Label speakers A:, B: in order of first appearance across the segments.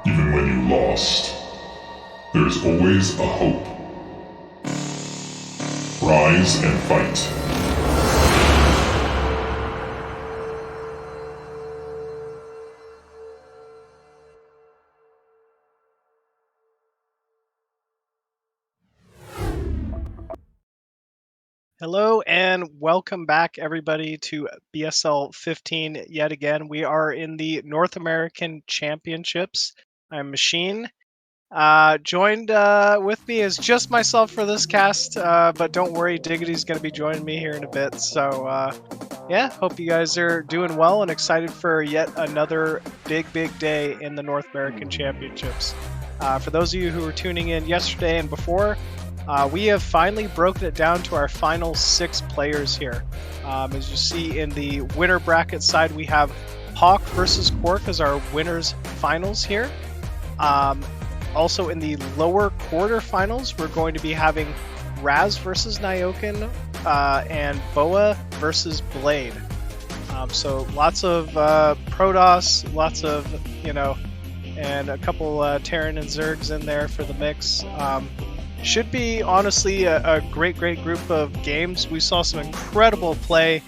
A: Even when you lost, there's always a hope. Rise and fight.
B: Hello and welcome back everybody to BSL15 yet again. We are in the North American Championships. I'm Machine. Joined with me is just myself for this cast, but don't worry, Diggity's going to be joining me here in a bit. So yeah, hope you guys are doing well and excited for yet another big day in the North American Championships. For those of you who were tuning in yesterday and before, we have finally broken it down to our final 6 players here. As you see in the winner bracket side, we have Hawk versus KwarK as our winners finals here. Also in the lower quarterfinals, we're going to be having Razz versus Nyoken and BoA versus Blade. So lots of Protoss, lots of, and a couple Terran and Zergs in there for the mix. Should be honestly a great group of games. We saw some incredible play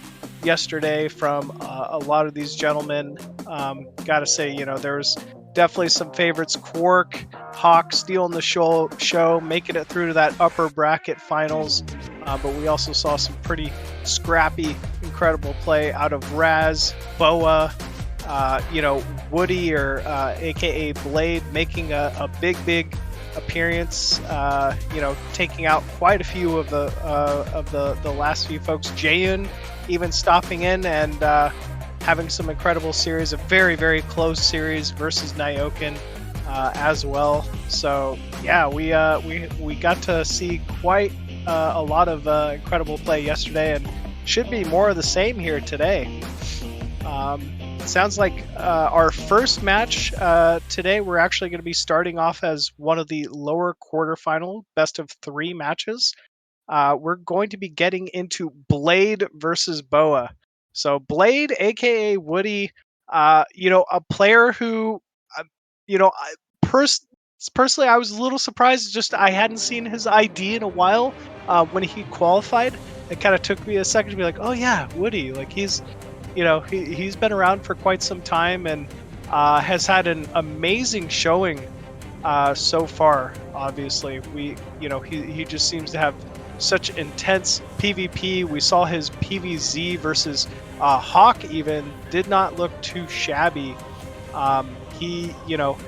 B: yesterday from a lot of these gentlemen. Gotta say, there's definitely some favorites. KwarK, Hawk stealing the show, making it through to that upper bracket finals. But we also saw some pretty scrappy, incredible play out of Razz, BoA, Woody, or aka Blade, making a big appearance, taking out quite a few of the last few folks. Jayun even stopping in and having some incredible series, a very close series versus Nayoken as well. So yeah, we got to see quite a lot of incredible play yesterday, and should be more of the same here today. Sounds like our first match today, we're actually going to be starting off as one of the lower quarterfinal best of 3 matches. We're going to be getting into Blade versus BoA. So Blade, aka Woody, a player who, personally, I was a little surprised. Just I hadn't seen his ID in a while when he qualified. It kind of took me a second to be like, oh yeah, Woody, like he's been around for quite some time and has had an amazing showing so far. Obviously, he just seems to have such intense PvP. We saw his PvZ versus Hawk even did not look too shabby. He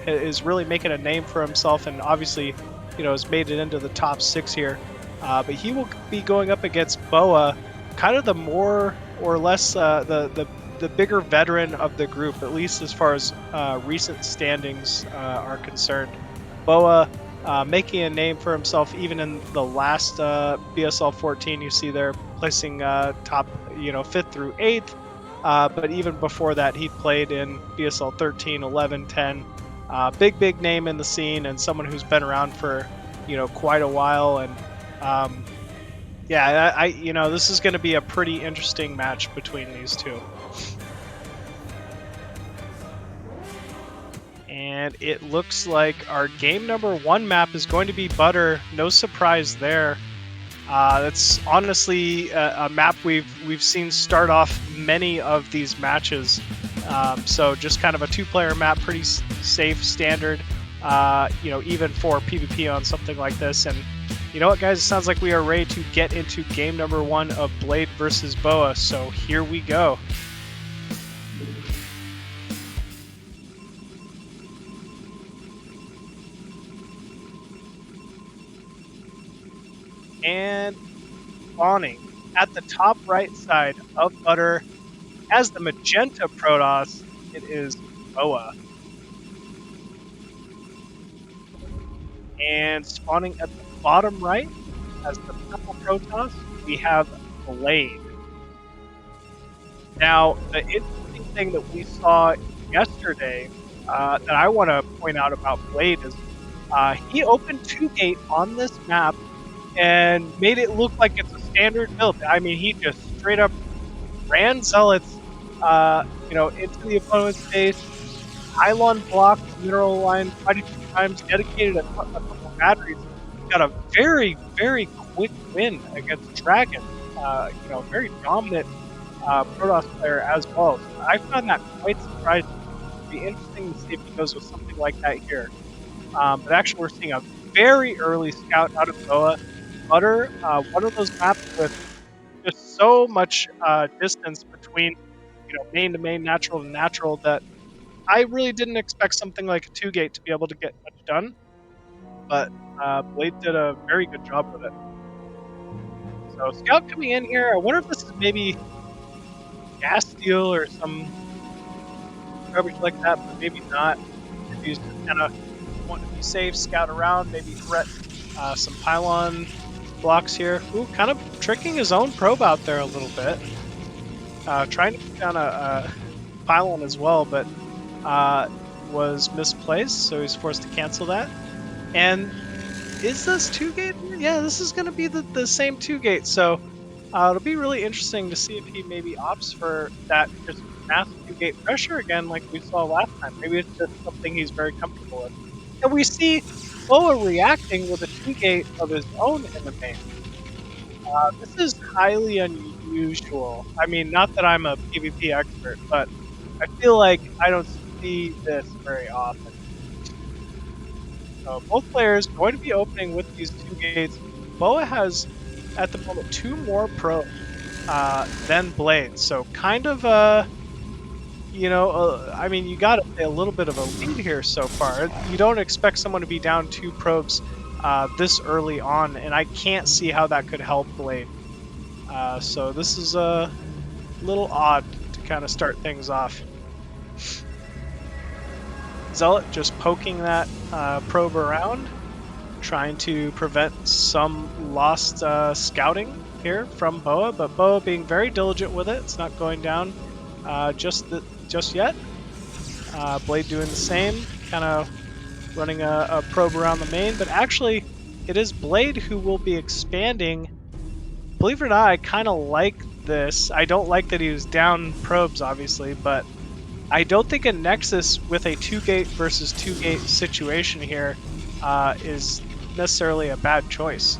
B: is really making a name for himself, and obviously has made it into the top 6 here. But he will be going up against BoA, kind of the more or less the the bigger veteran of the group, at least as far as recent standings are concerned. BoA making a name for himself even in the last BSL 14. You see there placing top, fifth through eighth. But even before that, he played in BSL 13, 11, 10. Big name in the scene and someone who's been around for quite a while. And yeah, this is going to be a pretty interesting match between these two. And it looks like our game number 1 map is going to be Butter. No surprise there. That's honestly a map we've seen start off many of these matches. So just kind of a 2-player map, pretty safe, standard. Even for PvP on something like this. And you know what, guys? It sounds like we are ready to get into game number 1 of Blade versus BoA. So here we go. And spawning at the top right side of Butter as the magenta Protoss, it is BoA. And spawning at the bottom right as the purple Protoss, we have Blade. Now, the interesting thing that we saw yesterday that I want to point out about Blade is he opened 2-gate on this map and made it look like it's a standard build. I mean, he just straight up ran Zealots, into the opponent's base, pylon blocked mineral line quite a few times, dedicated a couple batteries, got a very quick win against Dragon. Very dominant Protoss player as well. So I found that quite surprising. It'd be interesting to see if he goes with something like that here. But actually, we're seeing a very early scout out of BoA. Butter, one of those maps with just so much distance between, main to main, natural to natural, that I really didn't expect something like a 2-gate to be able to get much done. But Blade did a very good job with it. So scout coming in here. I wonder if this is maybe gas steel or some garbage like that, but maybe not. Maybe he's just kind of wanting to be safe, scout around, maybe threat some pylon blocks here. Ooh, kind of tricking his own probe out there a little bit. Trying to put down a pylon as well, but was misplaced, so he's forced to cancel that. And is this 2-gate? Yeah, this is going to be the same 2-gate, so it'll be really interesting to see if he maybe opts for that just massive 2-gate pressure again like we saw last time. Maybe it's just something he's very comfortable with. And we see BoA reacting with a 2-gate of his own in the main. This is highly unusual. I mean, not that I'm a PvP expert, but I feel like I don't see this very often. So both players going to be opening with these 2-gates. BoA has, at the moment, 2 more probes than Blade. So kind of I mean, you got to say a little bit of a lead here so far. You don't expect someone to be down 2 probes this early on, and I can't see how that could help Blade. So this is a little odd to kind of start things off. Zealot just poking that probe around, trying to prevent some lost scouting here from BoA, but BoA being very diligent with it. It's not going down just yet. Blade doing the same, kind of running a probe around the main, but actually it is Blade who will be expanding. Believe it or not, I kind of like this. I don't like that he was down probes, obviously, but I don't think a Nexus with a 2-gate versus 2-gate situation here is necessarily a bad choice.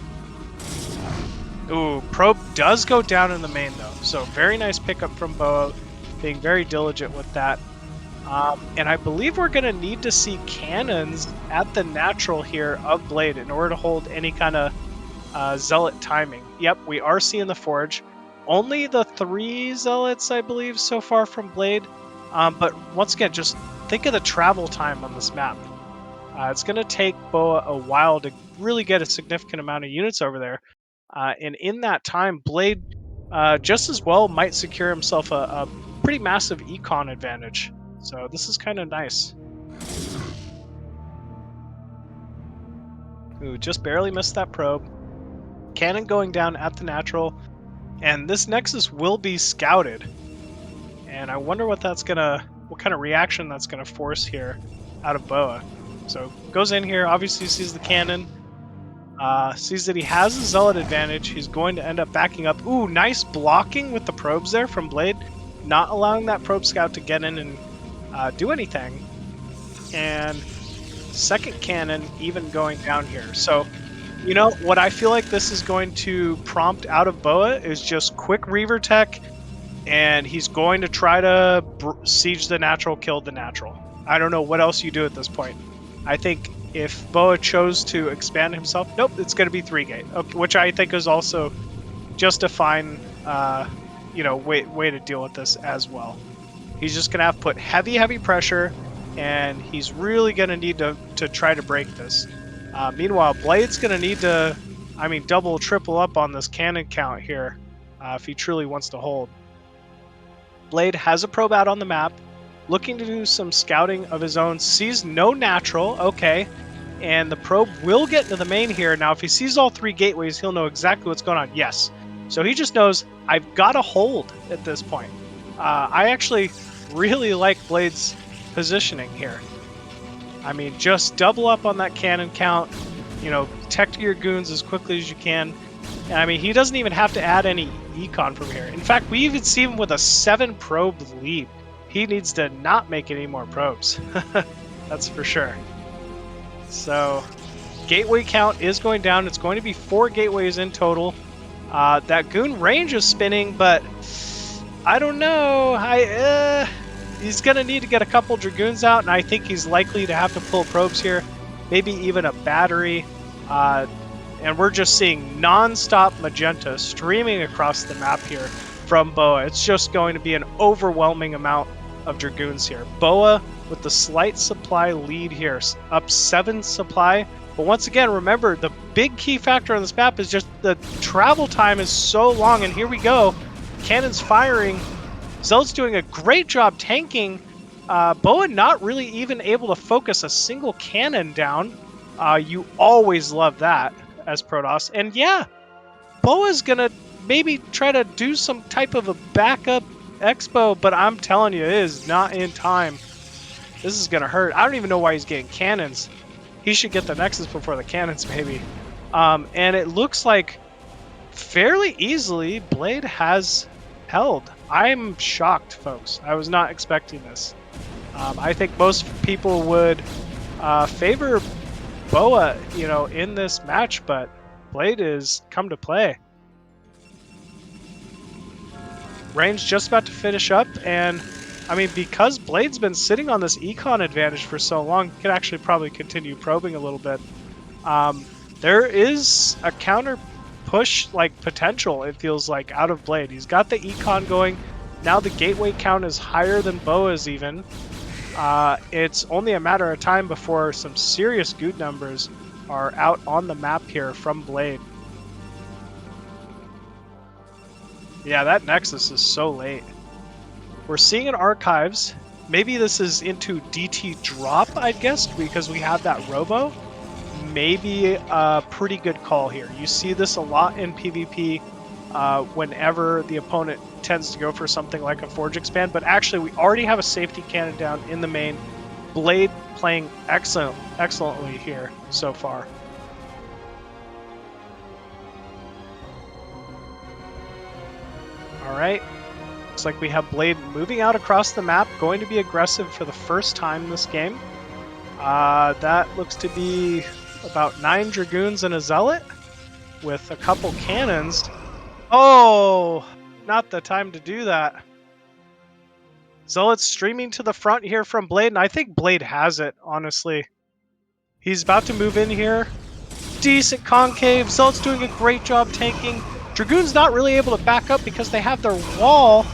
B: Ooh, probe does go down in the main though, so very nice pickup from BoA, being very diligent with that. And I believe we're going to need to see cannons at the natural here of Blade in order to hold any kind of Zealot timing. Yep, we are seeing the Forge. Only the 3 Zealots, I believe, so far from Blade. But once again, just think of the travel time on this map. It's going to take BoA a while to really get a significant amount of units over there. And in that time, Blade just as well might secure himself a pretty massive econ advantage. So this is kind of nice. Ooh, just barely missed that probe. Cannon going down at the natural. And this Nexus will be scouted. And I wonder what kind of reaction that's gonna force here out of BoA. So goes in here, obviously sees the cannon. Sees that he has a Zealot advantage. He's going to end up backing up. Ooh, nice blocking with the probes there from Blade. Not allowing that probe scout to get in and do anything. And second cannon even going down here. So, you know, what I feel like this is going to prompt out of BoA is just quick Reaver tech. And he's going to try to siege the natural, kill the natural. I don't know what else you do at this point. I think if BoA chose to expand himself, nope, it's going to be 3-gate, okay, which I think is also just a fine, you know, way to deal with this as well. He's just going to have to put heavy pressure, and he's really going to need to try to break this. Meanwhile, Blade's going to need to, I mean, double, triple up on this cannon count here if he truly wants to hold. Blade has a probe out on the map, looking to do some scouting of his own, sees no natural, okay, and the probe will get into the main here. Now, if he sees all 3 gateways, he'll know exactly what's going on. Yes. So he just knows, I've got to hold at this point. I actually really like Blade's positioning here. I mean, just double up on that cannon count, you know, tech to your goons as quickly as you can. And I mean, he doesn't even have to add any econ from here. In fact, we even see him with a 7 probe lead. He needs to not make any more probes. That's for sure. So, gateway count is going down. It's going to be 4 gateways in total. That goon range is spinning, but I don't know. He's going to need to get a couple Dragoons out, and I think he's likely to have to pull probes here. Maybe even a battery. And we're just seeing non-stop magenta streaming across the map here from BoA. It's just going to be an overwhelming amount of Dragoons here. BoA with the slight supply lead here, up 7 supply. But once again, remember, the big key factor on this map is just the travel time is so long. And here we go. Cannon's firing. Zeld's doing a great job tanking. BoA not really even able to focus a single cannon down. You always love that as Protoss. And yeah, BoA's gonna maybe try to do some type of a backup expo, but I'm telling you, it is not in time. This is gonna hurt. I don't even know why he's getting cannons. He should get the Nexus before the cannons, maybe. And it looks like fairly easily Blade has held. I'm shocked, folks. I was not expecting this. I think most people would favor BoA, you know, in this match, but Blade is come to play. Range just about to finish up, and I mean, because Blade's been sitting on this econ advantage for so long, he could actually probably continue probing a little bit. There is a counter push like potential, it feels like, out of Blade. He's got the econ going. Now the gateway count is higher than BoA's even. It's only a matter of time before some serious good numbers are out on the map here from Blade. Yeah, that Nexus is so late. We're seeing in archives, maybe this is into DT drop, I'd guess, because we have that robo. Maybe a pretty good call here. You see this a lot in PvP whenever the opponent tends to go for something like a Forge Expand, but actually we already have a safety cannon down in the main. Blade playing excellently here so far. Alright, looks like we have Blade moving out across the map, going to be aggressive for the first time in this game. That looks to be about 9 Dragoons and a Zealot with a couple cannons. Oh, not the time to do that. Zealot's streaming to the front here from Blade, and I think Blade has it, honestly. He's about to move in here. Decent concave. Zealot's doing a great job tanking. Dragoon's not really able to back up because they have their wall.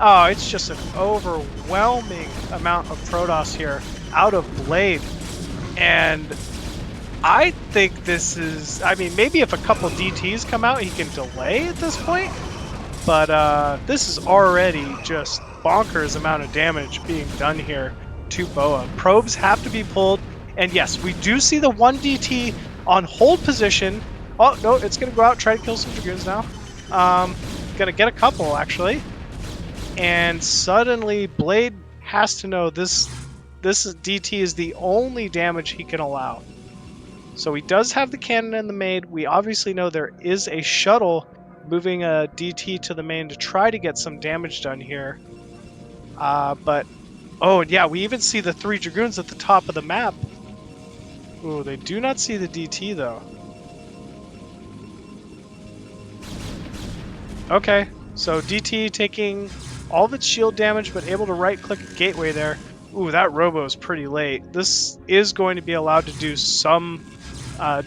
B: Oh, it's just an overwhelming amount of Protoss here out of Blade. And I think this is, I mean, maybe if a couple DTs come out, he can delay at this point. But this is already just bonkers amount of damage being done here to BoA. Probes have to be pulled, and yes, we do see the 1 DT on hold position. Oh, no, it's going to go out, try to kill some Dragoons now. Going to get a couple, actually. And suddenly, Blade has to know this DT is the only damage he can allow. So he does have the cannon and the maid. We obviously know there is a shuttle moving a DT to the main to try to get some damage done here. But, oh, yeah, we even see the 3 Dragoons at the top of the map. Ooh, they do not see the DT, though. Okay, so DT taking all of its shield damage, but able to right-click a gateway there. Ooh, that robo is pretty late. This is going to be allowed to do some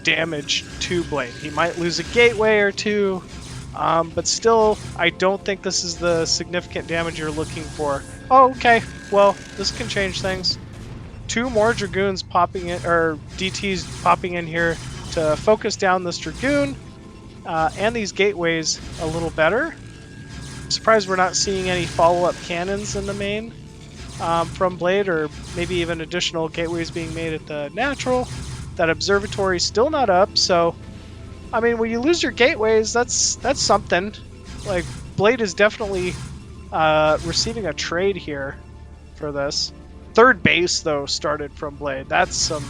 B: damage to Blade. He might lose a gateway or two, but still, I don't think this is the significant damage you're looking for. Oh, okay. Well, this can change things. 2 more Dragoons popping in, or DTs popping in here to focus down this Dragoon and these gateways a little better. I'm surprised we're not seeing any follow-up cannons in the main from Blade, or maybe even additional gateways being made at the natural. That observatory still not up, so I mean, when you lose your gateways, that's something. Like, Blade is definitely receiving a trade here for this. 3rd base though started from Blade. That's some,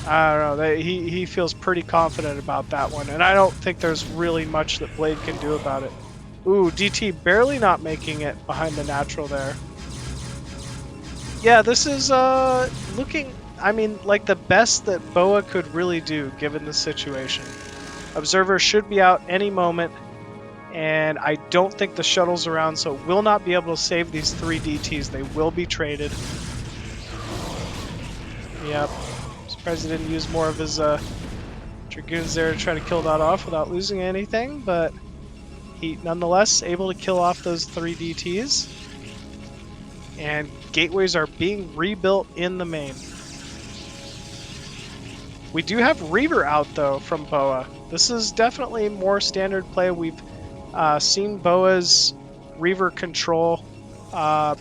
B: I don't know. He feels pretty confident about that one, and I don't think there's really much that Blade can do about it. Ooh, DT barely not making it behind the natural there. Yeah, this is looking, I mean, like the best that BoA could really do given the situation. Observer should be out any moment, and I don't think the shuttle's around, so will not be able to save these 3 DTs. They will be traded. Yep. Surprised he didn't use more of his Dragoons there to try to kill that off without losing anything, but he nonetheless able to kill off those 3 DTs. And gateways are being rebuilt in the main. We do have Reaver out, though, from BoA. This is definitely more standard play. We've seen BoA's Reaver control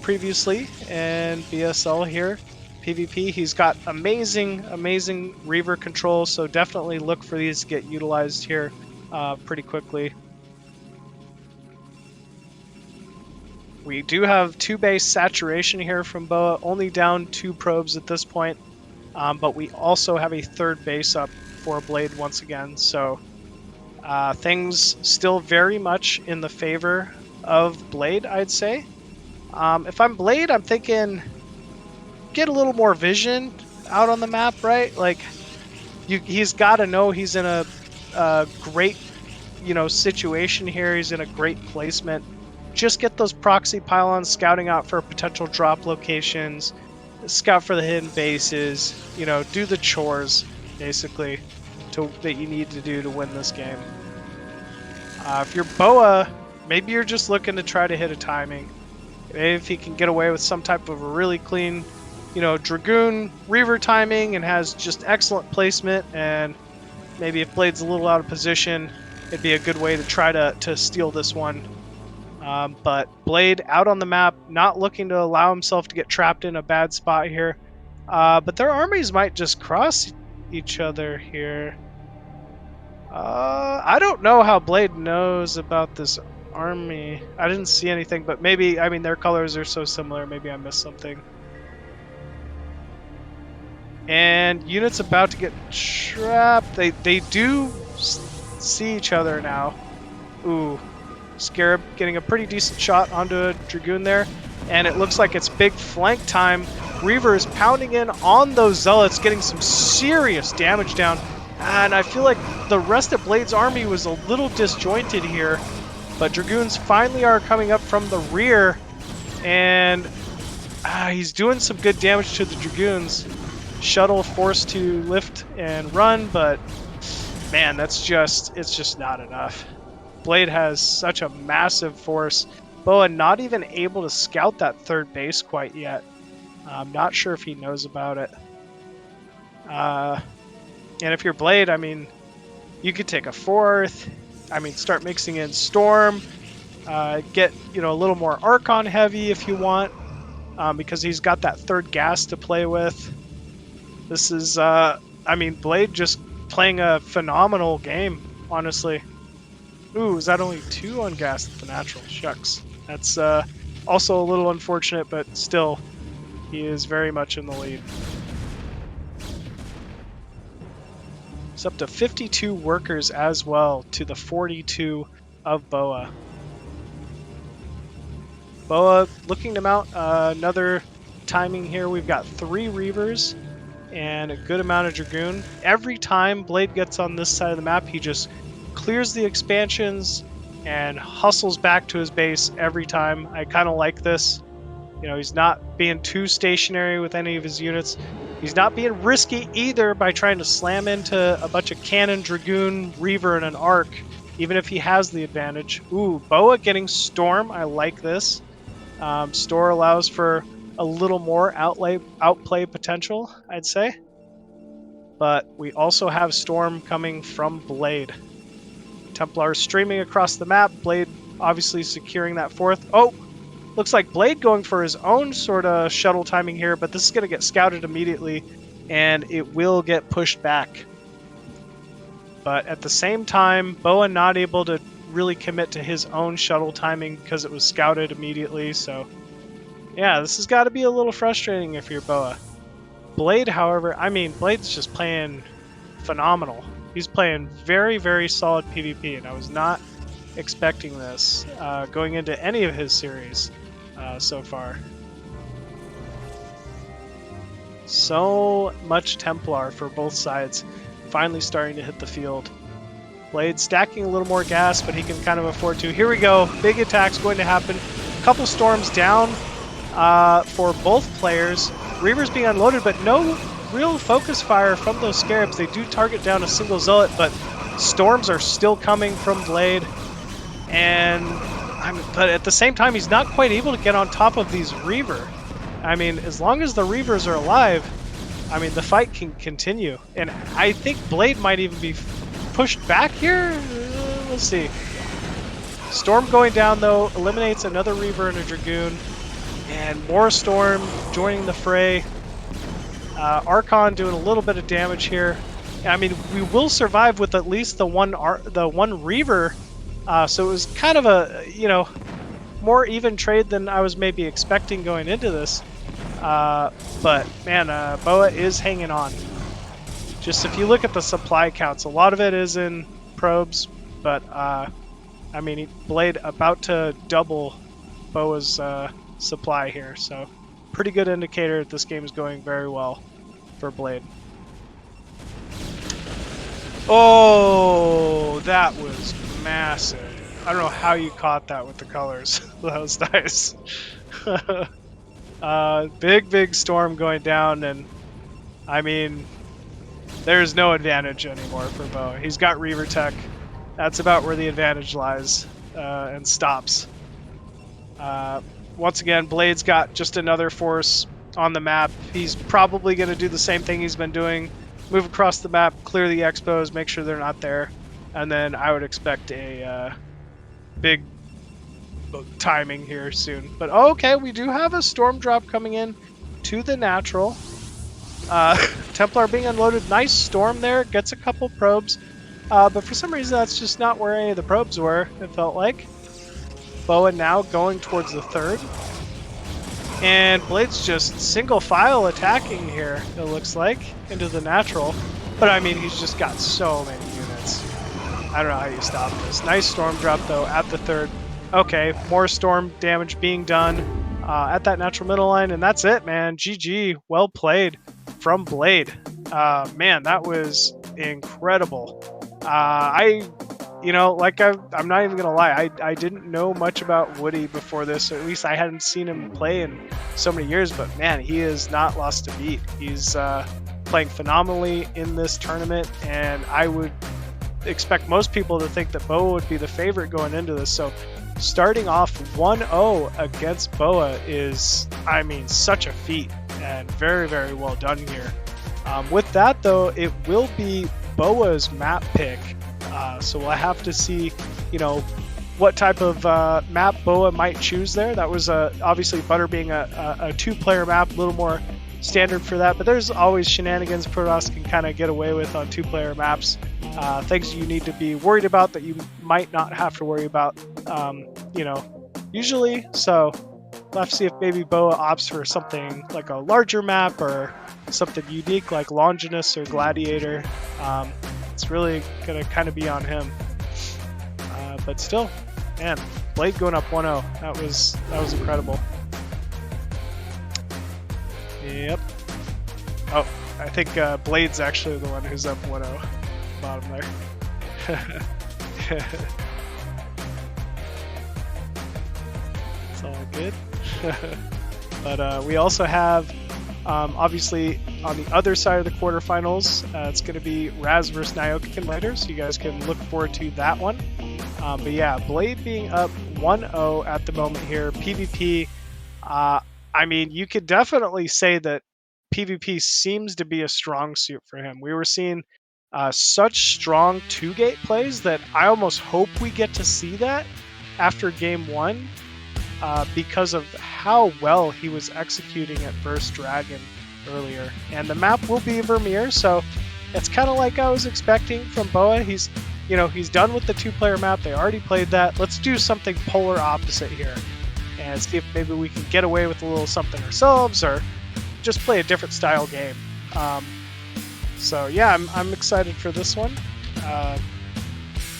B: previously in BSL here. PvP, he's got amazing Reaver control, so definitely look for these to get utilized here pretty quickly. We do have 2 base saturation here from BoA, only down 2 probes at this point. But we also have a 3rd base up for Blade once again, so things still very much in the favor of Blade, I'd say. If I'm Blade, I'm thinking get a little more vision out on the map, right? Like, he's got to know he's in a great, situation here. He's in a great placement. Just get those proxy pylons scouting out for potential drop locations. Scout for the hidden bases, do the chores, basically, that you need to do to win this game. If you're BoA, maybe you're just looking to try to hit a timing. Maybe if he can get away with some type of a really clean, Dragoon Reaver timing and has just excellent placement, and maybe if Blade's a little out of position, it'd be a good way to try to steal this one. But Blade out on the map, not looking to allow himself to get trapped in a bad spot here. But their armies might just cross each other here. I don't know how Blade knows about this army. I didn't see anything, but maybe, I mean, their colors are so similar, maybe I missed something. And units about to get trapped. They do see each other now. Ooh. Scarab getting a pretty decent shot onto a Dragoon there, and it looks like it's big flank time. Reaver is pounding in on those Zealots, getting some serious damage down, and I feel like the rest of Blade's army was a little disjointed here, but Dragoons finally are coming up from the rear, and he's doing some good damage to the Dragoons. Shuttle forced to lift and run, but man, it's just not enough. Blade has such a massive force. BoA not even able to scout that 3rd base quite yet. I'm not sure if he knows about it. And if you're Blade, I mean, you could take a 4th. I mean, start mixing in Storm. Get, you know, a little more Archon heavy if you want, because he's got that third gas to play with. This is, I mean, Blade just playing a phenomenal game, honestly. Ooh, is that only 2 on gas at the natural? Shucks. That's also a little unfortunate, but still, he is very much in the lead. It's up to 52 workers as well to the 42 of BoA. BoA looking to mount another timing here. We've got 3 Reavers and a good amount of Dragoon. Every time Blade gets on this side of the map, he just clears the expansions and hustles back to his base every time. I kind of like this. You know, he's not being too stationary with any of his units. He's not being risky either by trying to slam into a bunch of Cannon, Dragoon, Reaver, and an Arc, even if he has the advantage. Ooh, BoA getting Storm. I like this. Store allows for a little more outplay potential, I'd say. But we also have Storm coming from Blade. Templar streaming across the map. Blade obviously securing that 4th. Oh, looks like Blade going for his own sort of shuttle timing here, but this is going to get scouted immediately, and it will get pushed back. But at the same time, BoA not able to really commit to his own shuttle timing because it was scouted immediately, so yeah, this has got to be a little frustrating if you're BoA. Blade, however, I mean, Blade's just playing phenomenal. He's playing very, very solid PvP, and I was not expecting this going into any of his series so far. So much Templar for both sides, finally starting to hit the field. Blade stacking a little more gas, but he can kind of afford to. Here we go, big attacks going to happen. Couple storms down for both players. Reavers being unloaded, but no real focus fire from those Scarabs. They do target down a single Zealot, but storms are still coming from Blade. And but at the same time, he's not quite able to get on top of these Reaver. I mean, as long as the Reavers are alive, I mean, the fight can continue. And I think Blade might even be pushed back here. We'll see. Storm going down, though, eliminates another Reaver and a Dragoon. And more Storm joining the fray. Archon doing a little bit of damage here. I mean, we will survive with at least the one Reaver. So it was kind of a, you know, more even trade than I was maybe expecting going into this. But man, BoA is hanging on. Just if you look at the supply counts, a lot of it is in probes, but I mean, Blade about to double BoA's supply here, so pretty good indicator that this game is going very well for Blade. Oh, that was massive. I don't know how you caught that with the colors. That was nice. Big storm going down, and I mean, there's no advantage anymore for BoA. He's got Reaver Tech. That's about where the advantage lies and stops. Once again, Blade's got just another force on the map. He's probably going to do the same thing he's been doing. Move across the map, clear the expos, make sure they're not there. And then I would expect a big timing here soon. But okay, we do have a storm drop coming in to the natural. Templar being unloaded. Nice storm there. Gets a couple probes. But for some reason, that's just not where any of the probes were, it felt like. BoA now going towards the 3rd. And Blade's just single file attacking here, it looks like, into the natural. But I mean, he's just got so many units. I don't know how you stop this. Nice storm drop, though, at the 3rd. Okay, more storm damage being done at that natural middle line. And that's it, man. GG. Well played from Blade. Man, that was incredible. You know, like I'm not even gonna lie, I didn't know much about Woody before this, or at least I hadn't seen him play in so many years, but man, he has not lost a beat. He's playing phenomenally in this tournament, and I would expect most people to think that BoA would be the favorite going into this. So starting off 1-0 against BoA is, I mean, such a feat, and very, very well done here. With that, though, it will be BoA's map pick. So we'll have to see, you know, what type of map BoA might choose there. That was obviously Butter being a two-player map, a little more standard for that, but there's always shenanigans Protoss can kind of get away with on two-player maps. Things you need to be worried about that you might not have to worry about, you know, usually. So we'll have to see if maybe BoA opts for something like a larger map or something unique like Longinus or Gladiator. It's really gonna kind of be on him. But still, man, Blade going up 1-0. That was incredible. Yep. Oh, I think Blade's actually the one who's up 1-0. Bottom there. It's all good. But we also have, obviously, on the other side of the quarterfinals, it's going to be Razz versus Nyoken later, so you guys can look forward to that one. But yeah, Blade being up 1-0 at the moment here. PvP, I mean, you could definitely say that PvP seems to be a strong suit for him. We were seeing such strong two-gate plays that I almost hope we get to see that after game 1 because of how well he was executing at Burst Dragon earlier. And the map will be Vermeer, so it's kind of like I was expecting from BoA. He's done with the two-player map. They already played that. Let's do something polar opposite here and see if maybe we can get away with a little something ourselves or just play a different style game. So yeah, I'm excited for this one.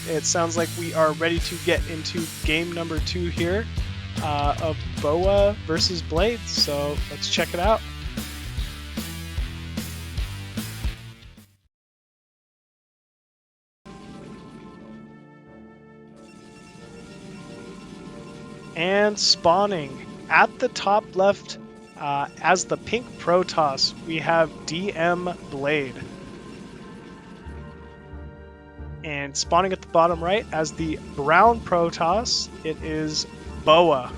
B: It sounds like we are ready to get into game number 2 here of BoA versus Blade. So let's check it out. And spawning at the top left as the pink Protoss, we have DM Blade. And spawning at the bottom right as the brown Protoss, it is BoA.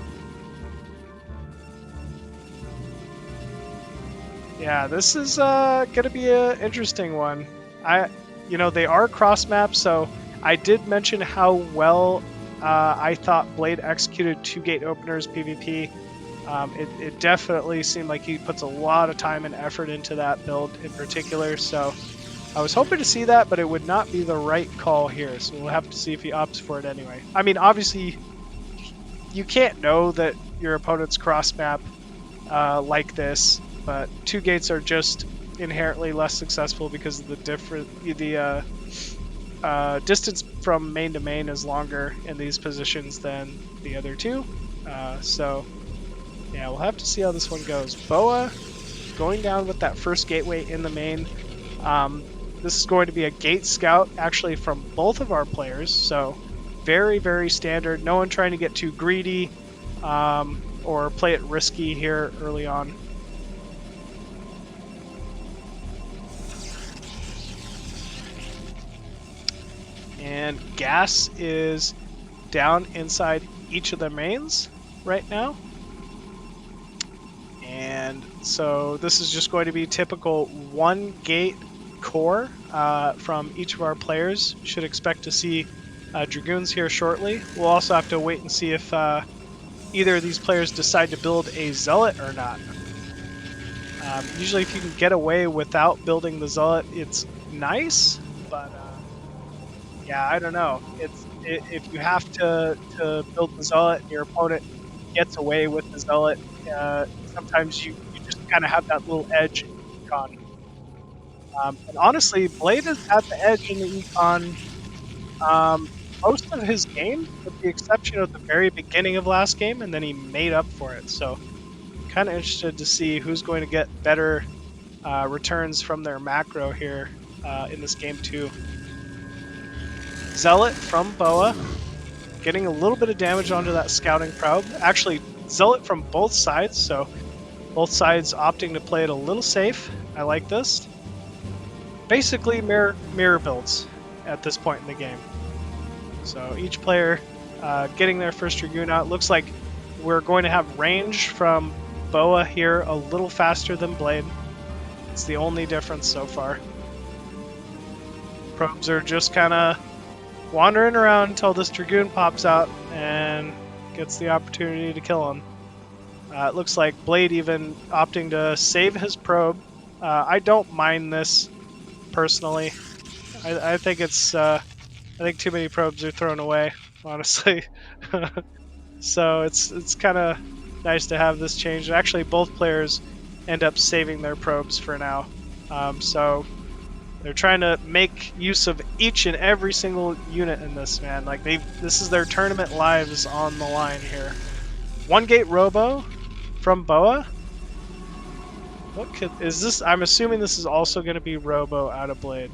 B: Yeah, this is going to be an interesting one. They are cross maps, so I did mention how well I thought Blade executed two-gate openers PvP. It definitely seemed like he puts a lot of time and effort into that build in particular, so I was hoping to see that, but it would not be the right call here, so we'll have to see if he opts for it anyway. I mean, obviously, you can't know that your opponent's cross-map like this, but two gates are just inherently less successful because of the distance from main to main is longer in these positions than the other two. So yeah, we'll have to see how this one goes. BoA going down with that first gateway in the main. This is going to be a gate scout actually from both of our players, so very, very standard. No one trying to get too greedy or play it risky here early on. And gas is down inside each of the mains right now. And so this is just going to be typical one gate core from each of our players. Should expect to see Dragoons here shortly. We'll also have to wait and see if either of these players decide to build a Zealot or not. Usually if you can get away without building the Zealot, it's nice, but yeah, I don't know. If you have to build the Zealot and your opponent gets away with the Zealot, sometimes you just kind of have that little edge in the econ. And honestly, Blade is at the edge in the econ most of his game, with the exception of the very beginning of last game, and then he made up for it. So kind of interested to see who's going to get better returns from their macro here in this game too. Zealot from BoA, getting a little bit of damage onto that scouting probe. Actually, Zealot from both sides, so both sides opting to play it a little safe. I like this. Basically mirror builds at this point in the game. So each player getting their first Dragoon out. Looks like we're going to have range from BoA here a little faster than Blade. It's the only difference so far. Probes are just kind of wandering around until this Dragoon pops out and gets the opportunity to kill him. It looks like Blade even opting to save his probe. I don't mind this personally. I think it's I think too many probes are thrown away, honestly. So it's kind of nice to have this change. Actually, both players end up saving their probes for now. So they're trying to make use of each and every single unit in this, man. Like this is their tournament lives on the line here. One gate Robo from BoA. Is this? I'm assuming this is also going to be Robo out of Blade.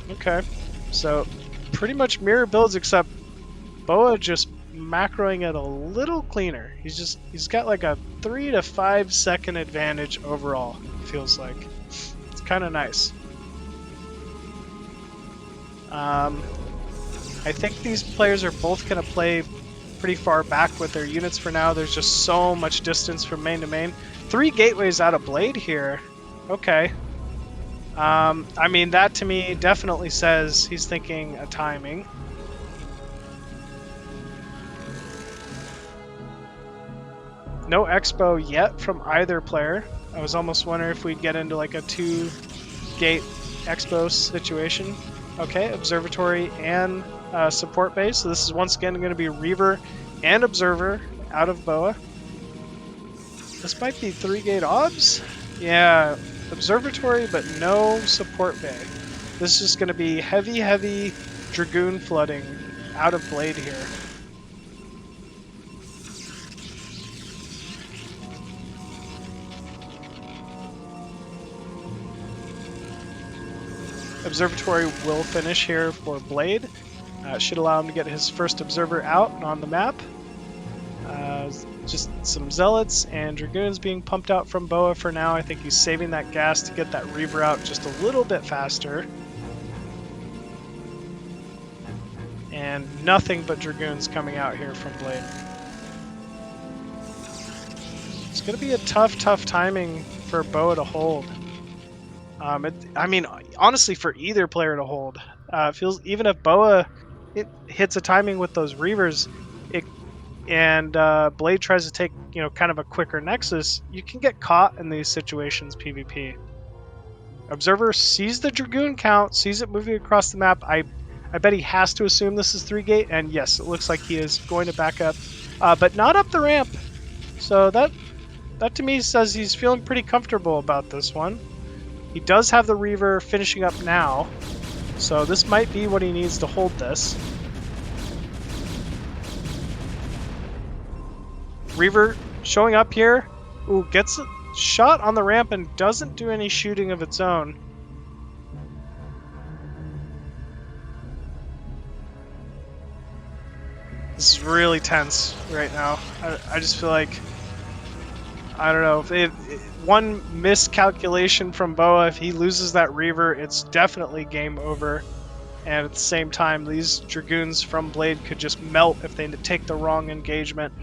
B: Okay, so pretty much mirror builds, except BoA just macroing it a little cleaner. He's got like a 3 to 5 second advantage overall. It feels like it's kind of nice. I think these players are both going to play pretty far back with their units for now. There's just so much distance from main to main. 3 gateways out of Blade here. Okay. I mean, that to me definitely says he's thinking a timing. No expo yet from either player. I was almost wondering if we'd get into like a 2-gate expo situation. Okay, Observatory and support base. So this is once again going to be Reaver and Observer out of BoA. This might be 3-gate obs. Yeah, Observatory, but no support bay. This is just going to be heavy Dragoon flooding out of Blade here. Observatory will finish here for Blade. Should allow him to get his first Observer out and on the map. Just some Zealots and Dragoons being pumped out from BoA for now. I think he's saving that gas to get that Reaver out just a little bit faster. And nothing but Dragoons coming out here from Blade. It's going to be a tough timing for BoA to hold. I mean, honestly, for either player to hold. It feels, even if BoA hits a timing with those Reavers, and Blade tries to take, kind of a quicker Nexus, you can get caught in these situations PvP. Observer sees the Dragoon count, sees it moving across the map. I bet he has to assume this is 3-gate, and yes, it looks like he is going to back up, but not up the ramp. So that to me says he's feeling pretty comfortable about this one. He does have the Reaver finishing up now, so this might be what he needs to hold this. Reaver showing up here. Ooh, gets a shot on the ramp and doesn't do any shooting of its own. This is really tense right now. I just feel like, I don't know, if one miscalculation from BoA, if he loses that Reaver, it's definitely game over. And at the same time, these Dragoons from Blade could just melt if they take the wrong engagement.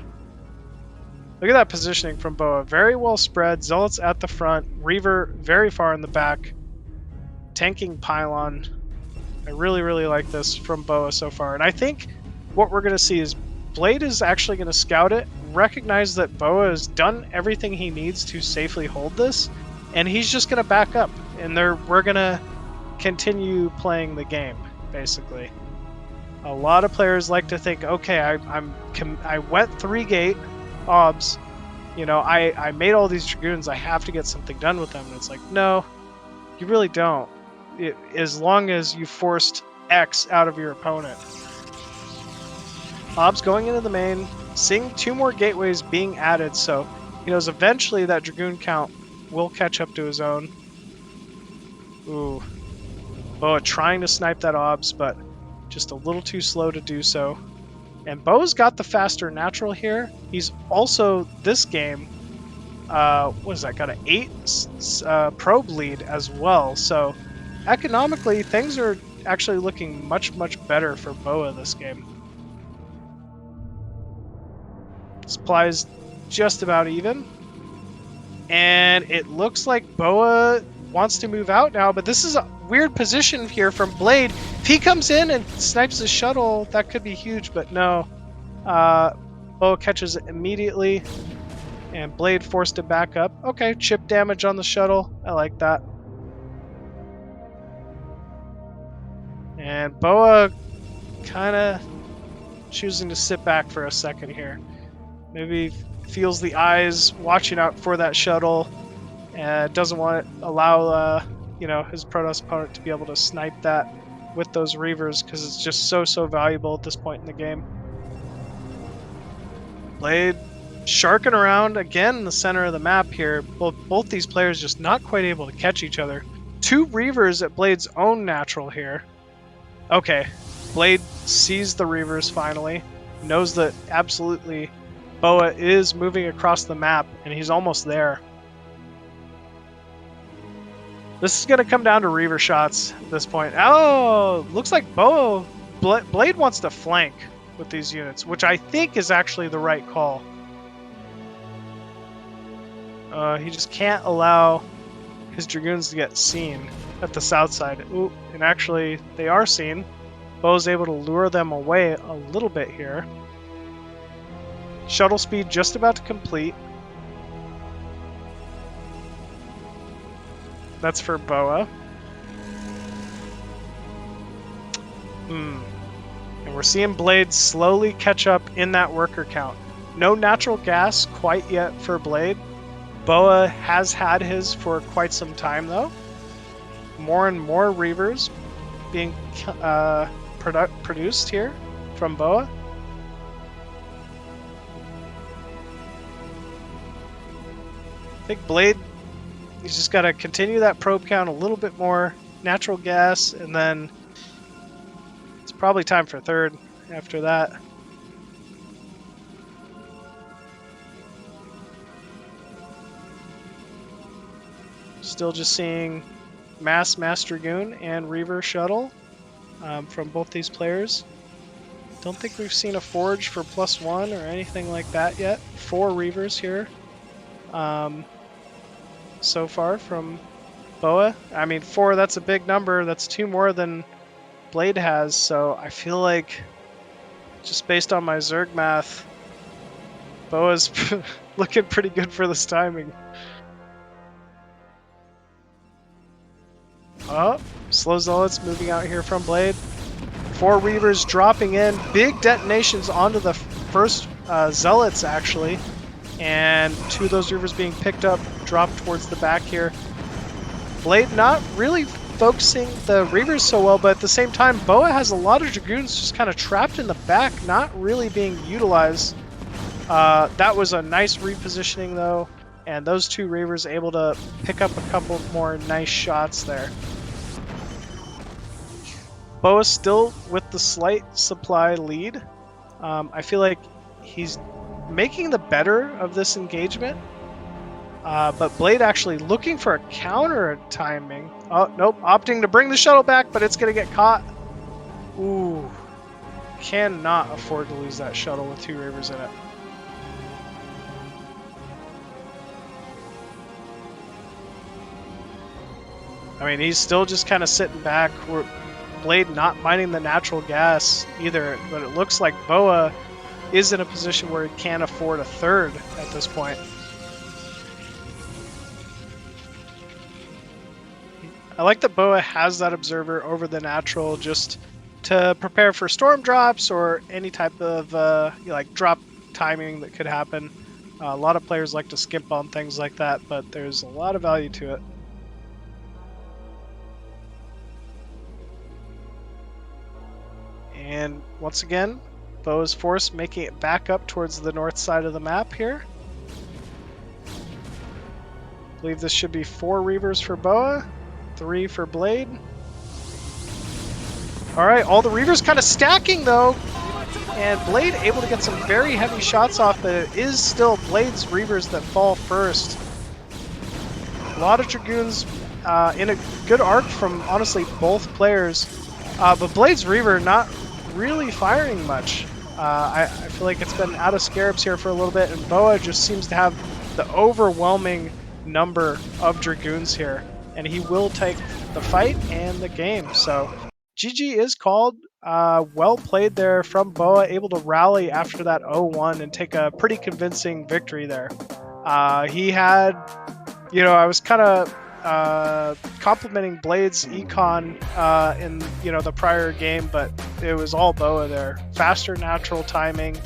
B: Look at that positioning from BoA. Very well spread. Zealots at the front. Reaver very far in the back. Tanking Pylon. I really like this from BoA so far. And I think what we're going to see is Blade is actually going to scout it, recognize that BoA has done everything he needs to safely hold this, and he's just going to back up. And we're going to continue playing the game, basically. A lot of players like to think, okay, I went 3-gate obs, I made all these Dragoons, I have to get something done with them. And it's like, no, you really don't. As long as you forced X out of your opponent. Obs going into the main, seeing 2 more gateways being added, so he knows eventually that Dragoon count will catch up to his own. Ooh. BoA trying to snipe that obs, but just a little too slow to do so. And BoA's got the faster natural here. He's also, this game, what is that, got an 8 probe lead as well. So economically, things are actually looking much better for BoA this game. Supply is just about even. And it looks like BoA wants to move out now, but this is a weird position here from Blade. If he comes in and snipes the shuttle, that could be huge, but no. BoA catches it immediately, and Blade forced to back up. Okay, chip damage on the shuttle. I like that. And BoA kind of choosing to sit back for a second here. Maybe feels the eyes watching out for that shuttle, and doesn't want to allow his Protoss opponent to be able to snipe that with those Reavers, because it's just so valuable at this point in the game. Blade sharking around again in the center of the map here. Both these players just not quite able to catch each other. 2 Reavers at Blade's own natural here. Okay, Blade sees the Reavers finally, knows that absolutely BoA is moving across the map, and he's almost there. This is going to come down to Reaver shots at this point. Oh, looks like Blade wants to flank with these units, which I think is actually the right call. He just can't allow his Dragoons to get seen at the south side. Ooh, and actually, they are seen. BoA's able to lure them away a little bit here. Shuttle speed just about to complete. That's for BoA. And we're seeing Blade slowly catch up in that worker count. No natural gas quite yet for Blade. BoA has had his for quite some time though. More and more Reavers being produced here from BoA. I think Blade, he's just got to continue that probe count a little bit more, natural gas, and then it's probably time for third after that. Still just seeing Mass Dragoon and Reaver Shuttle from both these players. Don't think we've seen a Forge for +1 or anything like that yet. 4 Reavers here so far from BoA. I mean, 4, that's a big number. That's 2 more than Blade has, so I feel like, just based on my Zerg math, BoA's looking pretty good for this timing. Oh, slow zealots moving out here from Blade. 4 Reavers dropping in. Big detonations onto the first zealots, actually. And 2 of those Reavers being picked up, dropped towards the back here. Blade not really focusing the Reavers so well, but at the same time, BoA has a lot of Dragoons just kind of trapped in the back, not really being utilized. That was a nice repositioning, though. And those 2 Reavers able to pick up a couple more nice shots there. BoA still with the slight supply lead. I feel like he's making the better of this engagement. But Blade actually looking for a counter timing. Oh, nope, opting to bring the shuttle back, but it's going to get caught. Ooh, cannot afford to lose that shuttle with 2 Reavers in it. I mean, he's still just kind of sitting back. Blade not minding the natural gas either, but it looks like BoA is in a position where he can't afford a third at this point. I like that BoA has that observer over the natural just to prepare for storm drops or any type of like drop timing that could happen. A lot of players like to skimp on things like that, but there's a lot of value to it. And once again, BoA's force making it back up towards the north side of the map here. I believe this should be 4 Reavers for BoA, 3 for Blade. Alright, all the Reavers kind of stacking though, and Blade able to get some very heavy shots off, but it is still Blade's Reavers that fall first. A lot of Dragoons in a good arc from honestly both players, but Blade's Reaver not really firing much. I feel like it's been out of scarabs here for a little bit, and BoA just seems to have the overwhelming number of Dragoons here. and he will take the fight and the game. So GG is called. Well played there from BoA, able to rally after that 0-1 and take a pretty convincing victory there. He had, I was kind of complimenting Blade's econ in the prior game, but it was all BoA there. Faster natural timing,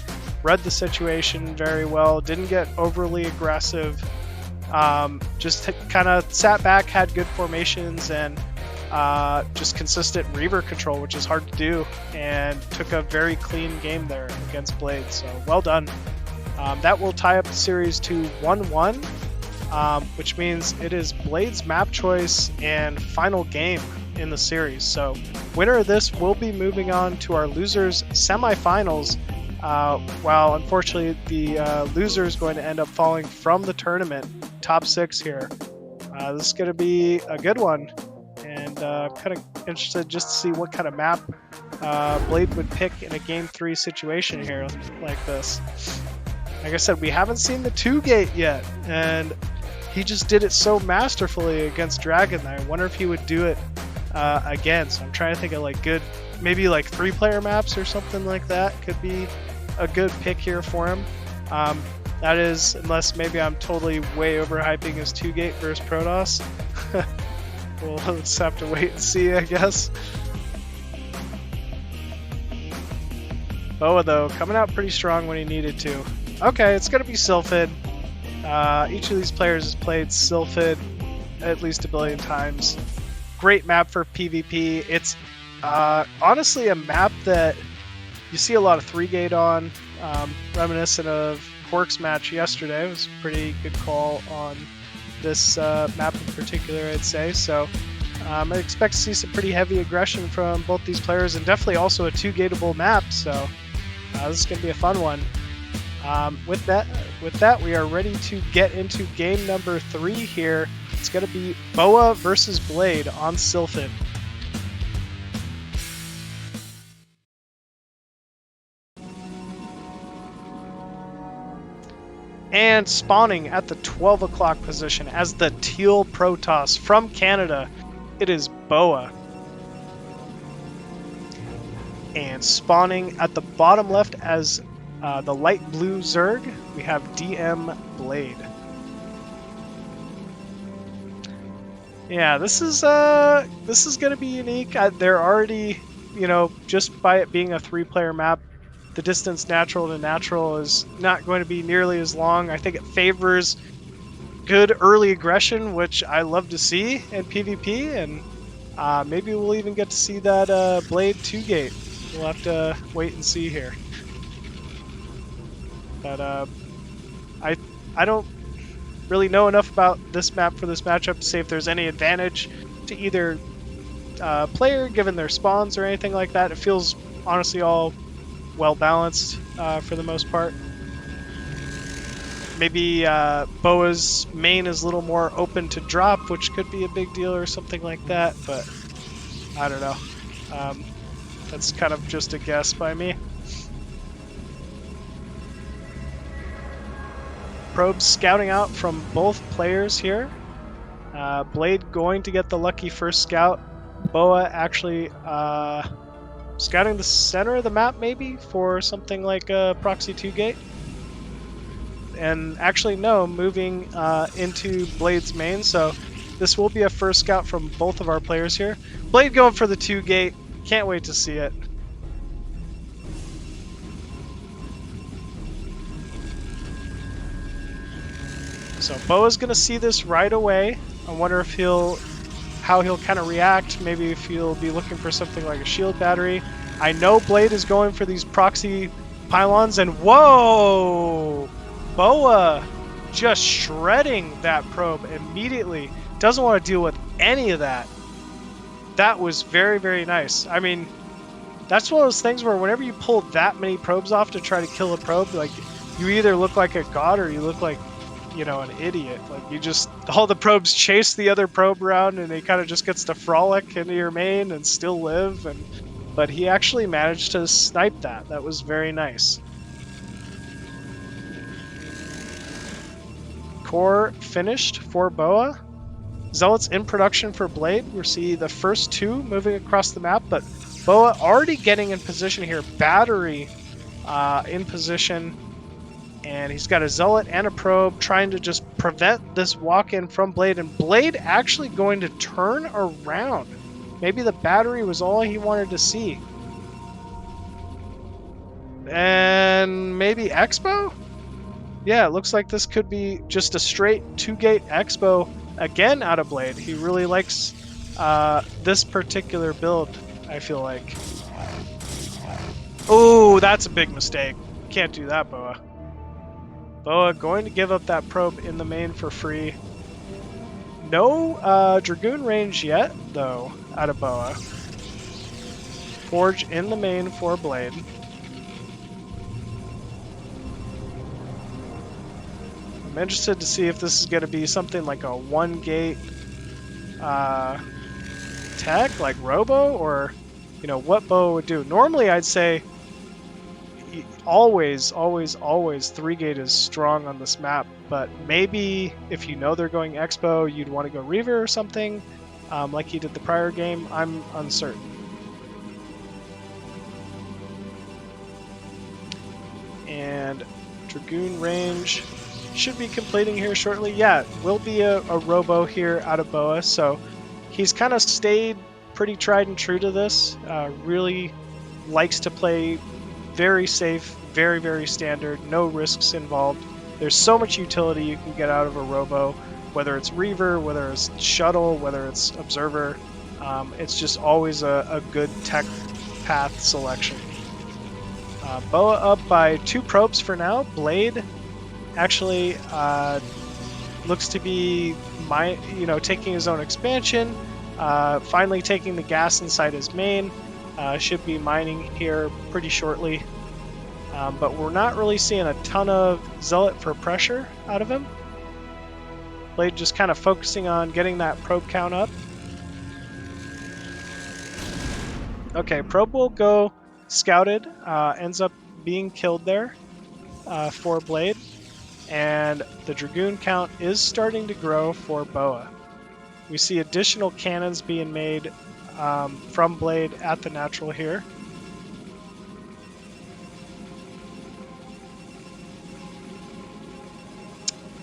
B: read the situation very well, didn't get overly aggressive, just kind of sat back, had good formations, and just consistent reaver control, which is hard to do, and took a very clean game there against Blade. So well done. That will tie up the series to 1-1. Which means it is Blade's map choice and final game in the series. So winner of this will be moving on to our losers semifinals, while unfortunately the loser is going to end up falling from the tournament, top 6 here. This is going to be a good one, and kind of interested just to see what kind of map Blade would pick in a Game 3 situation here like this. Like I said, we haven't seen the 2-gate yet, and he just did it so masterfully against Dragon. I wonder if he would do it again. So I'm trying to think of like good, maybe like 3-player maps or something like that could be a good pick here for him. That is, unless maybe I'm totally way overhyping his 2-gate versus Protoss. We'll just have to wait and see, I guess. BoA though, coming out pretty strong when he needed to. Okay, it's gonna be Sylphid. Each of these players has played Sylphid at least a billion times. Great map for PvP. It's honestly a map that you see a lot of 3-gate on, reminiscent of KwarK's match yesterday. It was a pretty good call on this map in particular, I'd say. So I expect to see some pretty heavy aggression from both these players, and definitely also a 2-gateable map. So this is going to be a fun one. With that, we are ready to get into game number 3 here. It's going to be BoA versus Blade on Sylphid. And spawning at the 12 o'clock position as the Teal Protoss from Canada, it is BoA. And spawning at the bottom left as the light blue Zerg, we have DM Blade. Yeah, this is going to be unique. They're already, just by it being a 3-player map, the distance natural to natural is not going to be nearly as long. I think it favors good early aggression, which I love to see in PvP, and maybe we'll even get to see that Blade 2-gate. We'll have to wait and see here. But I don't really know enough about this map for this matchup to say if there's any advantage to either player given their spawns or anything like that. It feels honestly all well balanced for the most part. Maybe BoA's main is a little more open to drop, which could be a big deal or something like that, but I don't know. That's kind of just a guess by me. Probes scouting out from both players here. Blade going to get the lucky first scout. BoA actually scouting the center of the map maybe for something like a proxy 2-gate. And actually no, moving into Blade's main, so this will be a first scout from both of our players here. Blade going for the 2-gate, can't wait to see it. So BoA's gonna see this right away. I wonder if how he'll kind of react. Maybe if he'll be looking for something like a shield battery. I know Blade is going for these proxy pylons, and whoa! BoA just shredding that probe immediately. Doesn't want to deal with any of that. That was very, very nice. I mean, that's one of those things where whenever you pull that many probes off to try to kill a probe, like, you either look like a god or you look like, an idiot. Like, you just, all the probes chase the other probe around and he kind of just gets to frolic into your main and still live. But he actually managed to snipe that. That was very nice. Core finished for BoA. Zealots in production for Blade. We see the first two moving across the map, but BoA already getting in position here. Battery in position, and he's got a Zealot and a Probe trying to just prevent this walk-in from Blade, and Blade actually going to turn around. Maybe the battery was all he wanted to see. And maybe Expo? Yeah, it looks like this could be just a straight 2-gate Expo again out of Blade. He really likes this particular build, I feel like. Oh, that's a big mistake. Can't do that, BoA. BoA going to give up that probe in the main for free. No Dragoon range yet, though, out of BoA. Forge in the main for Blade. I'm interested to see if this is going to be something like a 1-gate tech, like Robo, or, you know, what BoA would do. Normally, I'd say always 3-gate is strong on this map, but maybe if you know they're going Expo, you'd want to go Reaver or something, like he did the prior game. I'm uncertain. And Dragoon range should be completing here shortly. Yeah, will be a Robo here out of BoA, so he's kind of stayed pretty tried and true to this. Really likes to play very safe, very standard, no risks involved. There's so much utility you can get out of a Robo, whether it's Reaver, whether it's Shuttle, whether it's Observer. It's just always a good tech path selection. BoA up by 2 probes for now. Blade actually looks to be taking his own expansion, finally taking the gas inside his main. Should be mining here pretty shortly, but we're not really seeing a ton of Zealot for pressure out of him. Blade just kind of focusing on getting that probe count up. Okay, probe will go scouted, ends up being killed there for Blade. And the Dragoon count is starting to grow for BoA. We see additional cannons being made from Blade at the natural here.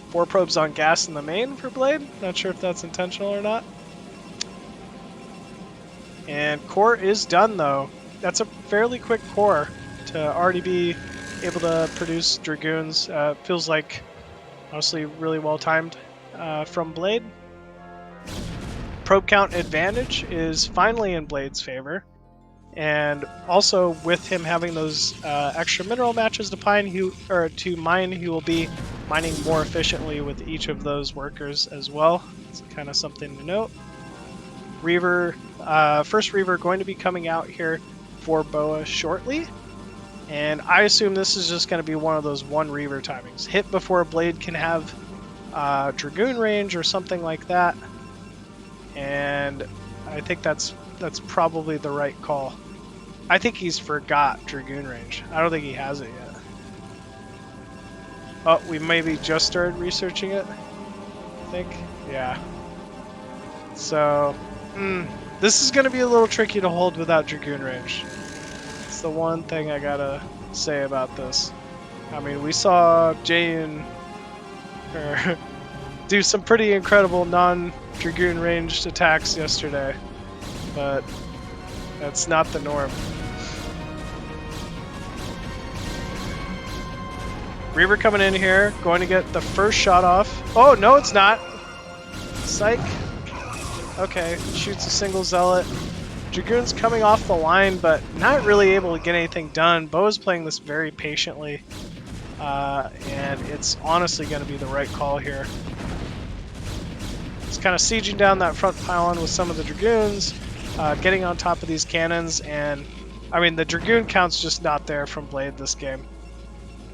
B: Four probes on gas in the main for Blade. Not sure if that's intentional or not. And core is done though. That's a fairly quick core to already be able to produce Dragoons. Feels like, honestly, really well timed from Blade. Probe count advantage is finally in Blade's favor. And also with him having those extra mineral matches to mine, he will be mining more efficiently with each of those workers as well. It's kind of something to note. Reaver, first Reaver going to be coming out here for BoA shortly. And I assume this is just going to be one of those 1 Reaver timings. Hit before Blade can have Dragoon range or something like that. And I think that's probably the right call. I think he's forgot Dragoon range. I don't think he has it yet. Oh, we maybe just started researching it, I think. Yeah. So, this is going to be a little tricky to hold without Dragoon range. It's the one thing I gotta say about this. I mean, we saw Jayan do some pretty incredible non-Dragoon ranged attacks yesterday, but that's not the norm. Reaver coming in here, going to get the first shot off. Oh, no, it's not. Psych. Okay, shoots a single Zealot. Dragoon's coming off the line, but not really able to get anything done. BoA's playing this very patiently, and it's honestly going to be the right call here. It's kind of sieging down that front pylon with some of the Dragoons, getting on top of these cannons, and I mean the Dragoon count's just not there from Blade this game.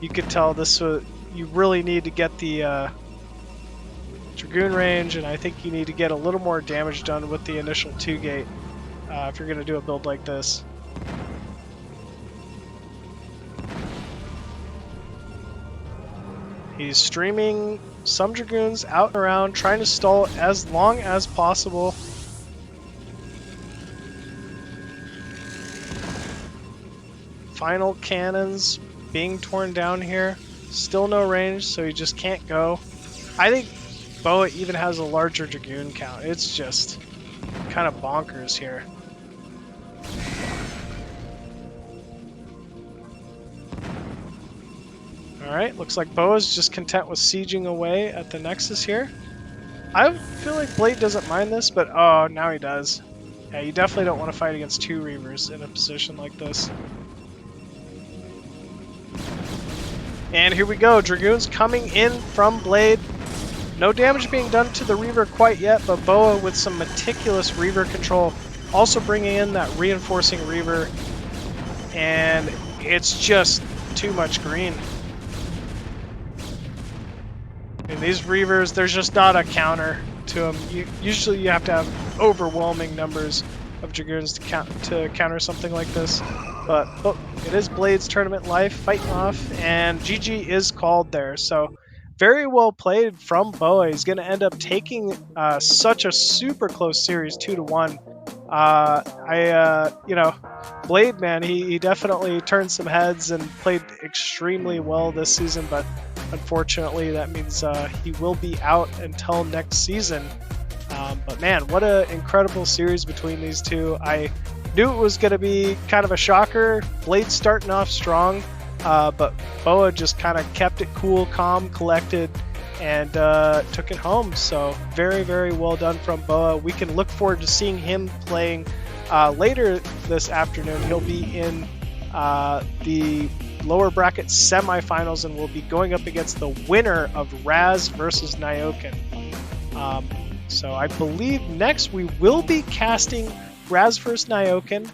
B: You could tell this you really need to get the Dragoon range, and I think you need to get a little more damage done with the initial 2-gate if you're going to do a build like this. He's streaming some Dragoons out and around, trying to stall as long as possible. Final cannons being torn down here. Still no range, so he just can't go. I think BoA even has a larger Dragoon count. It's just kind of bonkers here. Alright, looks like BoA's just content with sieging away at the Nexus here. I feel like Blade doesn't mind this, but oh, now he does. Yeah, you definitely don't want to fight against 2 Reavers in a position like this. And here we go, Dragoons coming in from Blade. No damage being done to the Reaver quite yet, but BoA with some meticulous Reaver control, also bringing in that reinforcing Reaver, and it's just too much green. And these Reavers, there's just not a counter to them. Usually you have to have overwhelming numbers of Dragoons to counter something like this. But oh, it is Blade's tournament life fighting off, and GG is called there. So very well played from BoA. He's going to end up taking such a super close series, 2-1. You know, Blade, man, he definitely turned some heads and played extremely well this season, but unfortunately that means he will be out until next season. But man, what an incredible series between these two. I knew it was going to be kind of a shocker. Blade starting off strong, but BoA just kind of kept it cool, calm, collected, and took it home. So very, very well done from BoA. We can look forward to seeing him playing later this afternoon. He'll be in the lower bracket semifinals and will be going up against the winner of Razz versus Nyoken. So I believe next we will be casting Razz vs. Nayoken.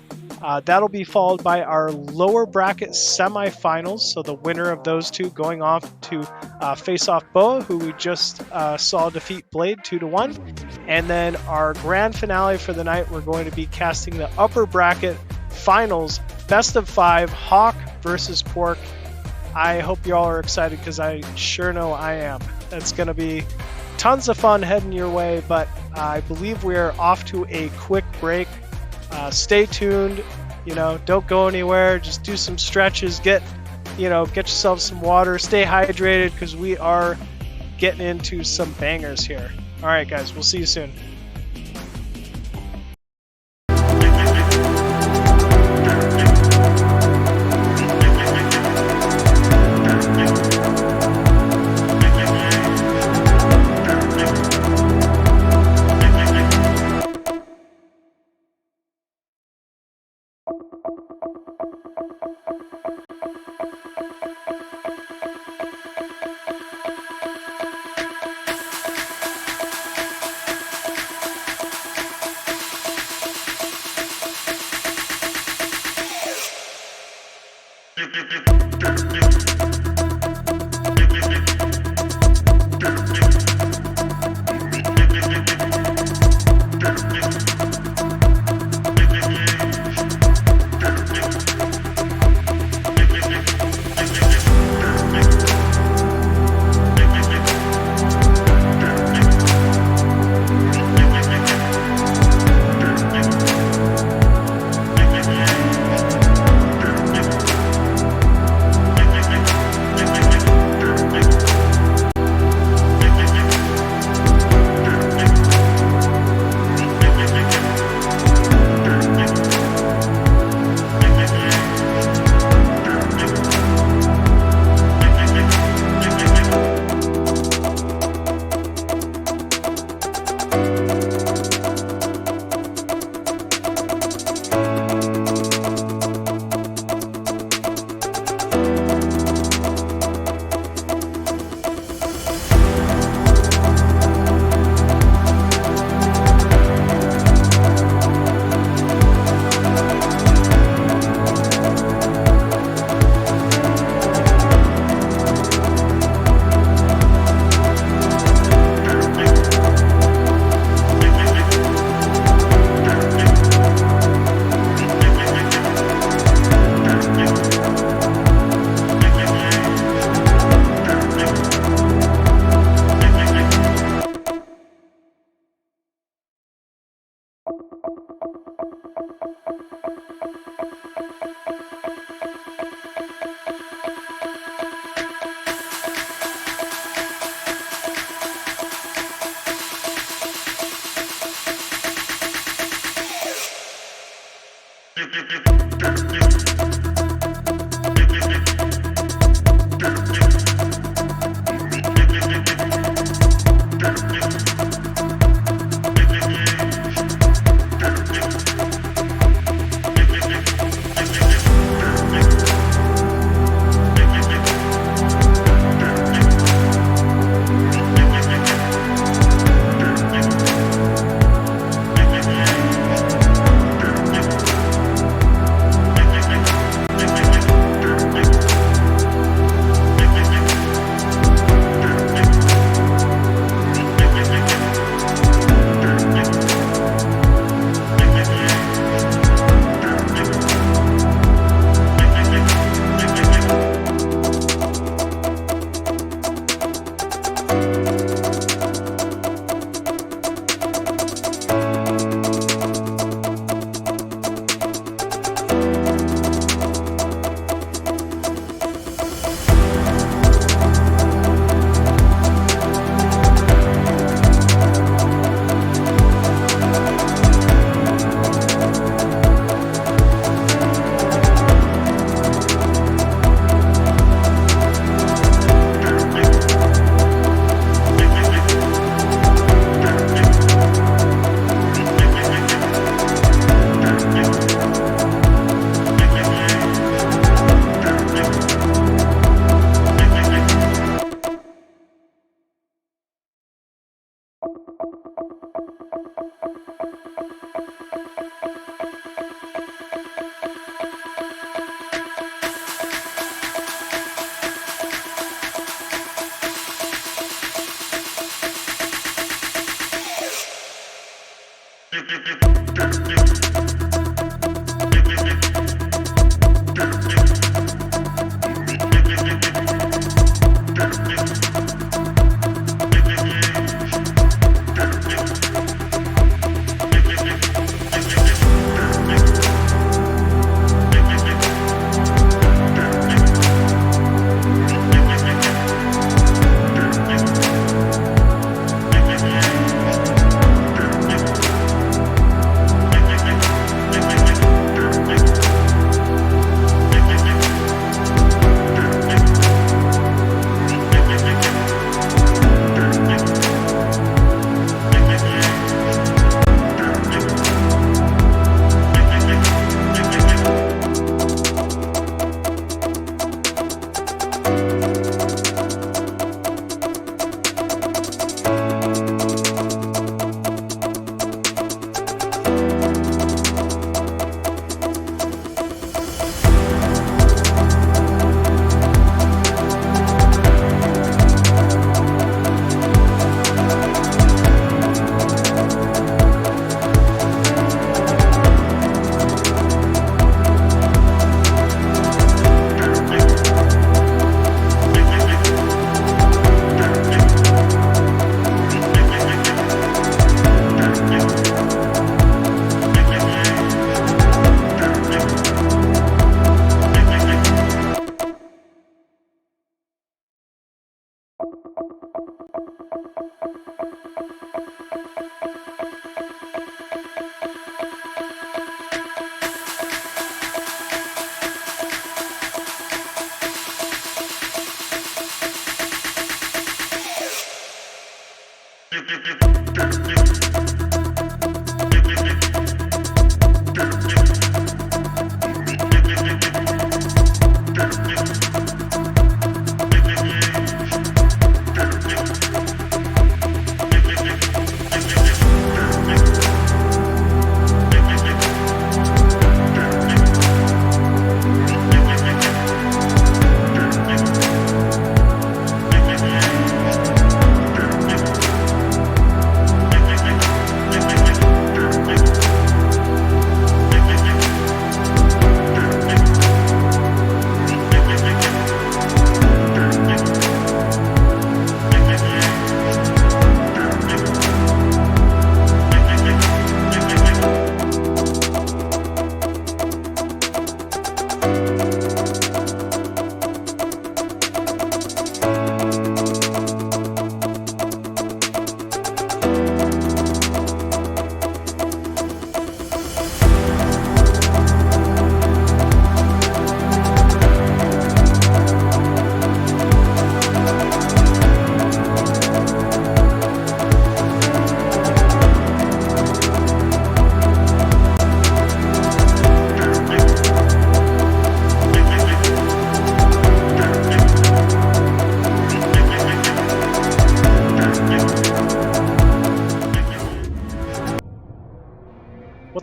B: That'll be followed by our lower bracket semifinals. So the winner of those two going off to face off BoA, who we just saw defeat Blade 2-1. And then our grand finale for the night, we're going to be casting the upper bracket finals, best of 5, Hawk versus KwarK. I hope you all are excited because I sure know I am. That's going to be tons of fun heading your way, but I believe we're off to a quick break. Stay tuned, you know, don't go anywhere, just do some stretches, get yourself some water, stay hydrated, because we are getting into some bangers here. All right, guys, we'll see you soon.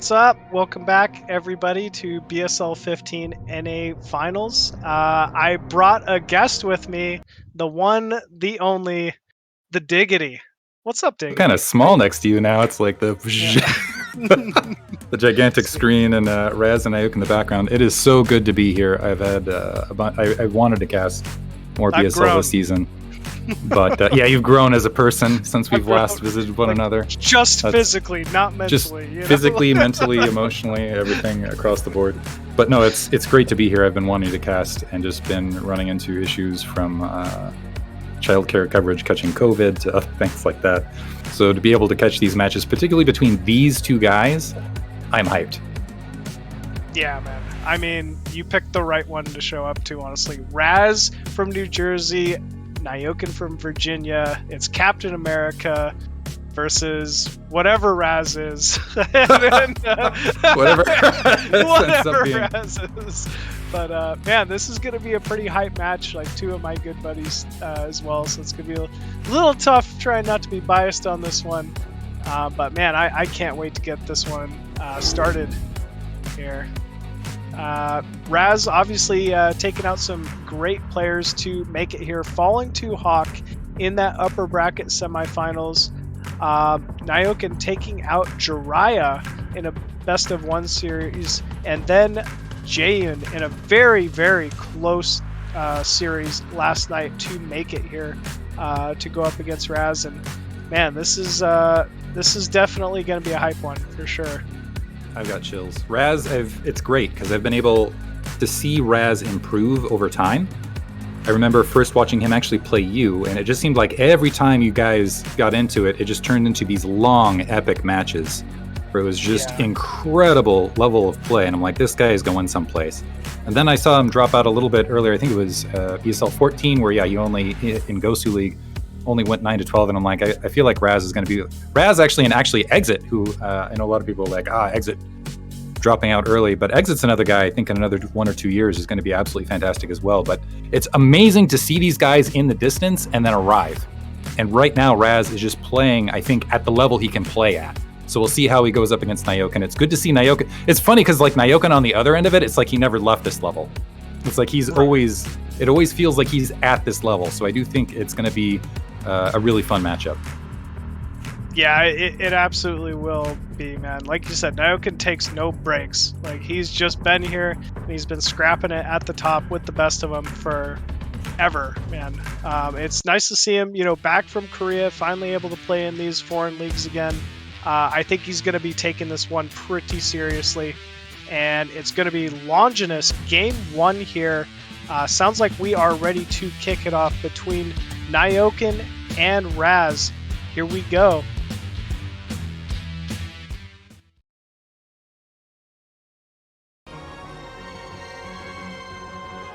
B: What's up? Welcome back, everybody, to BSL15 NA Finals. I brought a guest with me, the one, the only, the Diggity. What's up, Diggity?
C: Kind of small next to you now. It's like the the gigantic screen and Razz and Nayoken in the background. It is so good to be here. I've had I wanted to cast more BSL this season, but yeah, you've grown as a person since we've last visited one another.
B: Just physically, not mentally.
C: Just physically, mentally, emotionally, everything across the board. But no, it's great to be here. I've been wanting to cast and just been running into issues from childcare coverage, catching COVID, to other things like that. So to be able to catch these matches, particularly between these two guys, I'm hyped.
B: Yeah, man. I mean, you picked the right one to show up to, honestly. Razz from New Jersey, Nyoken from Virginia. It's Captain America versus whatever Razz is.
C: Whatever
B: Razz is. But man, this is going to be a pretty hype match. Like two of my good buddies as well, so it's going to be a little tough trying not to be biased on this one. But man, I can't wait to get this one started here. Razz obviously taking out some great players to make it here, falling to Hawk in that upper bracket semifinals. Nayoken taking out Jiraiya in a best of one series, and then Jaehyun in a very, very close series last night to make it here to go up against Razz. And man, this is definitely going to be a hype one for sure.
C: I've got chills. Razz, it's great because I've been able to see Razz improve over time. I remember first watching him actually play you, and it just seemed like every time you guys got into it, it just turned into these long, epic matches where it was just incredible level of play. And I'm like, this guy is going someplace. And then I saw him drop out a little bit earlier. I think it was BSL14, where, you only, in Gosu League, only went 9-12. And I'm like, I feel like Razz is going to be... Razz actually Exit, who I know a lot of people are like, Exit dropping out early. But Exit's another guy, I think in another 1 or 2 years, is going to be absolutely fantastic as well. But it's amazing to see these guys in the distance and then arrive. And right now, Razz is just playing, I think, at the level he can play at. So we'll see how he goes up against Nayoken. It's good to see Nayoken. It's funny because like Nayoken on the other end of it, it's like he never left this level. It's like it always feels like he's at this level. So I do think it's going to be a really fun matchup.
B: Yeah, it absolutely will be, man. Like you said, Nayoken takes no breaks. Like he's just been here and he's been scrapping it at the top with the best of them for ever, man. It's nice to see him, back from Korea, finally able to play in these foreign leagues again. I think he's going to be taking this one pretty seriously, and it's going to be Longinus game 1 here. Sounds like we are ready to kick it off between Nayoken and Razz. Here we go.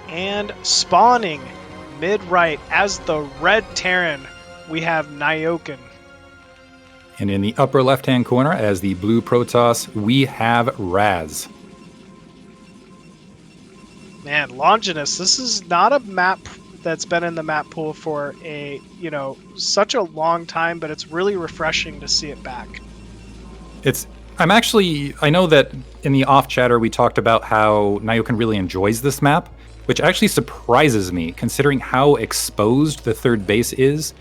B: And spawning mid-right as the red Terran, we have Nayoken.
C: And in the upper left-hand corner, as the blue Protoss, we have Razz.
B: Man, Longinus, this is not a map that's been in the map pool for such a long time, but it's really refreshing to see it back.
C: I know that in the off chatter we talked about how Nayoken really enjoys this map, which actually surprises me considering how exposed the third base is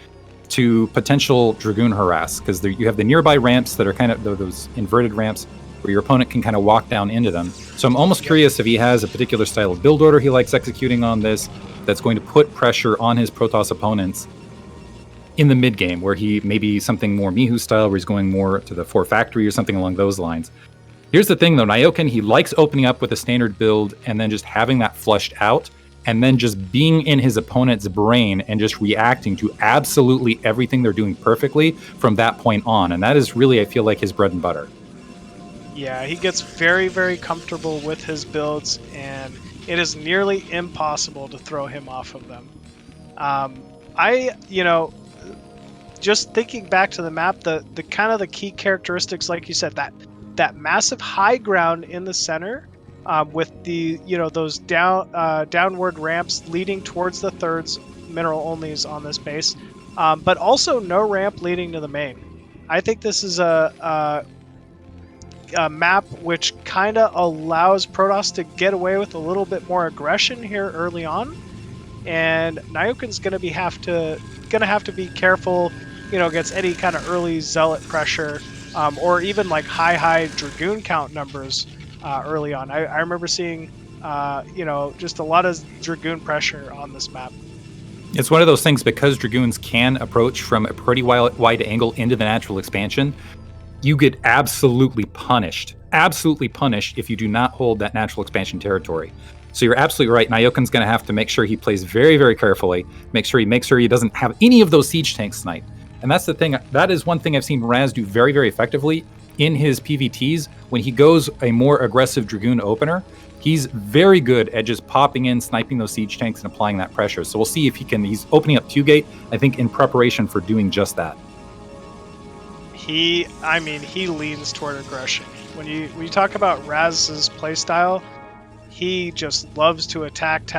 C: to potential Dragoon harass, because you have the nearby ramps that are kind of those inverted ramps where your opponent can kind of walk down into them. So I'm almost curious if he has a particular style of build order he likes executing on this that's going to put pressure on his Protoss opponents in the mid game, where he maybe something more Mihu style, where he's going more to the 4 factory or something along those lines. Here's the thing though, Nayoken, he likes opening up with a standard build and then just having that flushed out, and then just being in his opponent's brain and just reacting to absolutely everything they're doing perfectly from that point on. And that is really, I feel like, his bread and butter.
B: Yeah, he gets very, very comfortable with his builds, and it is nearly impossible to throw him off of them. Just thinking back to the map, the kind of the key characteristics, like you said, that massive high ground in the center, with the those downward ramps leading towards the thirds, mineral onlys on this base, but also no ramp leading to the main. I think this is map which kind of allows Protoss to get away with a little bit more aggression here early on, and Nyoken's gonna have to be careful, against any kind of early zealot pressure, or even like high dragoon count numbers early on. I remember seeing just a lot of dragoon pressure on this map.
C: It's one of those things, because dragoons can approach from a pretty wide angle into the natural expansion. You get absolutely punished if you do not hold that natural expansion territory. So you're absolutely right. Nyoken's going to have to make sure he plays very, very carefully. Make sure he doesn't have any of those siege tanks tonight. And that's the thing. That is one thing I've seen Razz do very, very effectively in his PVTs. When he goes a more aggressive dragoon opener, he's very good at just popping in, sniping those siege tanks, and applying that pressure. So we'll see if he can. He's opening up Q-Gate, I think, in preparation for doing just that.
B: He leans toward aggression. When you talk about Razz's playstyle, he just loves to attack.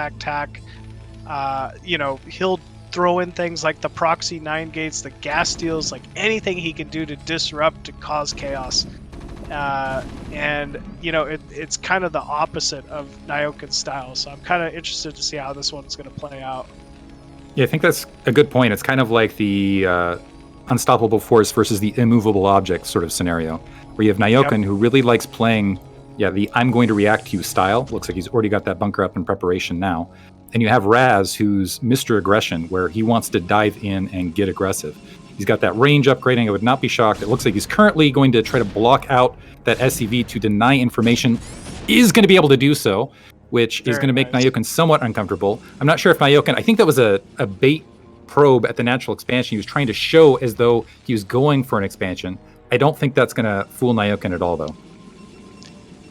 B: He'll throw in things like the proxy 9 gates, the gas steals, like anything he can do to disrupt, to cause chaos. It's kind of the opposite of Nyoken's style. So I'm kind of interested to see how this one's going to play out.
C: Yeah, I think that's a good point. It's kind of like the unstoppable force versus the immovable object sort of scenario, where you have Nayoken, who really likes playing the I'm going to react to you style. Looks like he's already got that bunker up in preparation now. And you have Razz, who's Mr. Aggression, where he wants to dive in and get aggressive. He's got that range upgrading. I would not be shocked. It looks like he's currently going to try to block out that SCV to deny information. Is going to be able to do so, which is going to make Nayoken somewhat uncomfortable. I'm not sure if Nayoken, I think that was a bait probe at the natural expansion. He was trying to show as though he was going for an expansion. I don't think that's going to fool Nayoken at all, though.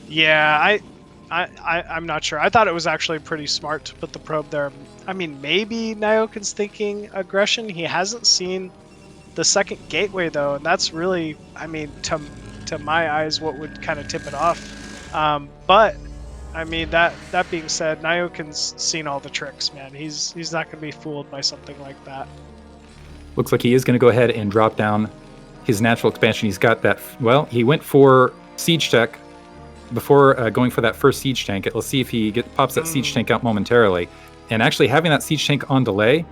B: Yeah, I'm not sure. I thought it was actually pretty smart to put the probe there. I mean, maybe Nyoken's thinking aggression. He hasn't seen the second gateway, though, and that's really, to my eyes, what would kind of tip it off. But that being said, Nyoken's seen all the tricks, man. He's not going to be fooled by something like that.
C: Looks like he is going to go ahead and drop down his natural expansion. He's got that. Well, he went for siege tech before going for that first siege tank. Let's see if he pops that siege tank out momentarily. And actually having that siege tank on delay,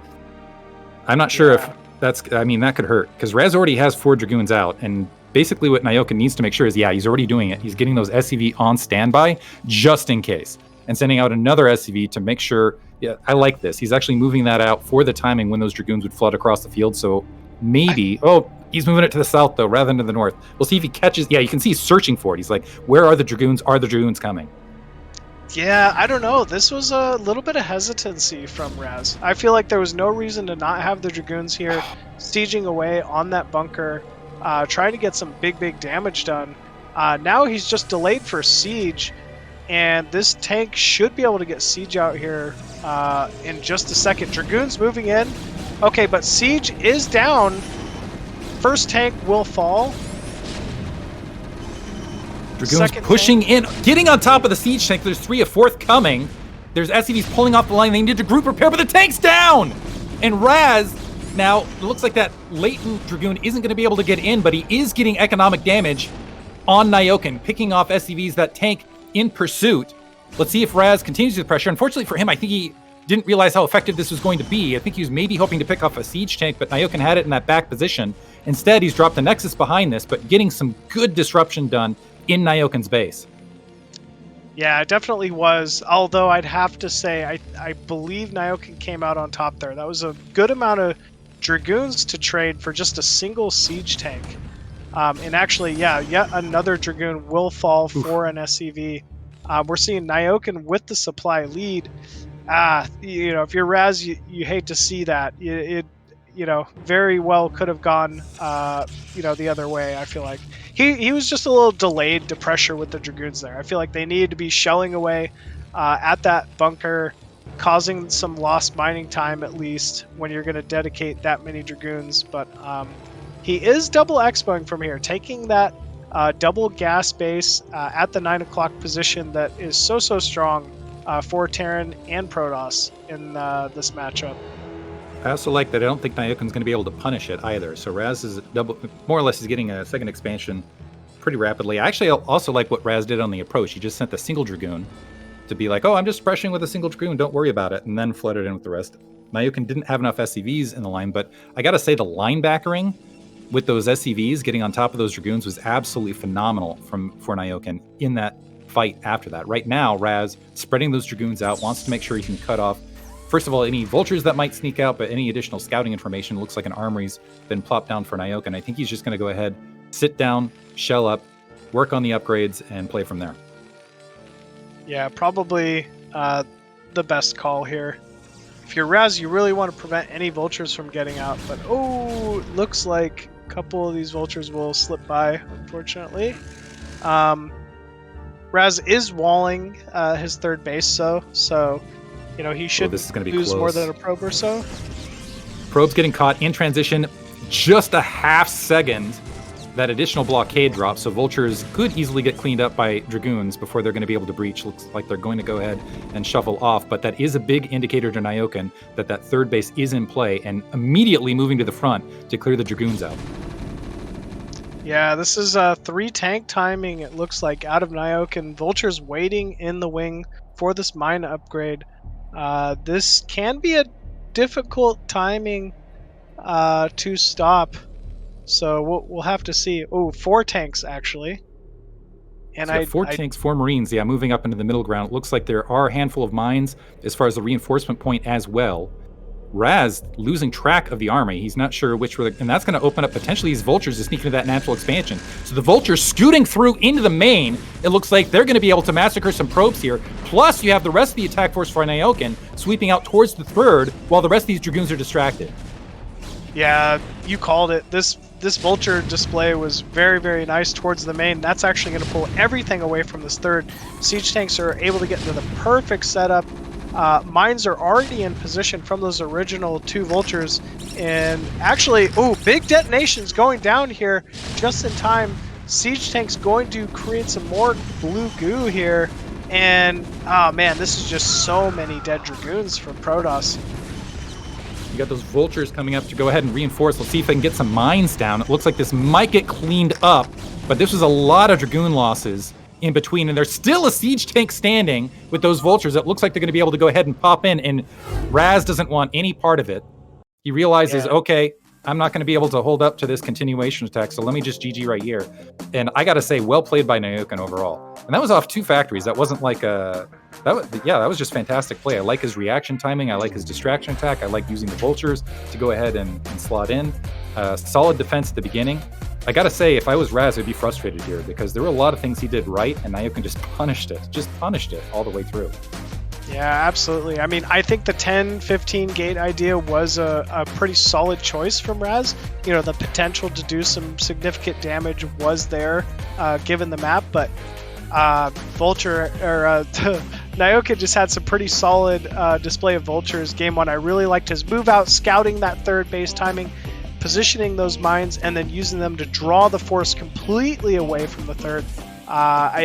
C: I'm not sure if that's. That could hurt, because Razz already has 4 dragoons out, and basically what Nayoken needs to make sure is, he's already doing it. He's getting those SCV on standby just in case, and sending out another SCV to make sure. Yeah, I like this. He's actually moving that out for the timing when those dragoons would flood across the field. So maybe, he's moving it to the south though, rather than to the north. We'll see if he catches. Yeah, you can see he's searching for it. He's like, where are the dragoons? Are the dragoons coming?
B: Yeah, I don't know. This was a little bit of hesitancy from Razz. I feel like there was no reason to not have the dragoons here, sieging away on that bunker, trying to get some big damage done. Now he's just delayed for siege, and this tank should be able to get siege out here in just a second. Dragoons moving in. Okay, but siege is down. First tank will fall.
C: Dragoons pushing in, getting on top of the siege tank. There's 3, a 4th coming. There's SCVs pulling off the line. They need to group repair, but the tank's down! And Razz, now, it looks like that latent dragoon isn't going to be able to get in, but he is getting economic damage on Nayoken, picking off SCVs, that tank in pursuit. Let's see if Razz continues the pressure. Unfortunately for him, I think he didn't realize how effective this was going to be. I think he was maybe hoping to pick off a siege tank, but Nayoken had it in that back position. Instead, he's dropped the Nexus behind this, but getting some good disruption done in Nyoken's base.
B: Yeah, it definitely was. Although I'd have to say, I believe Nyoken came out on top there. That was a good amount of dragoons to trade for just a single siege tank. And actually, yet another dragoon will fall for an SCV. We're seeing Nyoken with the supply lead. If you're Razz, you hate to see that. It very well could have gone, the other way. I feel like he was just a little delayed to pressure with the dragoons there. I feel like they needed to be shelling away at that bunker, causing some lost mining time at least when you're going to dedicate that many dragoons. But he is double expoing from here, taking that double gas base at the 9 o'clock position that is so strong for Terran and Protoss in this matchup.
C: I also like that I don't think Nayoken's going to be able to punish it either. So Razz is more or less is getting a second expansion pretty rapidly. I actually also like what Razz did on the approach. He just sent the single Dragoon to be like, oh, I'm just pressuring with a single Dragoon, don't worry about it, and then flooded in with the rest. Nayoken didn't have enough SCVs in the line, but I gotta say the linebackering with those SCVs getting on top of those Dragoons was absolutely phenomenal for Nayoken in that fight after that. Right now, Razz spreading those Dragoons out, wants to make sure he can cut off, first of all, any vultures that might sneak out, but any additional scouting information. Looks like an armory's been plopped down for Nayoken. I think he's just going to go ahead, sit down, shell up, work on the upgrades, and play from there.
B: Yeah, probably the best call here. If you're Razz, you really want to prevent any vultures from getting out, but oh, looks like a couple of these vultures will slip by, unfortunately. Razz is walling his third base, so you know he should
C: this is gonna be
B: lose
C: close.
B: more than a probe or so.
C: Probe's getting caught in transition, just a half second. That additional blockade drop, so vultures could easily get cleaned up by Dragoons before they're going to be able to breach. Looks like they're going to go ahead and shuffle off, but that is a big indicator to Nayoken that third base is in play and immediately moving to the front to clear the Dragoons out.
B: Yeah, this is 3 tank timing, it looks like, out of Nayoken. Vultures waiting in the wing for this mine upgrade. This can be a difficult timing to stop. So we'll have to see. Oh, 4 tanks, actually. And
C: so 4 tanks, 4 Marines, yeah, moving up into the middle ground. It looks like there are a handful of mines as far as the reinforcement point as well. Razz losing track of the army. He's not sure which were, and that's going to open up potentially these vultures to sneak into that natural expansion. So the vultures scooting through into the main. It looks like they're going to be able to massacre some probes here. Plus, you have the rest of the attack force for Nayoken sweeping out towards the third, while the rest of these Dragoons are distracted.
B: Yeah, you called it. This vulture display was very, very nice towards the main. That's actually going to pull everything away from this third. Siege tanks are able to get into the perfect setup. Mines are already in position from those original 2 vultures. And actually, big detonations going down here just in time. Siege tank's going to create some more blue goo here. And, oh man, this is just so many dead Dragoons from Protoss.
C: You got those vultures coming up to go ahead and reinforce. Let's see if they can get some mines down. It looks like this might get cleaned up, but this was a lot of Dragoon losses in between, and there's still a siege tank standing with those vultures. It looks like they're going to be able to go ahead and pop in, and Razz doesn't want any part of it. He realizes, okay, I'm not going to be able to hold up to this continuation attack, so let me just GG right here. And I got to say, well played by Nayoken overall. And that was off 2 factories. That wasn't like a... that was just fantastic play. I like his reaction timing. I like his distraction attack. I like using the vultures to go ahead and slot in. Solid defense at the beginning. I got to say, if I was Razz, I'd be frustrated here because there were a lot of things he did right, and Nayoken just punished it all the way through.
B: Yeah, absolutely. I mean, I think the 10-15 gate idea was a pretty solid choice from Razz. You know, the potential to do some significant damage was there, given the map, but Nayoken just had some pretty solid display of vultures. Game 1, I really liked his move out, scouting that third base timing, positioning those mines, and then using them to draw the force completely away from the third.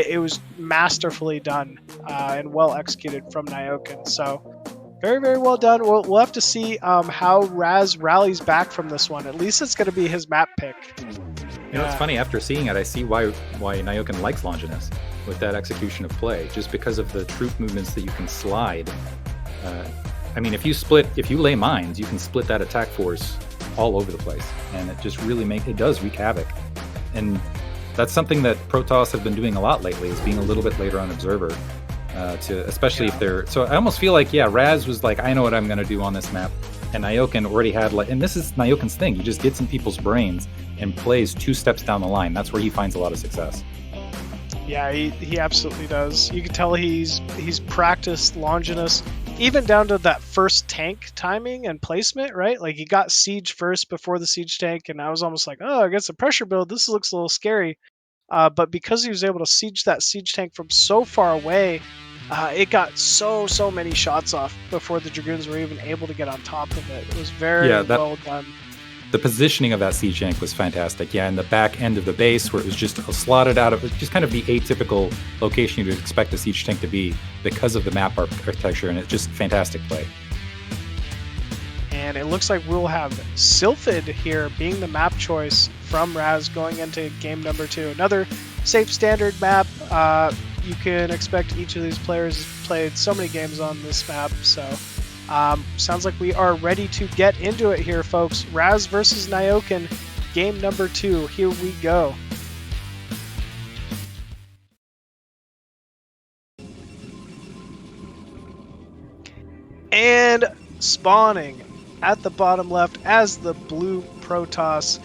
B: It was masterfully done and well executed from Nayoken. So very, very well done. We'll have to see how Razz rallies back from this one. At least it's going to be his map pick.
C: You know, it's funny, after seeing it, I see why Nayoken likes Longinus with that execution of play, just because of the troop movements that you can slide. I mean, if you lay mines, you can split that attack force all over the place, and it just really does wreak havoc. And that's something that Protoss have been doing a lot lately, is being a little bit later on observer, especially if they're... So I almost feel like, Razz was like, I know what I'm going to do on this map. And Nayoken already had, and this is Nayoken's thing, he just gets in people's brains and plays 2 steps down the line. That's where he finds a lot of success.
B: Yeah, he absolutely does. You can tell he's practiced Longinus, even down to that first tank timing and placement, right? Like, he got siege first before the siege tank, and I was almost like, oh, against a pressure build, this looks a little scary. But because he was able to siege that siege tank from so far away, it got so many shots off before the Dragoons were even able to get on top of it. It was very well done.
C: The positioning of that siege tank was fantastic. Yeah, in the back end of the base, where it was just slotted out of just kind of the atypical location you'd expect a siege tank to be because of the map architecture, and it's just fantastic play.
B: And it looks like we'll have Sylphid here being the map choice from Razz going into game number 2. Another safe standard map. You can expect each of these players has played so many games on this map, so sounds like we are ready to get into it here, folks. Razz versus Nyoken, game number 2. Here we go. And spawning at the bottom left as the blue Protoss,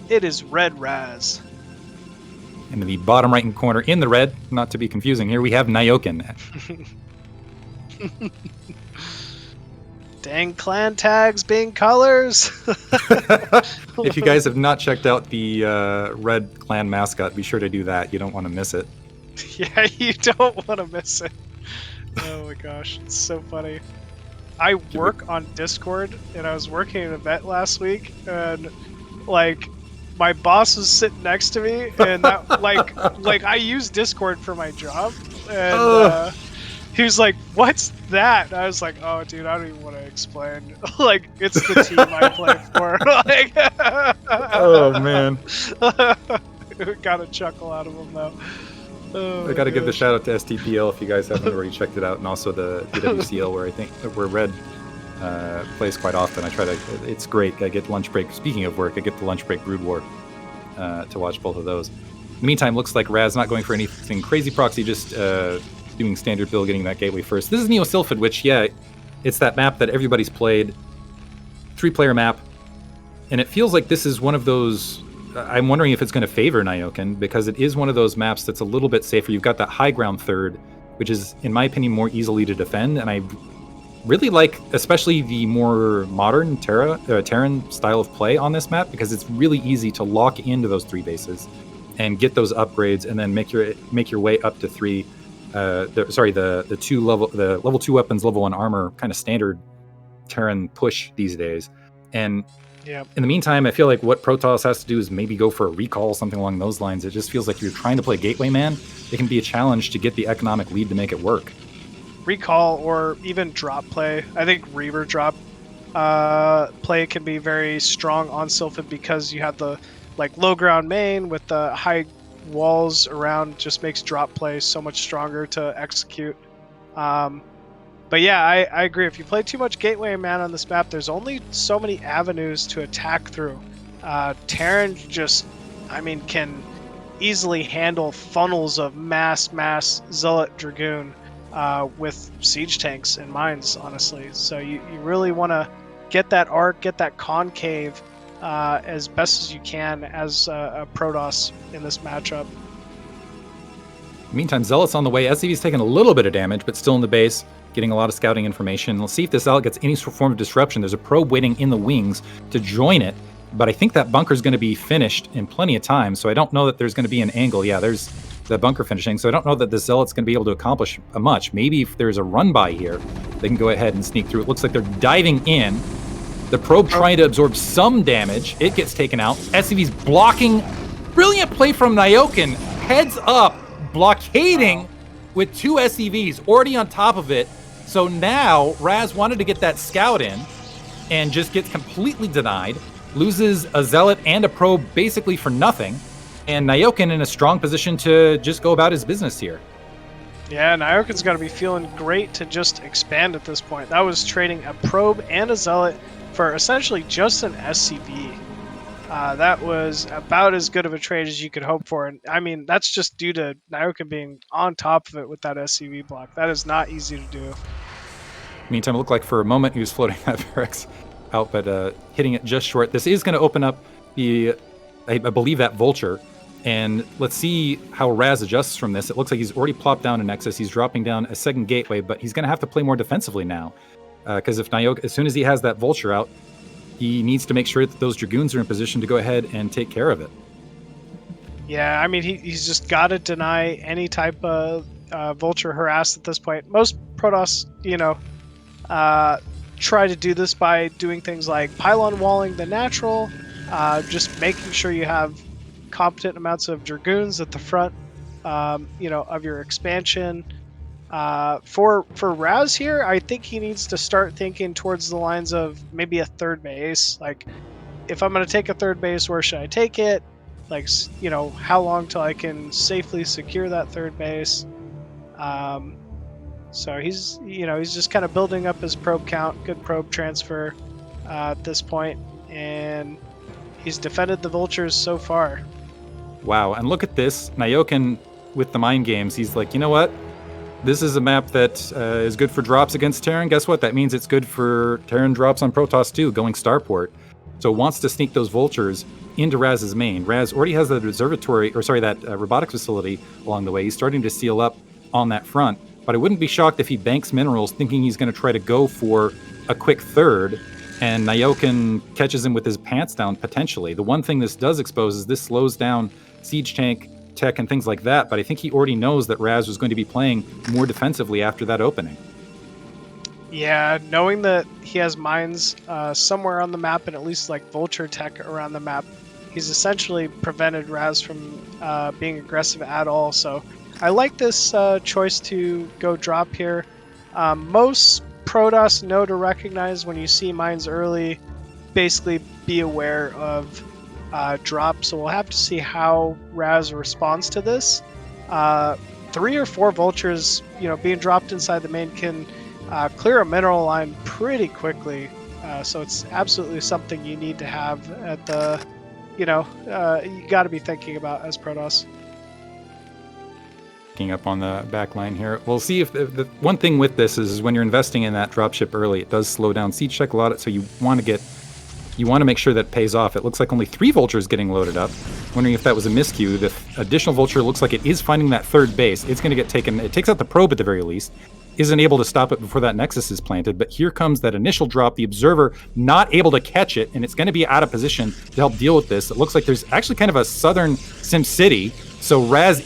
B: it is red Razz.
C: In the bottom right corner in the red, not to be confusing here, we have Nayoken.
B: Dang clan tags being colors.
C: If you guys have not checked out the red clan mascot, be sure to do that. You don't want to miss it.
B: Yeah, you don't want to miss it. Oh my gosh, it's so funny. I work on Discord, and I was working at an event last week, and like my boss was sitting next to me, and that like I use Discord for my job, and he was like, "What's that?" And I was like, "Oh, dude, I don't even want to explain. Like, it's the team I play for." Like,
C: oh man,
B: got a chuckle out of him though. Oh,
C: I got to give the shout out to STPL if you guys haven't already checked it out, and also the WCL where Red plays quite often. I try to. It's great. I get lunch break. Speaking of work, I get the lunch break Brood War to watch both of those. In the meantime, looks like Razz not going for anything crazy proxy, just doing standard build, getting that gateway first. This is Neo Sylphid, which it's that map that everybody's played, 3-player map, and it feels like this is one of those. I'm wondering if it's going to favor Nayoken, because it is one of those maps that's a little bit safer. You've got that high ground third, which is, in my opinion, more easily to defend, and I really like especially the more modern Terran style of play on this map, because it's really easy to lock into those 3 bases and get those upgrades, and then make your way up to 3. The level 2 weapons, level 1 armor, kind of standard Terran push these days. And in the meantime, I feel like what Protoss has to do is maybe go for a recall, something along those lines. It just feels like you're trying to play Gateway Man. It can be a challenge to get the economic lead to make it work.
B: Recall or even drop play. I think Reaver drop play can be very strong on Sylphid, because you have the low ground main with the high walls around, just makes drop play so much stronger to execute. But yeah, I agree. If you play too much Gateway Man on this map, there's only so many avenues to attack through. Terran just, can easily handle funnels of mass Zealot Dragoon with siege tanks and mines, honestly. So you really want to get that arc, get that concave as best as you can as a Protoss in this matchup.
C: Meantime, Zealot's on the way. SCV's taking a little bit of damage, but still in the base, getting a lot of scouting information. Let's see if this Zealot gets any form of disruption. There's a probe waiting in the wings to join it, but I think that bunker's going to be finished in plenty of time, so I don't know that there's going to be an angle. Yeah, there's the bunker finishing, so I don't know that the Zealot's going to be able to accomplish much. Maybe if there's a run-by here, they can go ahead and sneak through. It looks like they're diving in. The probe trying to absorb some damage. It gets taken out. SCV's blocking. Brilliant play from Nayoken. Heads up, blockading with 2 SCVs already on top of it. So now Razz wanted to get that scout in and just gets completely denied. Loses a Zealot and a probe basically for nothing. And Nayoken in a strong position to just go about his business here.
B: Yeah, Nyoken's got to be feeling great to just expand at this point. That was trading a probe and a Zealot for essentially just an SCV. That was about as good of a trade as you could hope for. And that's just due to Nayoken being on top of it with that SCV block. That is not easy to do.
C: Meantime, it looked like for a moment he was floating that barracks out, but hitting it just short. This is going to open up I believe, that vulture. And let's see how Razz adjusts from this. It looks like he's already plopped down a Nexus. He's dropping down a second gateway, but he's going to have to play more defensively now. Because if Nayoken, as soon as he has that vulture out, he needs to make sure that those Dragoons are in position to go ahead and take care of it.
B: Yeah, he's just got to deny any type of vulture harass at this point. Most Protoss, try to do this by doing things like pylon walling the natural, just making sure you have competent amounts of Dragoons at the front, of your expansion. For Razz here, I think he needs to start thinking towards the lines of maybe a third base. Like, if I'm going to take a third base, where should I take it? like, how long till I can safely secure that third base. So he's just kind of building up his probe count, good probe transfer at this point, and he's defended the vultures so far.
C: Wow, and look at this. Nayoken with the mind games. He's like, you know what? This is a map that is good for drops against Terran. Guess what? That means it's good for Terran drops on Protoss too, going starport. So wants to sneak those vultures into Razz's main. Razz already has that that robotics facility along the way. He's starting to seal up on that front. But I wouldn't be shocked if he banks minerals thinking he's going to try to go for a quick third, and Nayoken catches him with his pants down, potentially. The one thing this does expose is this slows down siege tank tech and things like that, but I think he already knows that Razz was going to be playing more defensively after that opening.
B: Yeah, knowing that he has mines somewhere on the map and at least like vulture tech around the map, he's essentially prevented Razz from being aggressive at all. So I like this choice to go drop here. Most Protoss know to recognize when you see mines early, basically be aware of drop. So we'll have to see how Razz responds to this. 3 or 4 vultures, being dropped inside the main can clear a mineral line pretty quickly. So it's absolutely something you need to have at the, you got to be thinking about as Protoss.
C: Up on the back line here. We'll see if the one thing with this is when you're investing in that dropship early, it does slow down siege check a lot. So you want to make sure that pays off. It looks like only 3 vultures getting loaded up. Wondering if that was a miscue. The additional vulture looks like it is finding that third base. It's going to get taken. It takes out the probe at the very least. Isn't able to stop it before that nexus is planted. But here comes that initial drop. The observer not able to catch it, and it's going to be out of position to help deal with this. It looks like there's actually kind of a southern Sim City. So Razz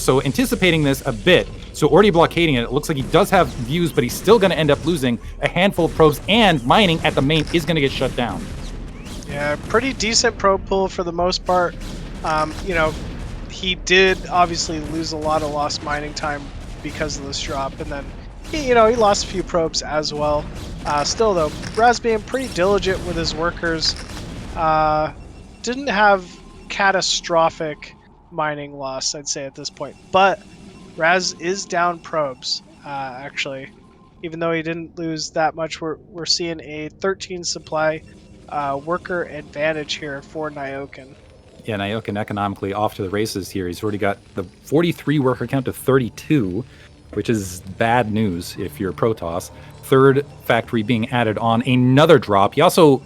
C: so anticipating this a bit. So already blockading it. It looks like he does have views, but he's still going to end up losing a handful of probes, and mining at the main is going to get shut down. Yeah,
B: pretty decent probe pull for the most part. He did obviously lose a lot of lost mining time because of this drop, and then he lost a few probes as well. Still though, Razz being pretty diligent with his workers, didn't have catastrophic mining loss, I'd say, at this point. But Razz is down probes, actually. Even though he didn't lose that much, we're seeing a 13 supply worker advantage here for Nayoken.
C: Yeah, Nayoken economically off to the races here. He's already got the 43 worker count to 32, which is bad news if you're Protoss. Third factory being added on, another drop. He also,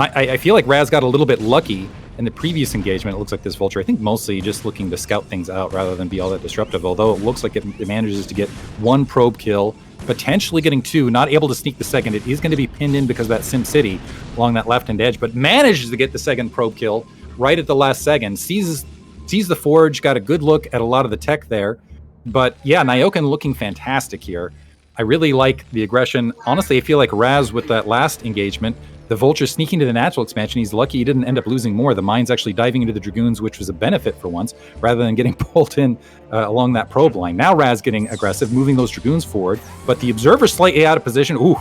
C: I feel like Razz got a little bit lucky in the previous engagement. It looks like this vulture, I think mostly just looking to scout things out rather than be all that disruptive, although it looks like it manages to get 1 probe kill, potentially getting 2, not able to sneak the second. It is going to be pinned in because of that Sim City along that left-hand edge, but manages to get the second probe kill right at the last second. Sees the forge, got a good look at a lot of the tech there. But yeah, Nayoken looking fantastic here. I really like the aggression. Honestly, I feel like Razz with that last engagement, the vulture sneaking to the natural expansion, he's lucky he didn't end up losing more. The mine's actually diving into the Dragoons, which was a benefit for once, rather than getting pulled in along that probe line. Now Razz getting aggressive, moving those Dragoons forward, but the observer slightly out of position. Ooh,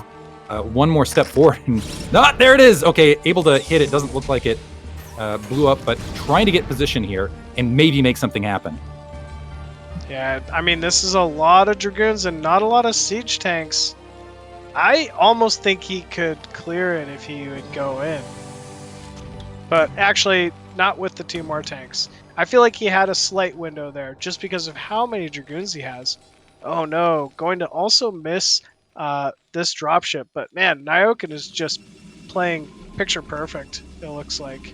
C: one more step forward. And there it is. Okay, able to hit it. Doesn't look like it blew up, but trying to get position here and maybe make something happen.
B: Yeah, I mean, this is a lot of Dragoons and not a lot of siege tanks. I almost think he could clear it if he would go in. But actually, not with the 2 more tanks. I feel like he had a slight window there just because of how many Dragoons he has. Oh no, going to also miss this dropship. But man, Nayoken is just playing picture perfect, it looks like.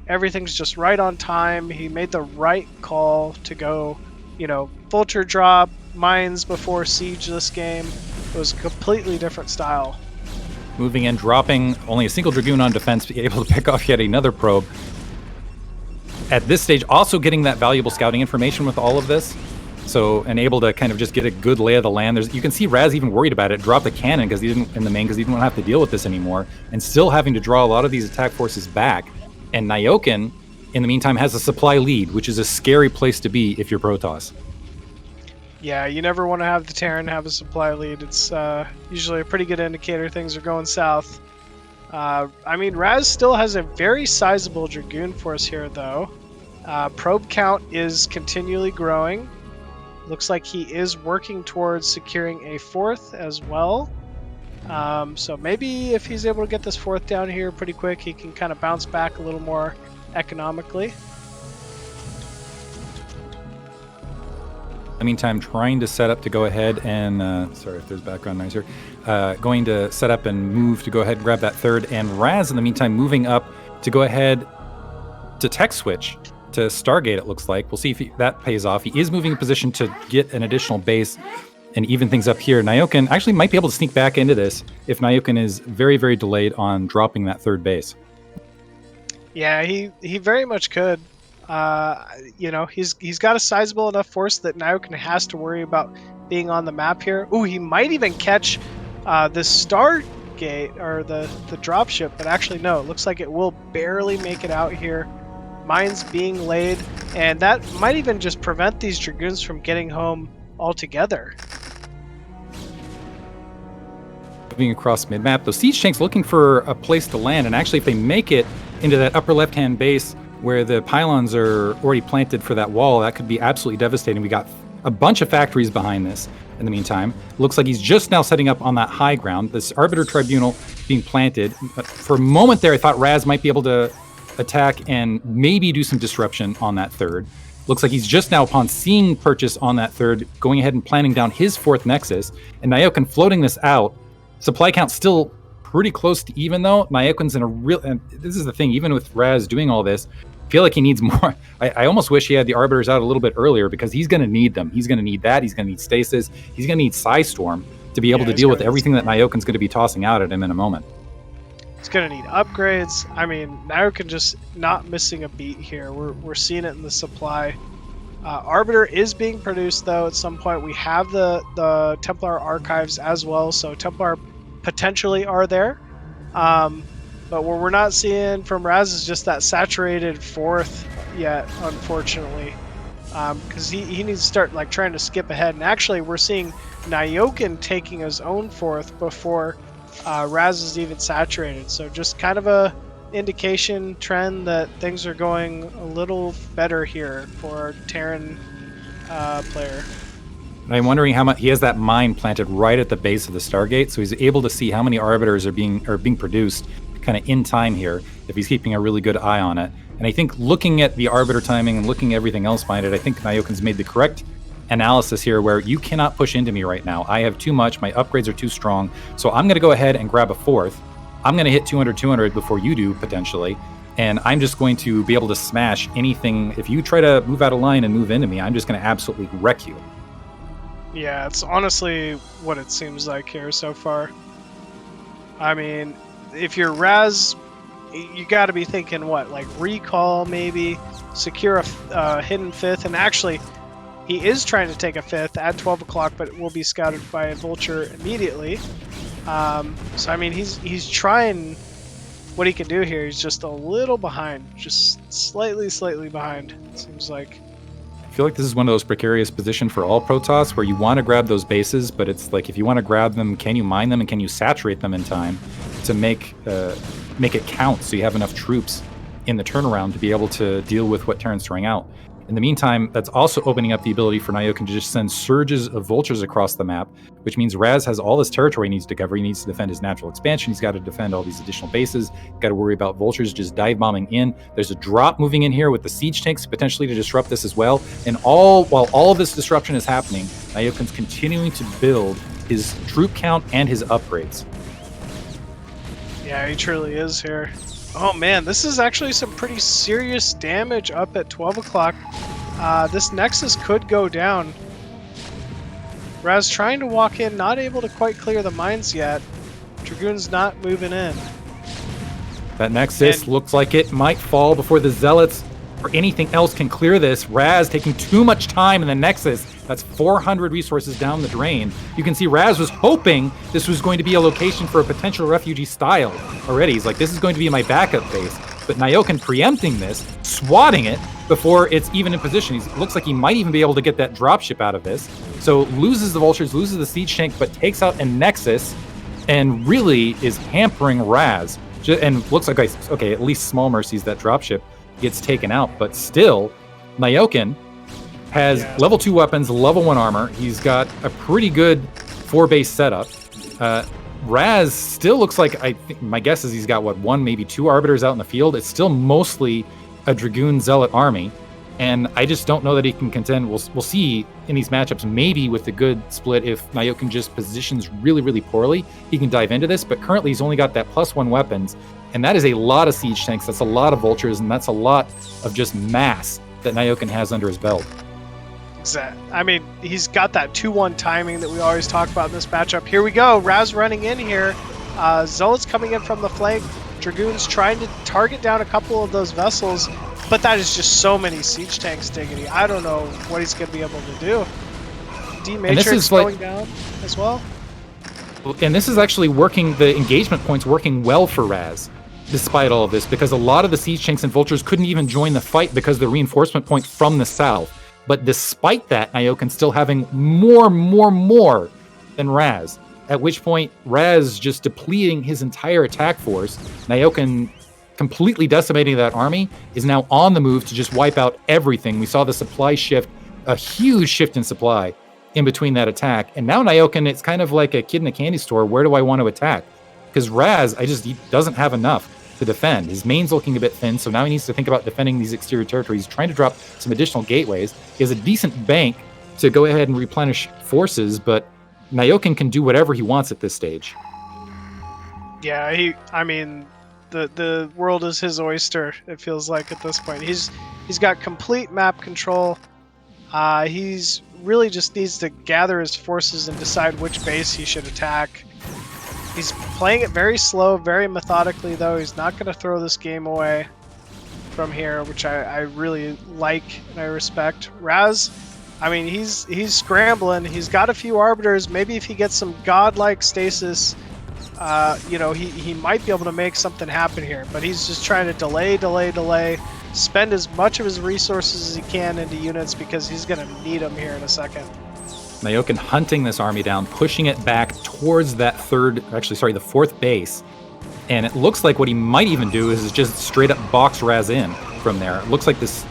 B: Everything's just right on time. He made the right call to go, vulture drop, mines before siege this game. It was a completely different style.
C: Moving in, dropping only a single Dragoon on defense, be able to pick off yet another probe. At this stage, also getting that valuable scouting information with all of this. So, and able to kind of just get a good lay of the land. You can see Razz even worried about it. Drop the cannon because he didn't have to deal with this anymore, and still having to draw a lot of these attack forces back. And Nayoken, in the meantime, has a supply lead, which is a scary place to be if you're Protoss.
B: Yeah, you never want to have the Terran have a supply lead. It's usually a pretty good indicator things are going south. I mean, Razz still has a very sizable Dragoon force here, though. Probe count is continually growing. Looks like he is working towards securing a 4th as well. So maybe if he's able to get this 4th down here pretty quick, he can kind of bounce back a little more economically.
C: In the meantime, trying to set up to go ahead and, sorry if there's background noise here, going to set up and move to go ahead and grab that 3rd, and Razz in the meantime moving up to go ahead to tech switch to Stargate, it looks like. We'll see if that pays off. He is moving in position to get an additional base and even things up here. Nyoken actually might be able to sneak back into this if Nyoken is very, very delayed on dropping that 3rd base.
B: Yeah, he very much could. You know, he's got a sizable enough force that Nayoken has to worry about being on the map here. Ooh, he might even catch the Stargate or the dropship, but actually no, it looks like it will barely make it out here. Mines being laid, and that might even just prevent these Dragoons from getting home altogether.
C: Moving across mid-map, those siege tanks looking for a place to land, and actually if they make it into that upper left-hand base where the pylons are already planted for that wall, that could be absolutely devastating. We got a bunch of factories behind this in the meantime. Looks like he's just now setting up on that high ground. This Arbiter Tribunal being planted. For a moment there, I thought Razz might be able to attack and maybe do some disruption on that 3rd. Looks like he's just now, upon seeing purchase on that 3rd, going ahead and planning down his 4th Nexus. And Nyoken floating this out. Supply count still pretty close to even, though. Nyoken's in a real... And this is the thing, even with Razz doing all this, I feel like he needs more. I almost wish he had the Arbiters out a little bit earlier, because he's going to need them. He's going to need that. He's going to need Stasis. He's going to need Psystorm to be able to deal with everything that Nyoken's going to be tossing out at him in a moment.
B: He's going to need upgrades. I mean, Nayoken just not missing a beat here. We're seeing it in the supply. Arbiter is being produced, though, at some point. We have the Templar archives as well, so Templar potentially are there. But what we're not seeing from Razz is just that saturated 4th yet, unfortunately. Because he needs to start like trying to skip ahead. And actually, we're seeing Nayoken taking his own 4th before Razz is even saturated. So just kind of a indication trend that things are going a little better here for our Terran player.
C: I'm wondering how much he has that mine planted right at the base of the Stargate, so he's able to see how many Arbiters are being produced kind of in time here, if he's keeping a really good eye on it. And I think looking at the Arbiter timing and looking at everything else behind it, I think Nyoken's made the correct analysis here, where you cannot push into me right now. I have too much, my upgrades are too strong, so I'm going to go ahead and grab a 4th. I'm going to hit 200 before you do, potentially, and I'm just going to be able to smash anything. If you try to move out of line and move into me, I'm just going to absolutely wreck you.
B: Yeah, it's honestly what it seems like here so far. I mean, if you're Razz, you got to be thinking what, like recall maybe, secure a hidden 5th, and actually he is trying to take a 5th at 12 o'clock, but it will be scouted by a vulture immediately. So I mean, he's trying what he can do here. He's just a little behind, just slightly behind, it seems like.
C: I feel like this is one of those precarious positions for all Protoss where you want to grab those bases, but it's like, if you want to grab them, can you mine them and can you saturate them in time to make it count so you have enough troops in the turnaround to be able to deal with what Terran's throwing out. In the meantime, that's also opening up the ability for Nayoken to just send surges of vultures across the map, which means Razz has all this territory he needs to cover. He needs to defend his natural expansion. He's got to defend all these additional bases. Got to worry about vultures just dive bombing in. There's a drop moving in here with the siege tanks potentially to disrupt this as well. And while all of this disruption is happening, Nayoken's continuing to build his troop count and his upgrades.
B: Yeah, he truly is here. Oh man, this is actually some pretty serious damage up at 12 o'clock. This Nexus could go down. Razz trying to walk in, not able to quite clear the mines yet. Dragoon's not moving in.
C: That Nexus looks like it might fall before the Zealots or anything else can clear this. Razz taking too much time in the Nexus. That's 400 resources down the drain. You can see Razz was hoping this was going to be a location for a potential refugee style already. He's like, this is going to be my backup base. But Nyoken preempting this, swatting it before it's even in position. It looks like he might even be able to get that dropship out of this. So loses the vultures, loses the siege tank, but takes out a Nexus and really is hampering Razz. And looks like, okay, at least Small Mercies, that dropship gets taken out. But still, Nyoken has level 2 weapons, level 1 armor. He's got a pretty good 4-base setup. Razz still looks like, I think my guess is he's got, what, 1, maybe 2 Arbiters out in the field. It's still mostly a Dragoon Zealot army. And I just don't know that he can contend. We'll see in these matchups, maybe with the good split, if Nayoken just positions really, really poorly, he can dive into this. But currently he's only got that +1 weapons. And that is a lot of siege tanks. That's a lot of vultures. And that's a lot of just mass that Nayoken has under his belt.
B: Exactly. I mean, he's got that 2-1 timing that we always talk about in this matchup. Here we go. Razz running in here. Zealots coming in from the flank. Dragoons trying to target down a couple of those vessels. But that is just so many siege tanks, Diggity. I don't know what he's going to be able to do. D-Matrix going down as well.
C: And this is actually working, the engagement points working well for Razz, despite all of this, because a lot of the siege tanks and vultures couldn't even join the fight because of the reinforcement point from the south. But despite that, Nayoken still having more than Razz. At which point, Razz just depleting his entire attack force. Nayoken completely decimating that army, is now on the move to just wipe out everything. We saw the supply shift, a huge shift in supply in between that attack. And now Nayoken, it's kind of like a kid in a candy store. Where do I want to attack? Because Razz, he doesn't have enough to defend. His main's looking a bit thin, so now he needs to think about defending these exterior territories. He's trying to drop some additional gateways. He has a decent bank to go ahead and replenish forces, but Nayoken can do whatever he wants at this stage.
B: Yeah, the world is his oyster, it feels like at this point. He's got complete map control. He's really just needs to gather his forces and decide which base he should attack. He's playing it very slow, very methodically, though. He's not going to throw this game away from here, which I really like and I respect. Razz, I mean, he's scrambling. He's got a few Arbiters. Maybe if he gets some godlike stasis, he might be able to make something happen here. But he's just trying to delay, spend as much of his resources as he can into units because he's going to need them here in a second.
C: Nayoken hunting this army down, pushing it back towards that the fourth base. And it looks like what he might even do is just straight up box Razz in from there. It looks like this,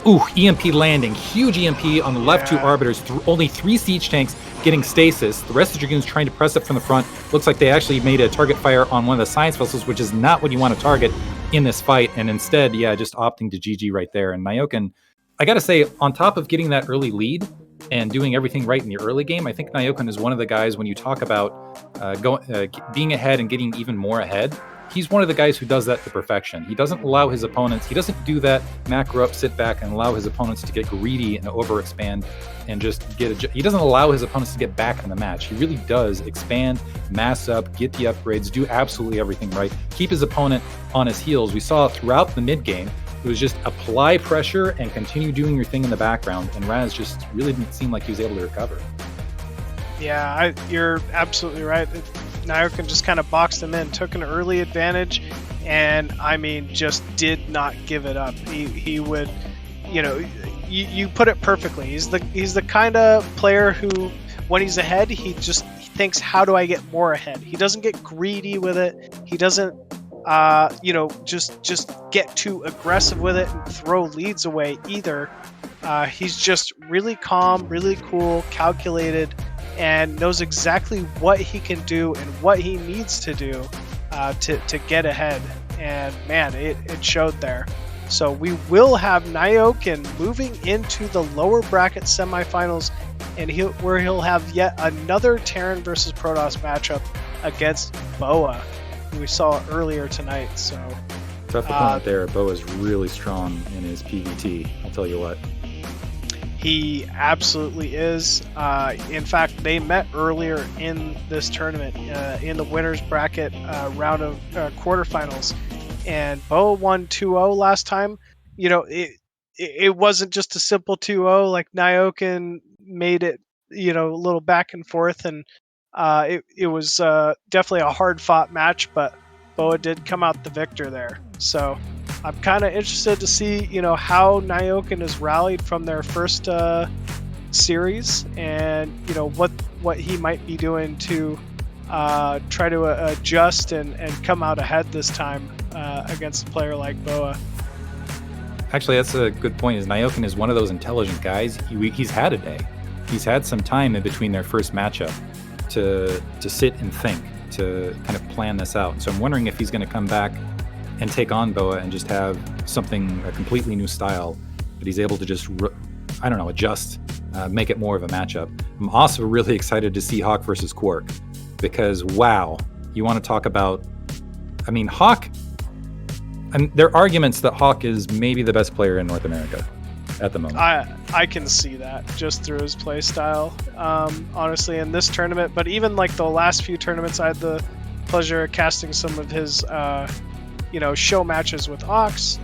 C: EMP landing, huge EMP on the left 2 Arbiters, only 3 siege tanks getting stasis. The rest of the Dragoons trying to press up from the front. Looks like they actually made a target fire on one of the science vessels, which is not what you want to target in this fight. And instead, just opting to GG right there. And Nayoken, I got to say, on top of getting that early lead and doing everything right in the early game, I think Nayoken is one of the guys, when you talk about being ahead and getting even more ahead, he's one of the guys who does that to perfection. He doesn't allow his opponents, he doesn't do that macro up, sit back, and allow his opponents to get greedy and overexpand and just he doesn't allow his opponents to get back in the match. He really does expand, mass up, get the upgrades, do absolutely everything right, keep his opponent on his heels. We saw throughout the mid game, it was just apply pressure and continue doing your thing in the background, and Razz just really didn't seem like he was able to recover.
B: Yeah, you're absolutely right. Nayoken just kind of boxed him in, took an early advantage, and just did not give it up. He would, you put it perfectly. He's the kind of player who, when he's ahead, he thinks, how do I get more ahead? He doesn't get greedy with it. He doesn't, just get too aggressive with it and throw leads away either. He's just really calm, really cool, calculated, and knows exactly what he can do and what he needs to do to get ahead. And man, it showed there. So we will have Nayoken moving into the lower bracket semifinals, and where he'll have yet another Terran versus Protoss matchup against BoA, who we saw earlier tonight. So
C: tough opponent there. BoA's really strong in his PvT, I'll tell you what.
B: He absolutely is. In fact, they met earlier in this tournament in the winners bracket round of quarterfinals, and BoA won 2-0 last time. It wasn't just a simple 2-0. Like, Nayoken made it, a little back and forth, and it was definitely a hard fought match, but BoA did come out the victor there. So I'm kind of interested to see, how Nayoken has rallied from their first series, and what he might be doing to try to adjust and come out ahead this time against a player like BoA.
C: Actually, that's a good point. Is Nayoken is one of those intelligent guys. He's had a day. He's had some time in between their first matchup to sit and think, to kind of plan this out. So I'm wondering if he's going to come back and take on BoA and just have a completely new style that he's able to just, adjust, make it more of a matchup. I'm also really excited to see Hawk versus KwarK, because wow, you want to talk about, Hawk, and there are arguments that Hawk is maybe the best player in North America at the moment.
B: I can see that just through his play style, honestly, in this tournament. But even like the last few tournaments, I had the pleasure of casting some of his, show matches with Ox,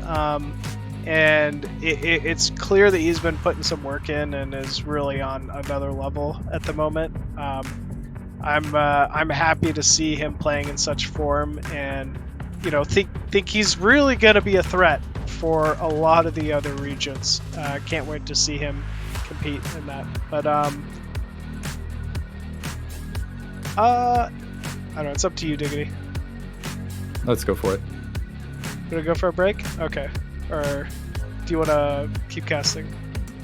B: and it's clear that he's been putting some work in and is really on another level at the moment. I'm happy to see him playing in such form, and think he's really going to be a threat for a lot of the other regions. Can't wait to see him compete in that. But I don't know, it's up to you, Diggity.
C: Let's go for it.
B: Gonna go for a break? Okay. Or do you want to keep casting?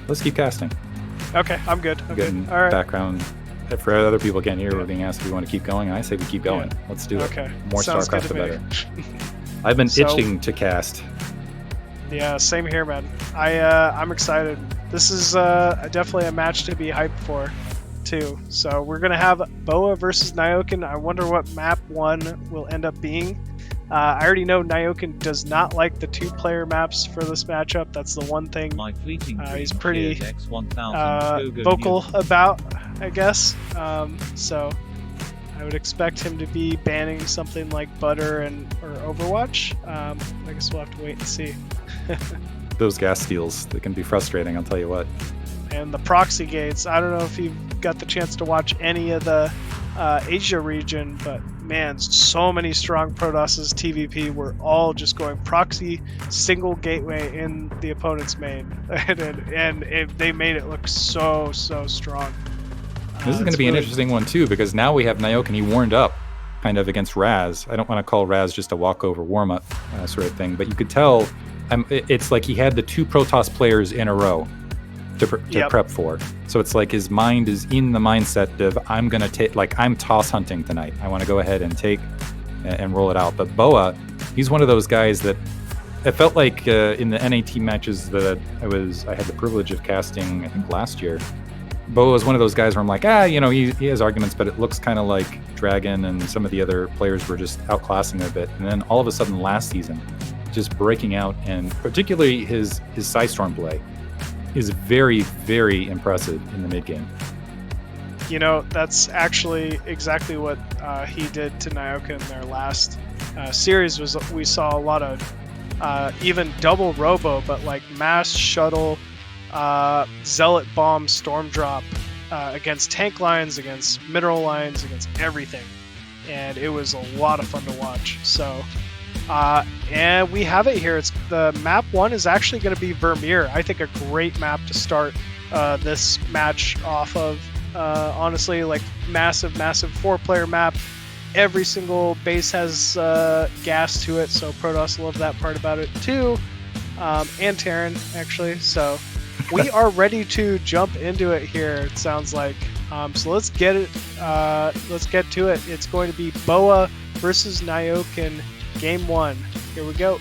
C: Let's keep casting.
B: Okay, I'm good. I'm good.
C: Getting
B: All right.
C: background. For other people can't hear, we're being asked if we want to keep going. I say we keep going.
B: Yeah.
C: Let's do it.
B: Okay.
C: More
B: Sounds
C: StarCraft, the
B: good
C: better. I've been itching to cast.
B: Yeah, same here, man. I'm excited. This is definitely a match to be hyped for, too. So we're gonna have BoA versus Nyoken. I wonder what map 1 will end up being. I already know Nayoken does not like the 2-player maps for this matchup. That's the one thing he's pretty vocal about, I guess. So I would expect him to be banning something like Butter or Overwatch. I guess we'll have to wait and see.
C: Those gas steals, they can be frustrating, I'll tell you what.
B: And the proxy gates, I don't know if you've got the chance to watch any of the Asia region, but man, so many strong Protosses TVP were all just going proxy single gateway in the opponent's main, and they made it look so strong.
C: This is going to be an interesting one too, because now we have Nayoken. He warmed up kind of against Razz. I don't want to call Razz just a walkover warm-up sort of thing, but you could tell it's like he had the 2 Protoss players in a row to prep for. So it's like his mind is in the mindset of, I'm going to take, like, I'm toss hunting tonight. I want to go ahead and take and roll it out. But BoA, he's one of those guys that it felt like in the NAT matches that I had the privilege of casting, I think last year, BoA was one of those guys where I'm like, he has arguments, but it looks kind of like Dragon and some of the other players were just outclassing him a bit. And then all of a sudden last season, just breaking out, and particularly his Psystorm play is very, very impressive in the mid game.
B: That's actually exactly what he did to Nyoken in their last series. We saw a lot of even double robo, but like mass shuttle, zealot bomb, storm drop against tank lines, against mineral lines, against everything, and it was a lot of fun to watch. So. And we have it here. It's the map 1 is actually going to be Vermeer. I think a great map to start this match off of. Honestly, like massive 4-player map. Every single base has gas to it, so Protoss love that part about it too. And Terran, actually. So we are ready to jump into it here, it sounds like. So let's get it. Let's get to it. It's going to be BoA versus Nayoken. Game 1. Here we go.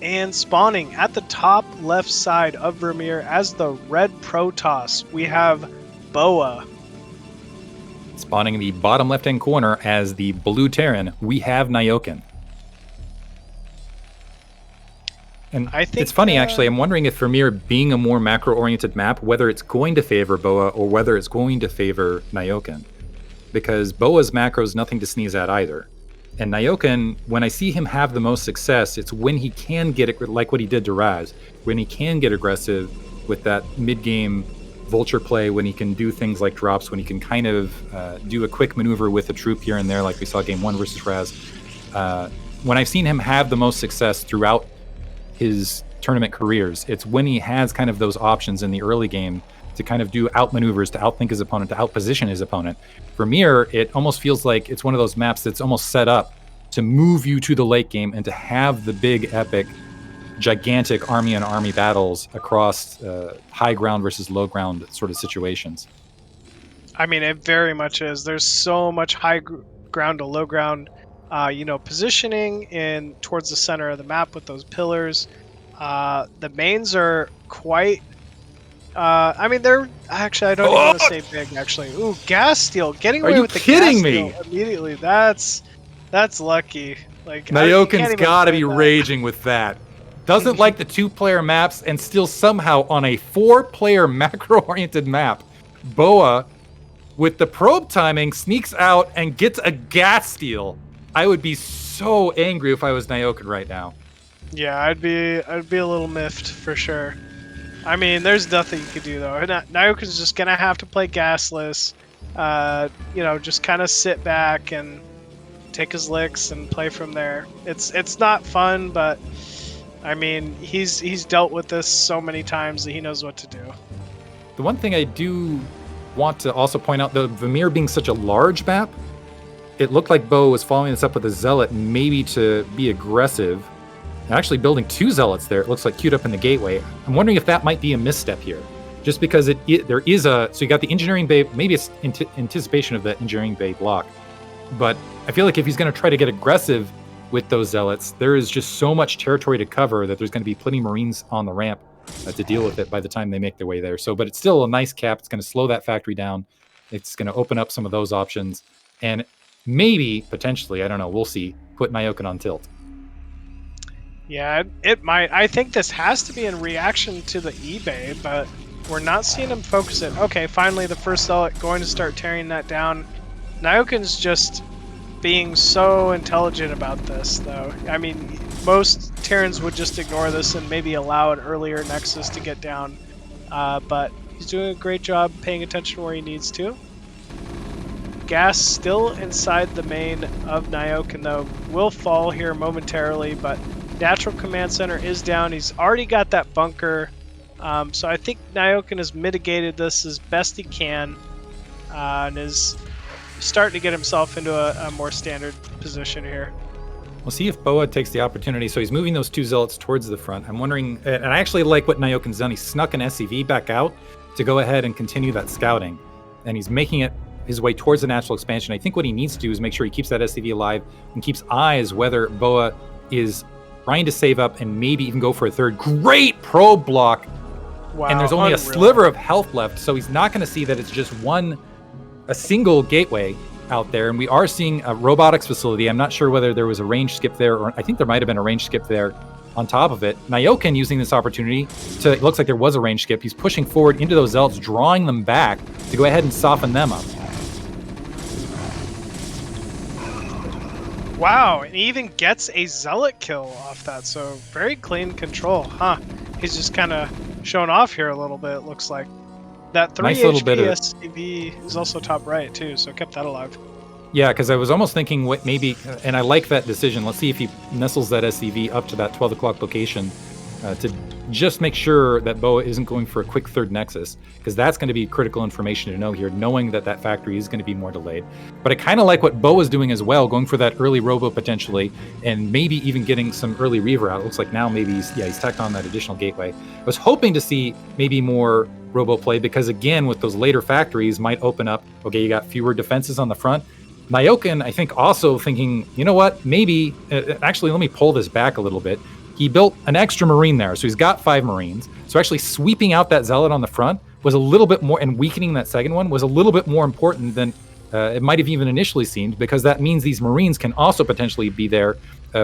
B: And spawning at the top left side of Vermeer as the red Protoss, we have BoA.
C: Spawning in the bottom left-hand corner as the blue Terran, we have Nayoken. And I think it's funny, actually. I'm wondering if Vermeer, being a more macro-oriented map, whether it's going to favor BoA or whether it's going to favor Nayoken. Because BoA's macro is nothing to sneeze at either. And Nayoken, when I see him have the most success, it's when he can get it, like what he did to Razz, when he can get aggressive with that mid-game vulture play, when he can do things like drops, when he can kind of do a quick maneuver with a troop here and there, like we saw Game 1 versus Razz. When I've seen him have the most success throughout his tournament careers. It's when he has kind of those options in the early game to kind of do outmaneuvers, to outthink his opponent, to outposition his opponent. For Mir, it almost feels like it's one of those maps that's almost set up to move you to the late game and to have the big, epic, gigantic army on army battles across high ground versus low ground sort of situations.
B: I mean, it very much is. There's so much high ground to low ground, positioning in towards the center of the map with those pillars. The mains are quite. I mean, they're actually. I don't even want to say big. Actually, ooh, gas steal, getting away with the gas steal immediately. That's lucky. Like
C: Nayoken's got to be raging with that. Doesn't like the 2-player maps, and still somehow on a 4-player macro-oriented map, BoA, with the probe timing, sneaks out and gets a gas steal. I would be so angry if I was Nyoken right now.
B: Yeah, I'd be a little miffed for sure. I mean, there's nothing you could do though. Nyoken's just gonna have to play gasless. Just kind of sit back and take his licks and play from there. It's not fun, but I mean, he's dealt with this so many times that he knows what to do.
C: The one thing I do want to also point out, the Mir being such a large map, it looked like BoA was following this up with a Zealot, maybe to be aggressive. Actually building 2 Zealots there, it looks like queued up in the gateway. I'm wondering if that might be a misstep here. Just because there is so you got the engineering bay, maybe it's anticipation of the engineering bay block. But I feel like if he's going to try to get aggressive with those Zealots, there is just so much territory to cover that there's going to be plenty of Marines on the ramp to deal with it by the time they make their way there. But it's still a nice cap. It's going to slow that factory down. It's going to open up some of those options. And maybe, potentially, I don't know, we'll see, put Nayoken on tilt.
B: Yeah, it might. I think this has to be in reaction to the eBay, but we're not seeing him focus it. Okay, finally the first Zealot going to start tearing that down. Nyoken's just being so intelligent about this, though. I mean, most Terrans would just ignore this and maybe allow an earlier Nexus to get down, but he's doing a great job paying attention where he needs to. Gas still inside the main of Nyoken, though. Will fall here momentarily, but Natural Command Center is down. He's already got that bunker, so I think Nayoken has mitigated this as best he can, and is starting to get himself into a more standard position here.
C: We'll see if BoA takes the opportunity. So he's moving those 2 Zealots towards the front. I'm wondering, and I actually like what Nyoken's done. He snuck an SCV back out to go ahead and continue that scouting, and he's making it his way towards the natural expansion. I think what he needs to do is make sure he keeps that SCV alive and keeps eyes whether BoA is trying to save up and maybe even go for a third. Great probe block. Wow, and there's only a sliver of health left, so he's not going to see that it's just a single gateway out there. And we are seeing a robotics facility. I'm not sure whether there was a range skip there, or I think there might have been a range skip there on top of it. Nayoken using this opportunity it looks like there was a range skip. He's pushing forward into those Zealots, drawing them back to go ahead and soften them up.
B: Wow, and he even gets a Zealot kill off that, so very clean control, huh? He's just kind of showing off here a little bit, it looks like. That 3
C: nice
B: HP SCV is also top right, too, so kept that alive.
C: Yeah, because I was almost thinking maybe, and I like that decision. Let's see if he nestles that SCV up to that 12 o'clock location to just make sure that BoA isn't going for a quick third Nexus, because that's going to be critical information to know here, knowing that that factory is going to be more delayed. But I kind of like what BoA is doing as well, going for that early robo potentially, and maybe even getting some early Reaver out. It looks like now maybe he's tacked on that additional gateway. I was hoping to see maybe more robo play, because again, with those later factories might open up, okay, you got fewer defenses on the front. Nayoken, I think, also thinking, you know what, maybe, actually, let me pull this back a little bit. He built an extra Marine there, so he's got 5 Marines. So actually sweeping out that Zealot on the front was a little bit more, and weakening that second one was a little bit more important than it might have even initially seemed, because that means these Marines can also potentially be there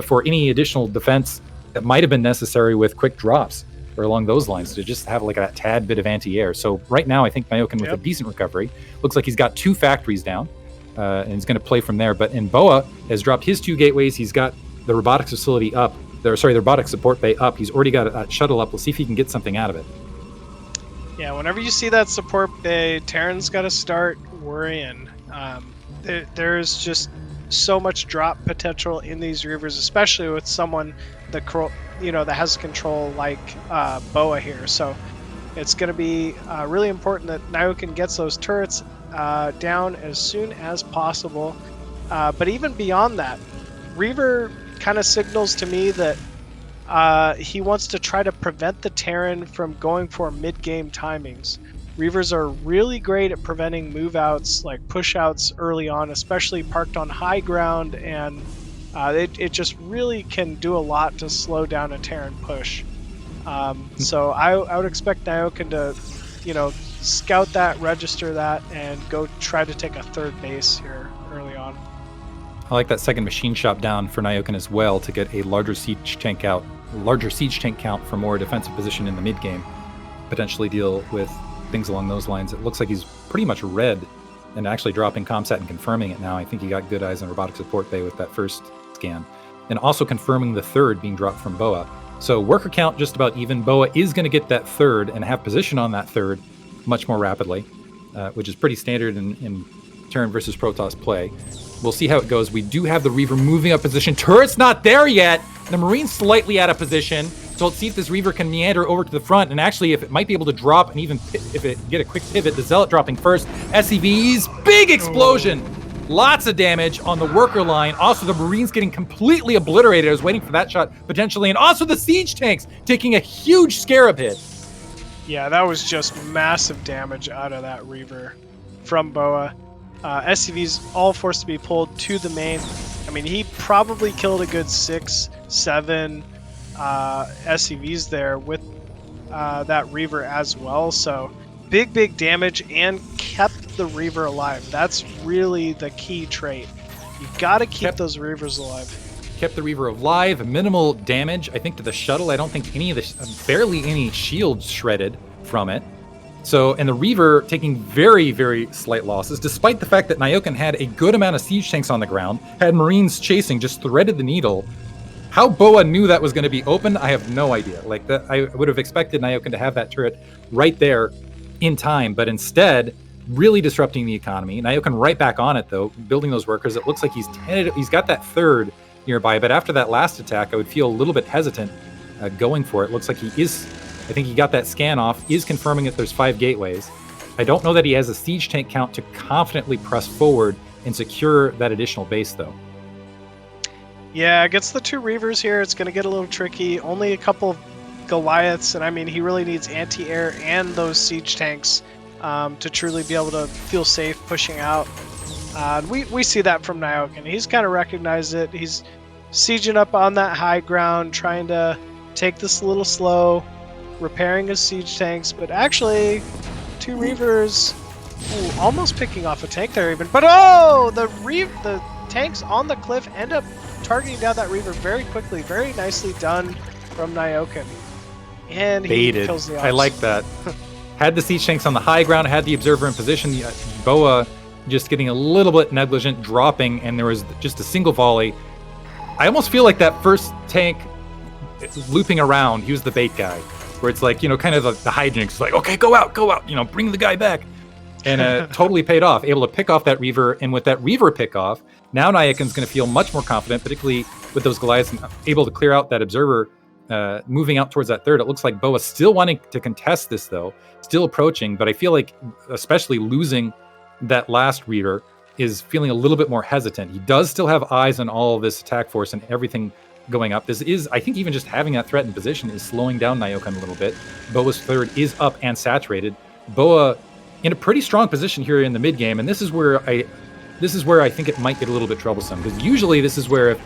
C: for any additional defense that might have been necessary with quick drops or along those lines, to just have like a tad bit of anti-air. So right now, I think Nayoken with a decent recovery, looks like he's got 2 factories down, and he's going to play from there. But in BoA has dropped his 2 gateways. He's got the robotics facility up. The robotics support bay up. He's already got a shuttle up. We'll see if he can get something out of it.
B: Yeah, whenever you see that support bay, Terran's got to start worrying. There's just so much drop potential in these Reavers, especially with someone that that has control like BoA here. So it's going to be really important that Nyoken gets those turrets down as soon as possible. But even beyond that, Reaver kind of signals to me that he wants to try to prevent the Terran from going for mid-game timings. Reavers are really great at preventing move-outs, like push-outs early on, especially parked on high ground, and it just really can do a lot to slow down a Terran push. So I would expect Nayoken to, scout that, register that, and go try to take a third base here early on.
C: I like that second machine shop down for Nayoken as well to get a larger siege tank count for more defensive position in the mid game. Potentially deal with things along those lines. It looks like he's pretty much red and actually dropping ComSat and confirming it now. I think he got good eyes on robotic support bay with that first scan. And also confirming the third being dropped from BoA. So worker count just about even. BoA is going to get that third and have position on that third much more rapidly, which is pretty standard in Terran versus Protoss play. We'll see how it goes. We do have the Reaver moving up position. Turret's not there yet. The Marine's slightly out of position. So let's see if this Reaver can meander over to the front, and actually if it might be able to drop, and even if it get a quick pivot, the Zealot dropping first. SCVs, big explosion! Lots of damage on the worker line. Also, the Marines getting completely obliterated. I was waiting for that shot, potentially. And also the siege tanks taking a huge Scarab hit.
B: Yeah, that was just massive damage out of that Reaver from BoA. SCVs all forced to be pulled to the main. I mean, he probably killed a good 6, 7 SCVs there with that Reaver as well. So big damage and kept the Reaver alive. That's really the key trait. You got to keep those Reavers alive.
C: Kept the Reaver alive, minimal damage, I think, to the shuttle. I don't think barely any shields shredded from it. So, and the Reaver taking very, very slight losses, despite the fact that Nayoken had a good amount of siege tanks on the ground, had Marines chasing, just threaded the needle. How BoA knew that was going to be open, I have no idea. Like, that, I would have expected Nayoken to have that turret right there in time, but instead, really disrupting the economy. Nayoken right back on it, though, building those workers. It looks like he's got that third nearby, but after that last attack, I would feel a little bit hesitant going for it. Looks like he is, I think he got that scan off, is confirming that there's 5 gateways. I don't know that he has a siege tank count to confidently press forward and secure that additional base, though.
B: Yeah, against the 2 Reavers here, it's going to get a little tricky. Only a couple of Goliaths, and I mean, he really needs anti-air and those siege tanks to truly be able to feel safe pushing out. We see that from Nayoken. He's kind of recognized it. He's sieging up on that high ground, trying to take this a little slow, repairing his siege tanks, but actually 2 Reavers almost picking off a tank there even. But the tanks on the cliff end up targeting down that Reaver very quickly. Very nicely done from Nayoken. And he
C: Baited.
B: kills the ops.
C: I like that. Had the siege tanks on the high ground, had the observer in position. The BoA just getting a little bit negligent, dropping, and there was just a single volley. I almost feel like that first tank looping around, he was the bait guy, where it's like, kind of the hijinks, like, okay, go out, bring the guy back. And totally paid off, able to pick off that Reaver. And with that Reaver pick off, now Nayoken's going to feel much more confident, particularly with those Goliaths, and able to clear out that observer, moving out towards that third. It looks like BoA still wanting to contest this, though, still approaching, but I feel like, especially losing that last Reaver, is feeling a little bit more hesitant. He does still have eyes on all of this attack force and everything going up. This is, I think, even just having that threat in position is slowing down Nayoken a little bit. BoA's third is up and saturated. BoA in a pretty strong position here in the mid game, and this is where I think it might get a little bit troublesome, because usually this is where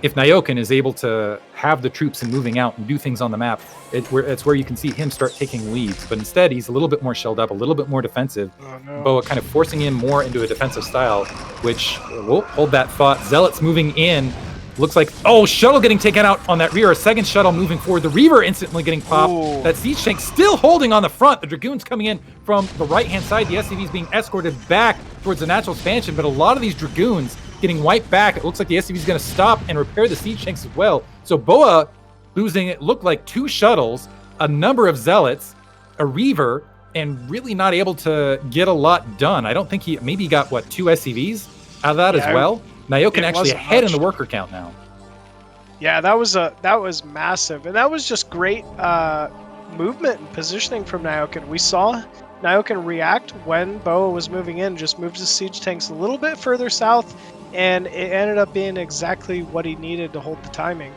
C: if Nayoken is able to have the troops and moving out and do things on the map, it's where you can see him start taking leads. But instead, he's a little bit more shelled up, a little bit more defensive.
B: Oh, no.
C: BoA kind of forcing him more into a defensive style, which, we'll hold that thought. Zealots moving in. Looks like, shuttle getting taken out on that rear. A second shuttle moving forward. The Reaver instantly getting popped.
B: Ooh.
C: That siege tank still holding on the front. The Dragoons coming in from the right-hand side. The SCVs being escorted back towards the natural expansion. But a lot of these Dragoons getting wiped back. It looks like the SCV is going to stop and repair the siege tanks as well. So BoA losing, it looked like 2 shuttles, a number of Zealots, a Reaver, and really not able to get a lot done. I don't think maybe got, 2 SCVs out of that as well? Nayoken
B: It
C: actually
B: wasn't
C: ahead in the
B: much.
C: worker count now.
B: Yeah, that was massive, and that was just great movement and positioning from Nyoken. We saw Nayoken react when BoA was moving in, just moved his siege tanks a little bit further south, and it ended up being exactly what he needed to hold the timing.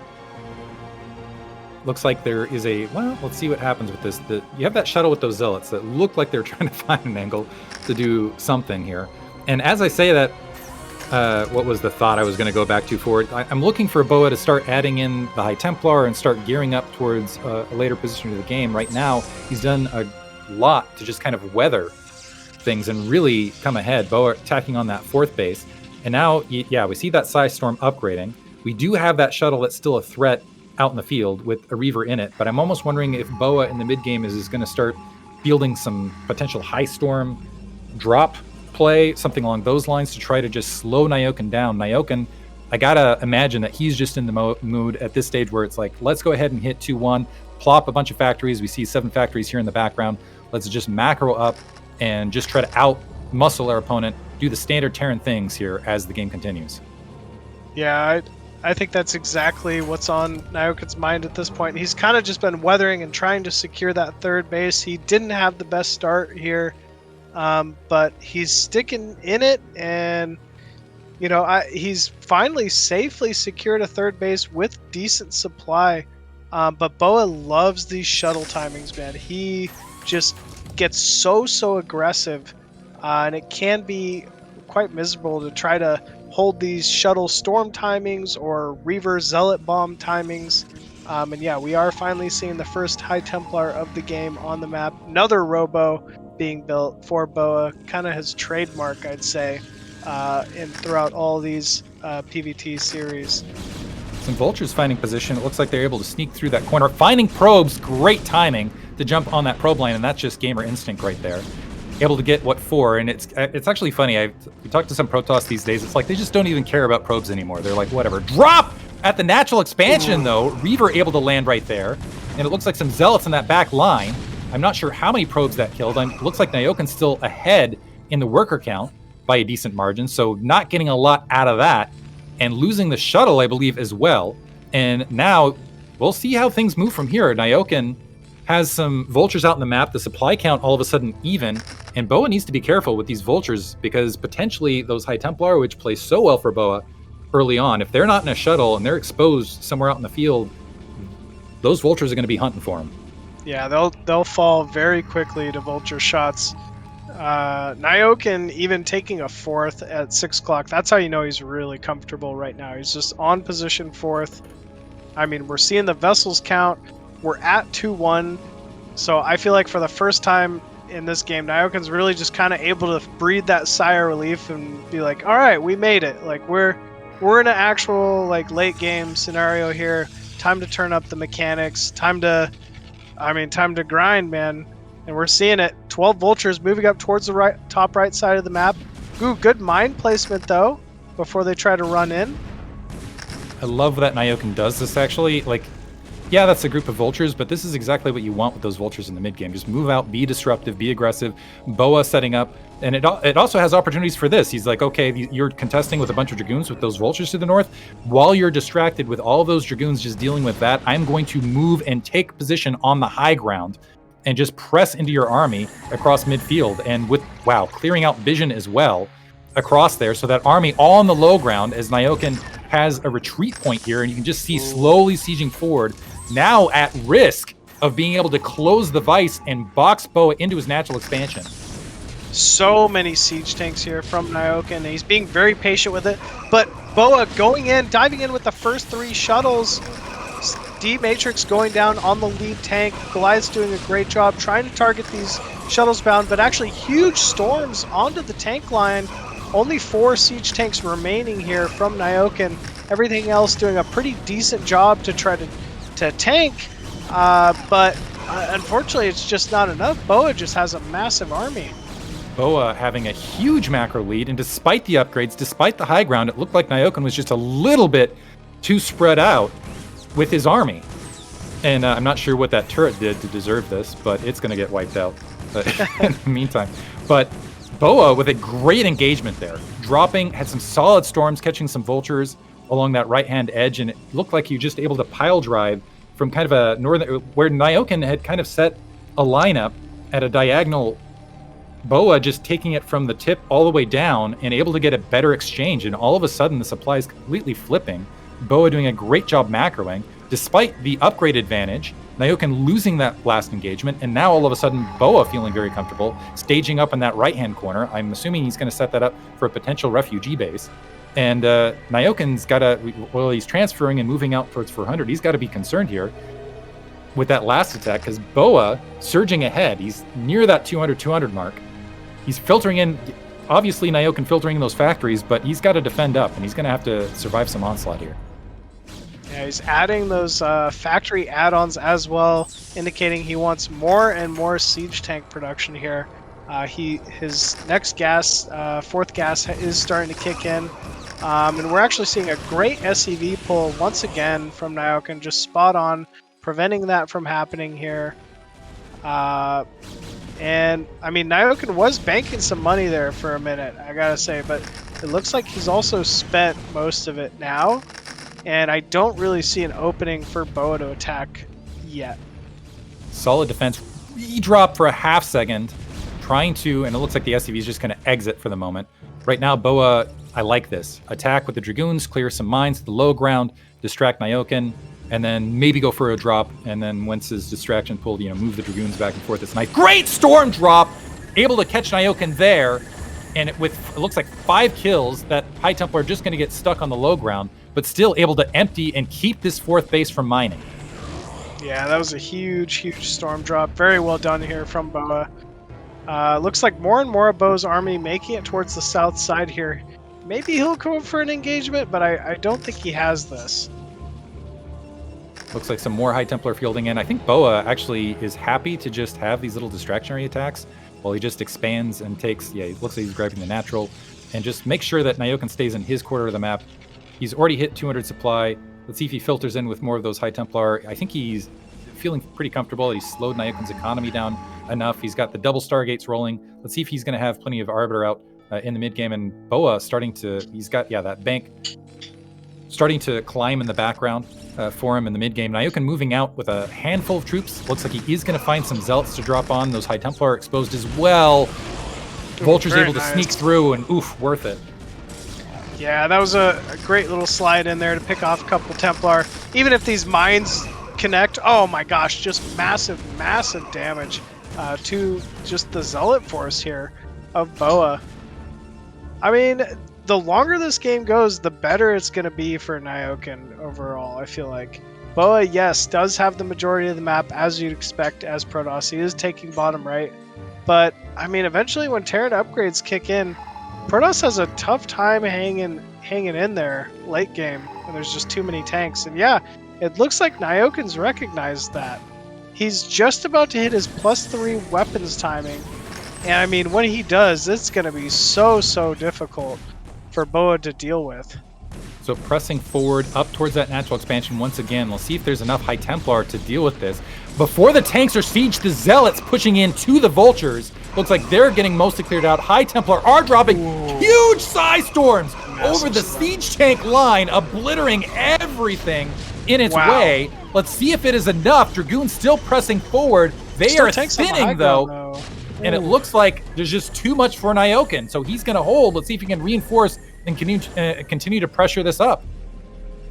C: Looks like there is a, well, let's see what happens with this. You have that shuttle with those zealots that look like they're trying to find an angle to do something here. And as I say that, what was the thought I was going to go back to for it? I'm looking for BoA to start adding in the High Templar and start gearing up towards a later position of the game. Right now, he's done a lot to just kind of weather things and really come ahead. BoA attacking on that 4th base. And now, yeah, we see that Psy Storm upgrading. We do have that shuttle that's still a threat out in the field with a Reaver in it, but I'm almost wondering if BoA in the mid game is going to start fielding some potential High Storm drop play, something along those lines, to try to just slow Nayoken down. Nayoken, I gotta imagine that he's just in the mood at this stage where it's like, let's go ahead and hit 2-1, plop a bunch of factories. We see 7 factories here in the background. Let's just macro up and just try to out muscle our opponent, do the standard Terran things here as the game continues.
B: Yeah, I think that's exactly what's on Nayoken's mind at this point. He's kind of just been weathering and trying to secure that 3rd base. He didn't have the best start here, but he's sticking in it, and he's finally safely secured a 3rd base with decent supply. But BoA loves these shuttle timings, man. He just gets so aggressive, and it can be quite miserable to try to hold these shuttle storm timings or Reaver Zealot bomb timings. And yeah, we are finally seeing the first High Templar of the game on the map. Another Robo being built for BoA, kind of his trademark, I'd say, throughout all these PvT series.
C: Some Vultures finding position. It looks like they're able to sneak through that corner. Finding probes, great timing to jump on that probe line, and that's just gamer instinct right there. Able to get, 4, and it's actually funny. We talked to some Protoss these days. It's like they just don't even care about probes anymore. They're like, whatever. Drop at the natural expansion, though. Reaver able to land right there, and it looks like some Zealots in that back line. I'm not sure how many probes that killed. It looks like Nayoken's still ahead in the worker count by a decent margin, so not getting a lot out of that, and losing the shuttle, I believe, as well. And now we'll see how things move from here. Nayoken has some Vultures out in the map, the supply count all of a sudden even, and BoA needs to be careful with these Vultures because potentially those High Templar, which play so well for BoA early on, if they're not in a shuttle and they're exposed somewhere out in the field, those Vultures are going to be hunting for them.
B: Yeah, they'll fall very quickly to Vulture shots. Nayoken even taking a 4th at 6 o'clock, that's how you know he's really comfortable right now. He's just on position 4th. I mean, we're seeing the vessels count. We're at 2-1, so I feel like for the first time in this game, Nayoken's really just kind of able to breathe that sigh of relief and be like, all right, we made it. Like, we're in an actual like late game scenario here. Time to turn up the mechanics. Time to grind, man. And we're seeing it. 12 Vultures moving up towards the top right side of the map. Ooh, good mine placement though before they try to run in.
C: I love that Nayoken does this actually. Like, yeah, that's a group of Vultures, but this is exactly what you want with those Vultures in the mid game. Just move out, be disruptive, be aggressive. BoA setting up, and it also has opportunities for this. He's like, okay, you're contesting with a bunch of Dragoons with those Vultures to the north. While you're distracted with all those Dragoons just dealing with that, I'm going to move and take position on the high ground and just press into your army across midfield. And with, wow, clearing out vision as well across there. So that army all on the low ground as Nayoken has a retreat point here, and you can just see slowly sieging forward, now at risk of being able to close the vice and box BoA into his natural expansion.
B: So many siege tanks here from Nyoken, and he's being very patient with it. But BoA going in, diving in with the first 3 shuttles. D-Matrix going down on the lead tank. Goliath's doing a great job trying to target these shuttles bound, but actually huge storms onto the tank line. Only 4 siege tanks remaining here from Nyoken. Everything else doing a pretty decent job to try to tank, but unfortunately it's just not enough. BoA just has a massive army.
C: BoA having a huge macro lead, and despite the upgrades, despite the high ground, it looked like Nayoken was just a little bit too spread out with his army. And I'm not sure what that turret did to deserve this, but it's going to get wiped out in the meantime. But BoA with a great engagement there. Dropping, had some solid storms, catching some vultures along that right-hand edge, and it looked like he was just able to pile drive from kind of a northern, where Nyoken had kind of set a lineup at a diagonal. BoA just taking it from the tip all the way down and able to get a better exchange, and all of a sudden the supply is completely flipping. BoA doing a great job macroing, despite the upgrade advantage. Nayoken losing that last engagement, and now all of a sudden BoA feeling very comfortable, staging up in that right-hand corner. I'm assuming he's going to set that up for a potential refugee base. And Nayoken's got to, well, he's transferring and moving out towards 400. He's got to be concerned here with that last attack, because BoA surging ahead. He's near that 200 mark. He's filtering in, obviously Nayoken filtering in those factories, but he's got to defend up, and he's going to have to survive some onslaught here.
B: Yeah, he's adding those factory add-ons as well, indicating he wants more and more siege tank production here. His next gas, fourth gas, is starting to kick in. And we're actually seeing a great SEV pull once again from Nyoken, just spot on, preventing that from happening here. And, I mean, Nayoken was banking some money there for a minute, I gotta say, but it looks like he's also spent most of it now. And I don't really see an opening for BoA to attack yet.
C: Solid defense. Re-drop for a half second, trying to, and it looks like the SCV is just going to exit for the moment. Right now, BoA, I like this. Attack with the Dragoons, clear some mines to the low ground, distract Nayoken, and then maybe go for a drop, and then once his distraction pulled, move the Dragoons back and forth. It's nice. Great storm drop! Able to catch Nayoken there, and it looks like 5 kills, that High Templar just going to get stuck on the low ground, but still able to empty and keep this 4th base from mining.
B: Yeah, that was a huge storm drop. Very well done here from BoA. Looks like more and more of BoA's army making it towards the south side here. Maybe he'll go for an engagement, but I don't think he has this.
C: Looks like some more High Templar fielding in. I think BoA actually is happy to just have these little distractionary attacks while he just expands and takes, he looks like he's grabbing the natural, and just make sure that Nayoken stays in his quarter of the map. He's already hit 200 supply. Let's see if he filters in with more of those High Templar. I think he's feeling pretty comfortable. He's slowed Nayoken's economy down enough. He's got the double Stargates rolling. Let's see if he's going to have plenty of Arbiter out in the mid game. And BoA starting to, he's got, that bank starting to climb in the background for him in the mid game. Nayoken moving out with a handful of troops. Looks like he is going to find some Zealots to drop on. Those High Templar are exposed as well. Vulture's able to sneak through, and worth it.
B: Yeah, that was a great little slide in there to pick off a couple Templar. Even if these mines connect, oh my gosh, just massive damage to just the Zealot force here of BoA. I mean, the longer this game goes, the better it's going to be for Nayoken overall, I feel like. BoA, yes, does have the majority of the map, as you'd expect as Protoss. He is taking bottom right. But, I mean, eventually when Terran upgrades kick in, Protoss has a tough time hanging in there late game when there's just too many tanks. And yeah, it looks like Nyoken's recognized that. He's just about to hit his +3 weapons timing. And I mean, when he does, it's going to be so difficult for BoA to deal with.
C: So pressing forward up towards that natural expansion once again. We'll see if there's enough High Templar to deal with this. Before the tanks are sieged, the Zealots pushing in to the Vultures. Looks like they're getting mostly cleared out. High Templar are dropping huge Psy Storms over the siege tank line, obliterating everything in its way. Let's see if it is enough. Dragoons still pressing forward. They are spinning though. And it looks like there's just too much for Nayoken. So he's going to hold. Let's see if he can reinforce and continue to pressure this up.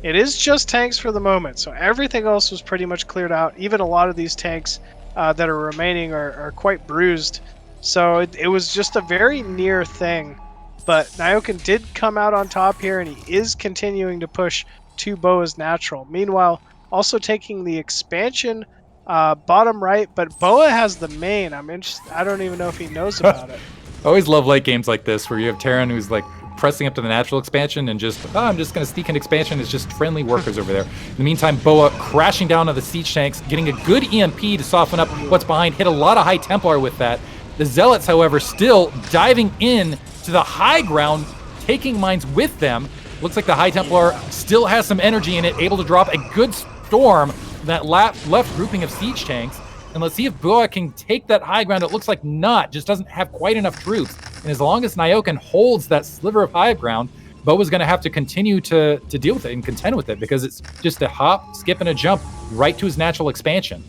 B: It is just tanks for the moment, so everything else was pretty much cleared out. Even a lot of these tanks that are remaining are quite bruised. So it was just a very near thing. But Nayoken did come out on top here, and he is continuing to push to BoA's natural. Meanwhile, also taking the expansion bottom right, but BoA has the main. I don't even know if he knows about it.
C: I always love late games like this where you have Terran who's like pressing up to the natural expansion and just, I'm just going to sneak an expansion. It's just friendly workers over there. In the meantime, BoA crashing down on the siege tanks, getting a good EMP to soften up what's behind, hit a lot of High Templar with that. The Zealots, however, still diving in to the high ground, taking mines with them. Looks like the High Templar still has some energy in it, able to drop a good storm that left grouping of siege tanks. And let's see if BoA can take that high ground. It looks like not, just doesn't have quite enough troops. And as long as Nyoken holds that sliver of high ground, BoA's going to have to continue to deal with it and contend with it, because it's just a hop, skip, and a jump right to his natural expansion.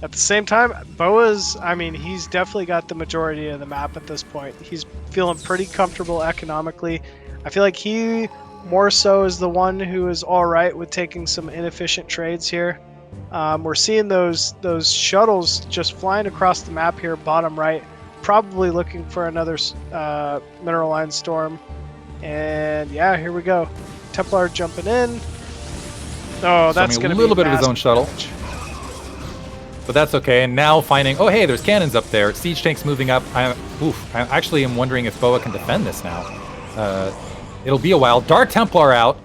B: At the same time, BoA's, I mean, he's definitely got the majority of the map at this point. He's feeling pretty comfortable economically. I feel like he more so is the one who is all right with taking some inefficient trades here. We're seeing those shuttles just flying across the map here, bottom right, probably looking for another mineral line storm. And yeah, here we go. Templar jumping in. Oh, that's going to be
C: a little bit of his own shuttle. But that's okay. And now finding, oh, hey, there's cannons up there. Siege tanks moving up. I actually am wondering if BoA can defend this now. It'll be a while. Dark Templar out.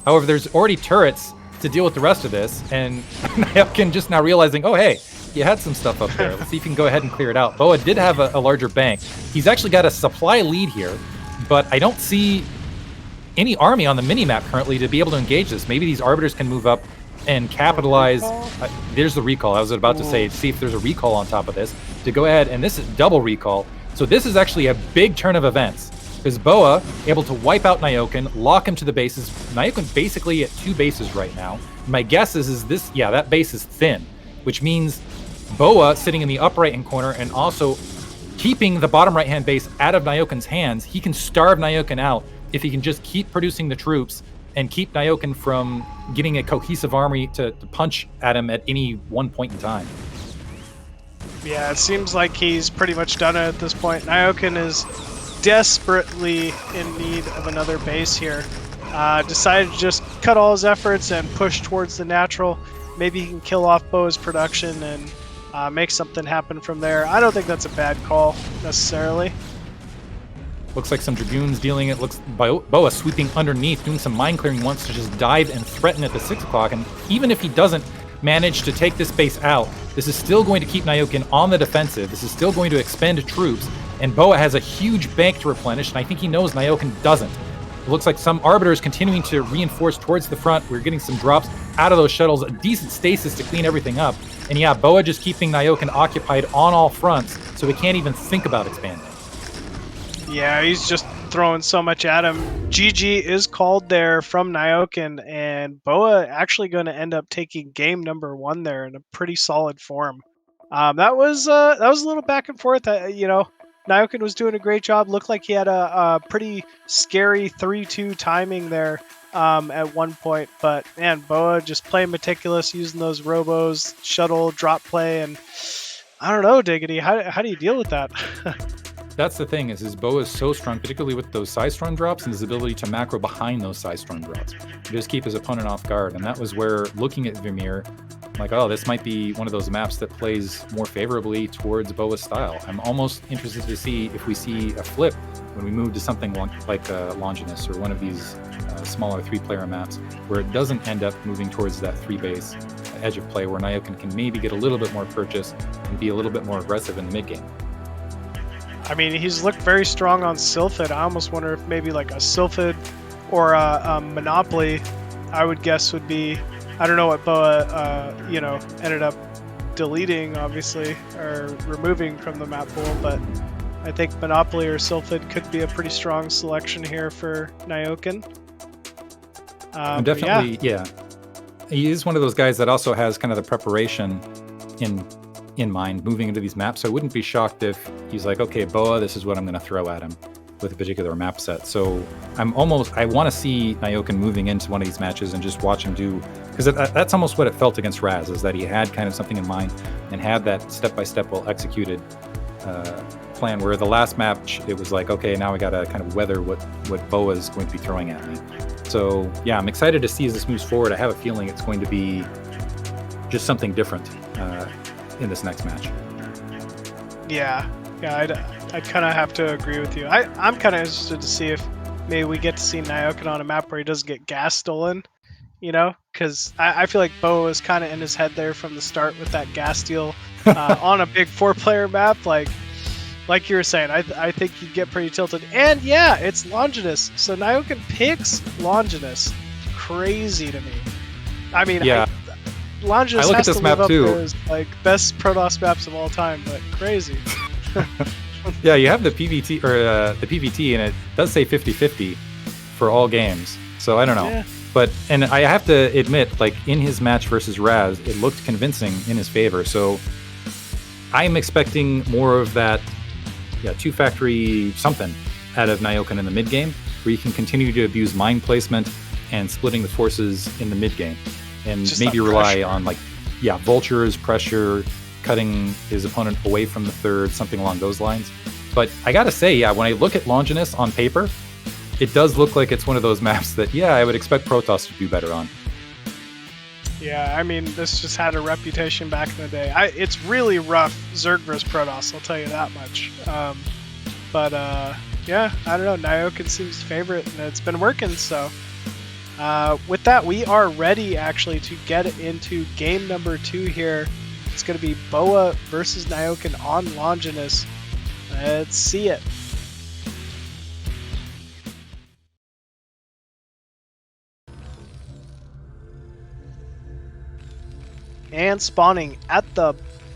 C: However, there's already turrets to deal with the rest of this. And Nayoken just now realizing, oh, hey, you had some stuff up there. Let's see if you can go ahead and clear it out. BoA did have a larger bank. He's actually got a supply lead here, but I don't see any army on the mini-map currently to be able to engage this. Maybe these arbiters can move up and capitalize. There's the recall. I was about to say, see if there's a recall on top of this to go ahead, and this is double recall. So this is actually a big turn of events, because BoA able to wipe out Nayoken, lock him to the bases. Nayoken basically at 2 bases right now. My guess is this, yeah, that base is thin, which means BoA sitting in the upper right-hand corner and also keeping the bottom right-hand base out of Nayoken's hands. He can starve Nayoken out if he can just keep producing the troops and keep Nayoken from getting a cohesive army to punch at him at any one point in time.
B: Yeah, it seems like he's pretty much done it at this point. Nayoken is desperately in need of another base here. Decided to just cut all his efforts and push towards the natural. Maybe he can kill off BoA's production and make something happen from there. I don't think that's a bad call, necessarily.
C: Looks like some Dragoons dealing it. Looks BoA sweeping underneath, doing some mine clearing once to just dive and threaten at the 6 o'clock. And even if he doesn't manage to take this base out, this is still going to keep Nayoken on the defensive. This is still going to expend troops. And BoA has a huge bank to replenish, and I think he knows Nayoken doesn't. It looks like some arbiters continuing to reinforce towards the front. We're getting some drops out of those shuttles, a decent stasis to clean everything up. And yeah, BoA just keeping Nayoken occupied on all fronts, so we can't even think about expanding.
B: Yeah, he's just throwing so much at him. GG is called there from Nayoken, and BoA actually going to end up taking game number 1 there in a pretty solid form. That was a little back and forth. Nayoken was doing a great job. Looked like he had a pretty scary 3-2 timing there at one point. But man, BoA just playing meticulous, using those robos, shuttle, drop play, and I don't know, Diggity. How do you deal with that?
C: That's the thing, is BoA is so strong, particularly with those side-strung drops and his ability to macro behind those side-strung drops. To just keep his opponent off guard. And that was where, looking at Vermeer, I'm like, oh, this might be one of those maps that plays more favorably towards BoA's style. I'm almost interested to see if we see a flip when we move to something like Longinus or one of these smaller 3-player maps, where it doesn't end up moving towards that 3-base edge of play, where Nayoken can maybe get a little bit more purchase and be a little bit more aggressive in the mid-game.
B: I mean, he's looked very strong on Sylphid. I almost wonder if maybe like a Sylphid or a Monopoly, I would guess would be, I don't know what BoA, ended up deleting, obviously, or removing from the map pool, but I think Monopoly or Sylphid could be a pretty strong selection here for Nayoken.
C: Definitely, yeah. He is one of those guys that also has kind of the preparation in mind moving into these maps, so I wouldn't be shocked if he's like, okay, BoA, this is what I'm going to throw at him with a particular map set. So I want to see Nayoken moving into one of these matches and just watch him do, because that's almost what it felt against Razz, is that he had kind of something in mind and had that step-by-step well-executed plan, where the last match, it was like, okay, now we got to kind of weather what BoA is going to be throwing at me. So yeah, I'm excited to see as this moves forward. I have a feeling it's going to be just something different in this next match.
B: Yeah, I'd kind of have to agree with you. I'm kind of interested to see if maybe we get to see Nayoken on a map where he doesn't get gas stolen, because I feel like BoA was kind of in his head there from the start with that gas steal on a big 4-player map. Like you were saying, I think he'd get pretty tilted. And yeah, it's Longinus, so Nayoken picks Longinus. Crazy to me. I mean,
C: yeah.
B: Longinus
C: I look
B: has
C: at this
B: to
C: map
B: live
C: too.
B: up there as like best Protoss maps of all time, but crazy.
C: Yeah, you have the PVT or the PVT, and it does say 50-50 for all games. So I don't know.
B: Yeah.
C: But and I have to admit, like in his match versus Razz, it looked convincing in his favor. So I'm expecting more of that, two factory something out of Nayoken in the mid game, where you can continue to abuse mine placement and splitting the forces in the mid game, and
B: Just
C: maybe
B: that
C: rely
B: pressure.
C: on vultures, pressure, cutting his opponent away from the third, something along those lines. But I gotta say, when I look at Longinus on paper, it does look like it's one of those maps that, I would expect Protoss to do better on.
B: Yeah, I mean, this just had a reputation back in the day. It's really rough Zerg vs Protoss, I'll tell you that much. Yeah, I don't know. Nayoken seems favorite, and it's been working. So, with that, we are ready actually to get into game number 2 here. It's going to be BoA versus Nayoken on Longinus. Let's see it. And spawning at the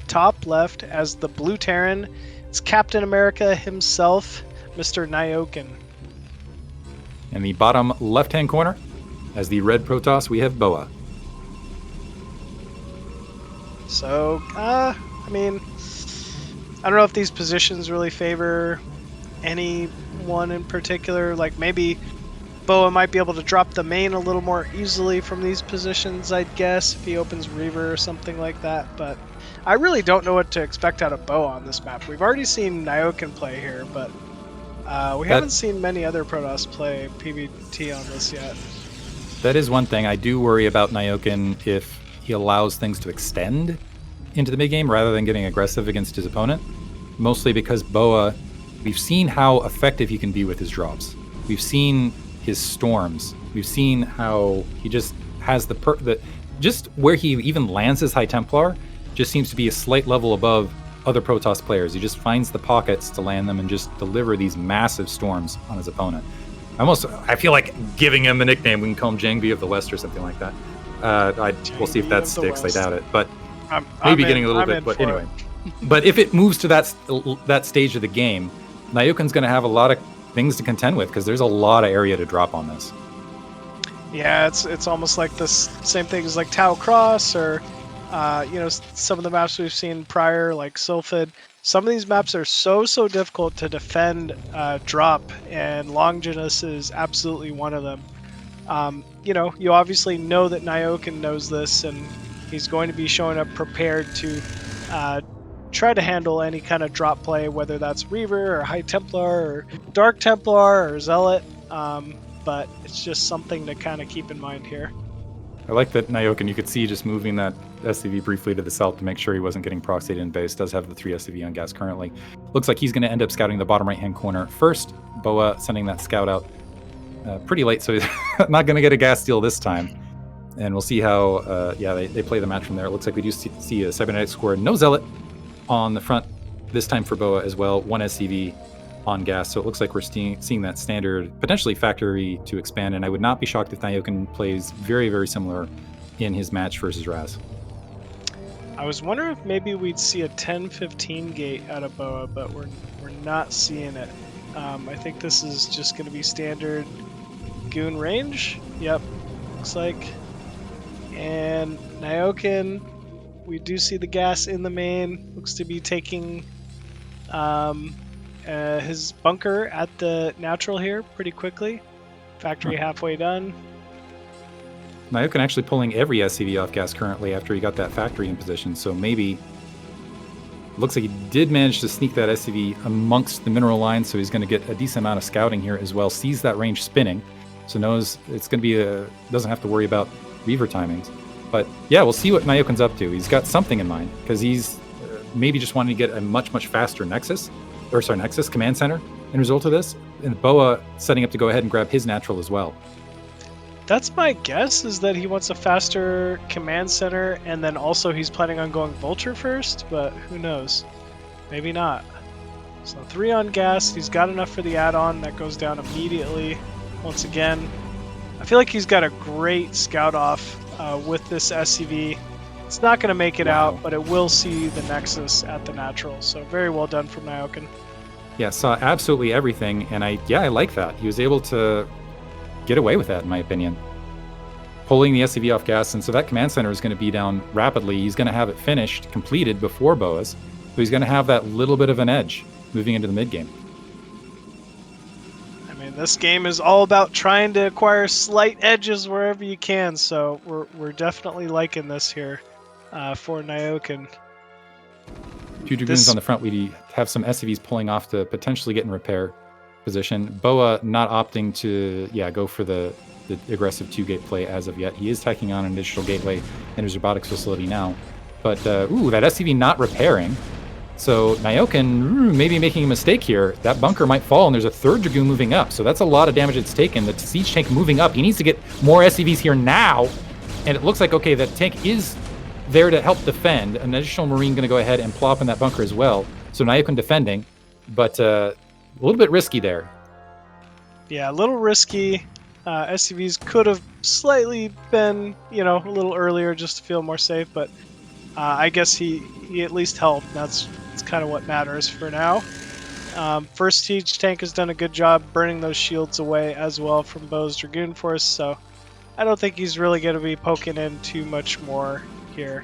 B: top left as the blue Terran, it's Captain America himself, Mr. Nayoken.
C: In the bottom left-hand corner, as the red Protoss, we have BoA.
B: So, I mean, I don't know if these positions really favor anyone in particular. Like, maybe BoA might be able to drop the main a little more easily from these positions, I'd guess, if he opens Reaver or something like that. But I really don't know what to expect out of BoA on this map. We've already seen Nyoken play here, but we haven't seen many other Protoss play PvT on this yet.
C: That is one thing. I do worry about Nayoken if he allows things to extend into the mid-game rather than getting aggressive against his opponent. Mostly because BoA, we've seen how effective he can be with his drops. We've seen his storms. We've seen how he just has just where he even lands his High Templar just seems to be a slight level above other Protoss players. He just finds the pockets to land them and just deliver these massive storms on his opponent. I feel like giving him the nickname. We can call him Jangby of the West or something like that. We'll see if that sticks. I doubt it, but maybe getting a little bit. But anyway, but if it moves to that stage of the game, Nayoken's going to have a lot of things to contend with because there's a lot of area to drop on this.
B: Yeah, it's almost like the same thing as like Tau Cross or some of the maps we've seen prior, like Sylphid. Some of these maps are so difficult to defend drop, and Longinus is absolutely one of them. You obviously know that Nayoken knows this, and he's going to be showing up prepared to try to handle any kind of drop play, whether that's Reaver or High Templar or Dark Templar or Zealot. But it's just something to kind of keep in mind here.
C: I like that Nayoken, you could see just moving that SCV briefly to the south to make sure he wasn't getting proxied in base. Does have the 3 SCV on gas currently. Looks like he's going to end up scouting the bottom right-hand corner first. BoA sending that scout out pretty late, so he's not going to get a gas steal this time. And we'll see how, they play the match from there. It looks like we do see a cybernetic score. No Zealot on the front this time for BoA as well. 1 SCV on gas, so it looks like we're seeing that standard, potentially factory to expand, and I would not be shocked if Nayoken plays very, very similar in his match versus Razz.
B: I was wondering if maybe we'd see a 10-15 gate out of BoA, but we're not seeing it. I think this is just going to be standard goon range. Yep, looks like. And Nayoken, we do see the gas in the main. Looks to be taking his bunker at the natural here pretty quickly. Factory halfway done.
C: Nayoken actually pulling every SCV off gas currently after he got that factory in position, so maybe looks like he did manage to sneak that SCV amongst the mineral lines, so he's going to get a decent amount of scouting here as well. Sees that range spinning, so knows it's going to be doesn't have to worry about Reaver timings. But yeah, we'll see what Nayoken's up to. He's got something in mind because he's maybe just wanting to get a much faster Nexus command center in result of this, and BoA setting up to go ahead and grab his natural as well.
B: That's my guess, is that he wants a faster command center, and then also he's planning on going Vulture first, but who knows? Maybe not. So 3 on gas, he's got enough for the add-on, that goes down immediately. Once again, I feel like he's got a great scout off with this SCV. It's not going to make it out, but it will see the Nexus at the natural, so very well done from Nyoken.
C: Yeah, saw absolutely everything, and I like that. He was able to get away with that, in my opinion. Pulling the SCV off gas, and so that command center is going to be down rapidly. He's going to have it finished, completed before BoA's, so he's going to have that little bit of an edge moving into the mid game.
B: I mean, this game is all about trying to acquire slight edges wherever you can, so we're definitely liking this here for Nyoken.
C: 2 Dragoons on the front. We have some SCVs pulling off to potentially get in repair position. BoA not opting to go for the aggressive 2-gate play as of yet. He is tacking on an additional gateway in his robotics facility now. But, that SCV not repairing. So Nayoken maybe making a mistake here. That bunker might fall, and there's a 3rd Dragoon moving up. So that's a lot of damage it's taken. The siege tank moving up. He needs to get more SCVs here now. And it looks like, okay, that tank is there to help defend. An additional Marine going to go ahead and plop in that bunker as well. So Nayoken defending, but a little bit risky there. Yeah,
B: a little risky. SCVs could have slightly been, a little earlier just to feel more safe, but I guess he at least helped. That's kind of what matters for now. First siege tank has done a good job burning those shields away as well from BoA's Dragoon Force, so I don't think he's really going to be poking in too much more here.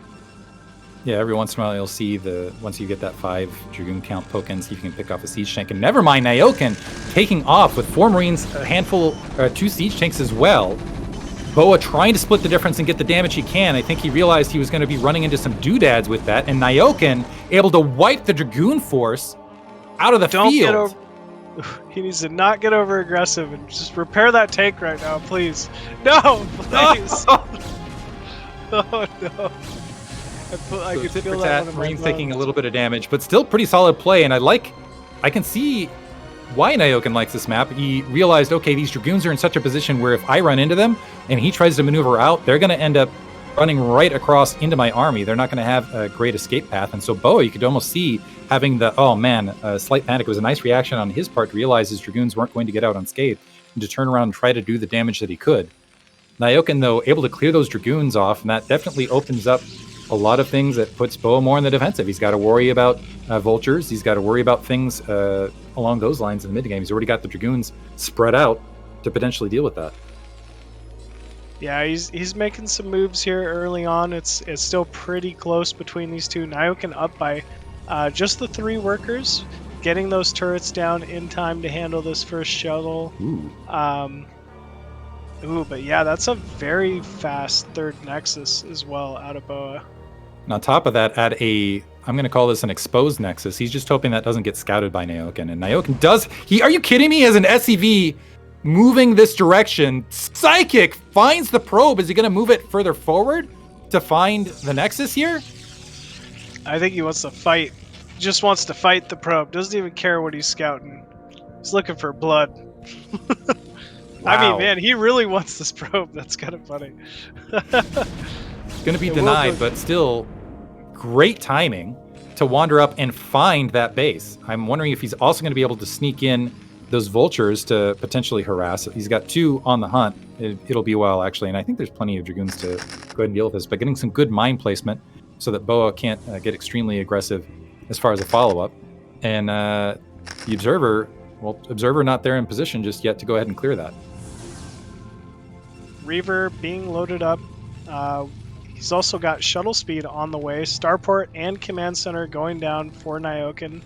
C: Yeah, every once in a while you'll see once you get that 5 Dragoon count poke in, see if you can pick off a siege tank. And never mind, Nayoken taking off with 4 Marines, a handful, 2 siege tanks as well. BoA trying to split the difference and get the damage he can. I think he realized he was going to be running into some doodads with that, and Nayoken able to wipe the Dragoon Force out of the field.
B: He needs to not get over aggressive and just repair that tank right now, please. No, please. Oh no. I could feel that
C: Marines taking a little bit of damage, but still pretty solid play. And I can see why Nayoken likes this map. He realized, okay, these Dragoons are in such a position where if I run into them and he tries to maneuver out, they're going to end up running right across into my army. They're not going to have a great escape path. And so BoA, you could almost see having the, slight panic. It was a nice reaction on his part to realize his Dragoons weren't going to get out unscathed and to turn around and try to do the damage that he could. Nayoken, though, able to clear those Dragoons off, and that definitely opens up a lot of things that puts BoA more in the defensive. He's got to worry about vultures. He's got to worry about things along those lines in the mid game. He's already got the Dragoons spread out to potentially deal with that.
B: Yeah, he's making some moves here early on. It's still pretty close between these two. Nayoken up by just the 3 workers, getting those turrets down in time to handle this first shuttle. But yeah, that's a very fast 3rd Nexus as well out of BoA.
C: And on top of that, I'm going to call this an exposed Nexus. He's just hoping that doesn't get scouted by Nayoken. And Nayoken does. Are you kidding me? As an SCV moving this direction, Psychic finds the probe. Is he going to move it further forward to find the Nexus here?
B: I think he wants to fight. He just wants to fight the probe. Doesn't even care what he's scouting. He's looking for blood. Wow. I mean, man, he really wants this probe. That's kind of funny.
C: It's going to be denied, but still great timing to wander up and find that base. I'm wondering if he's also going to be able to sneak in those vultures to potentially harass. He's got 2 on the hunt. It'll be a while, actually, and I think there's plenty of Dragoons to go ahead and deal with this, but getting some good mine placement so that BoA can't get extremely aggressive as far as a follow-up. And the Observer not there in position just yet to go ahead and clear that.
B: Reaver being loaded up. He's also got shuttle speed on the way. Starport and command center going down for Nayoken.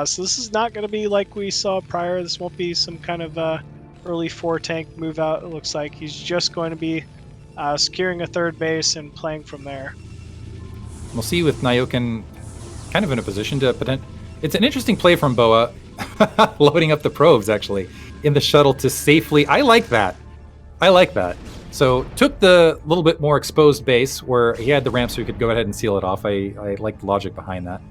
B: So this is not going to be like we saw prior. This won't be some kind of early 4-tank move out. It looks like he's just going to be securing a 3rd base and playing from there.
C: We'll see with Nayoken kind of in a position to It's an interesting play from BoA, loading up the probes actually in the shuttle to safely. I like that. So took the little bit more exposed base where he had the ramp so he could go ahead and seal it off. I like the logic behind that.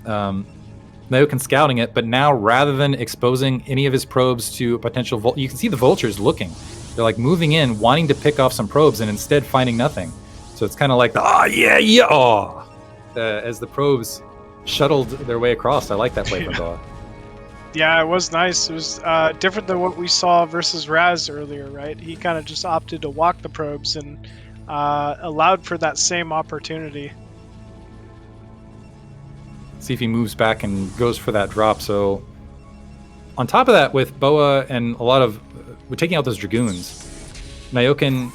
C: Nayoken scouting it, but now rather than exposing any of his probes to a potential you can see the vultures looking. They're like moving in, wanting to pick off some probes and instead finding nothing. So it's kind of like as the probes shuttled their way across. I like that play from BoA.
B: Yeah, it was nice. It was different than what we saw versus Razz earlier, right? He kind of just opted to walk the probes and allowed for that same opportunity.
C: See if he moves back and goes for that drop. So on top of that, with BoA and a lot of we're taking out those Dragoons, Nyoken,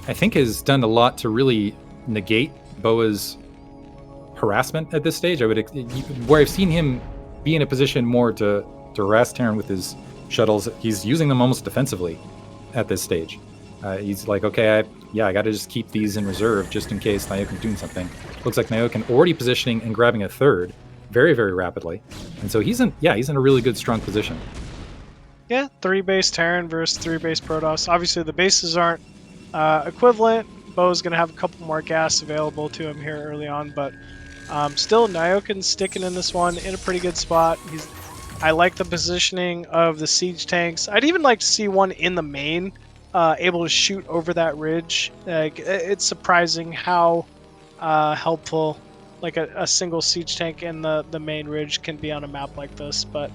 C: I think, has done a lot to really negate BoA's harassment at this stage. Where I've seen him be in a position more to harass Terran with his shuttles, he's using them almost defensively at this stage. He's like, okay, I got to just keep these in reserve just in case Nyoken's doing something. Looks like Nyoken already positioning and grabbing a third very, very rapidly. And so he's in a really good, strong position.
B: Yeah, 3-base Terran versus 3-base Protoss. Obviously, the bases aren't equivalent. BoA's going to have a couple more gas available to him here early on, but still, Nyoken's sticking in this one in a pretty good spot. I like the positioning of the siege tanks. I'd even like to see one in the main, able to shoot over that ridge. It's surprising how helpful like a single siege tank in the main ridge can be on a map like this. But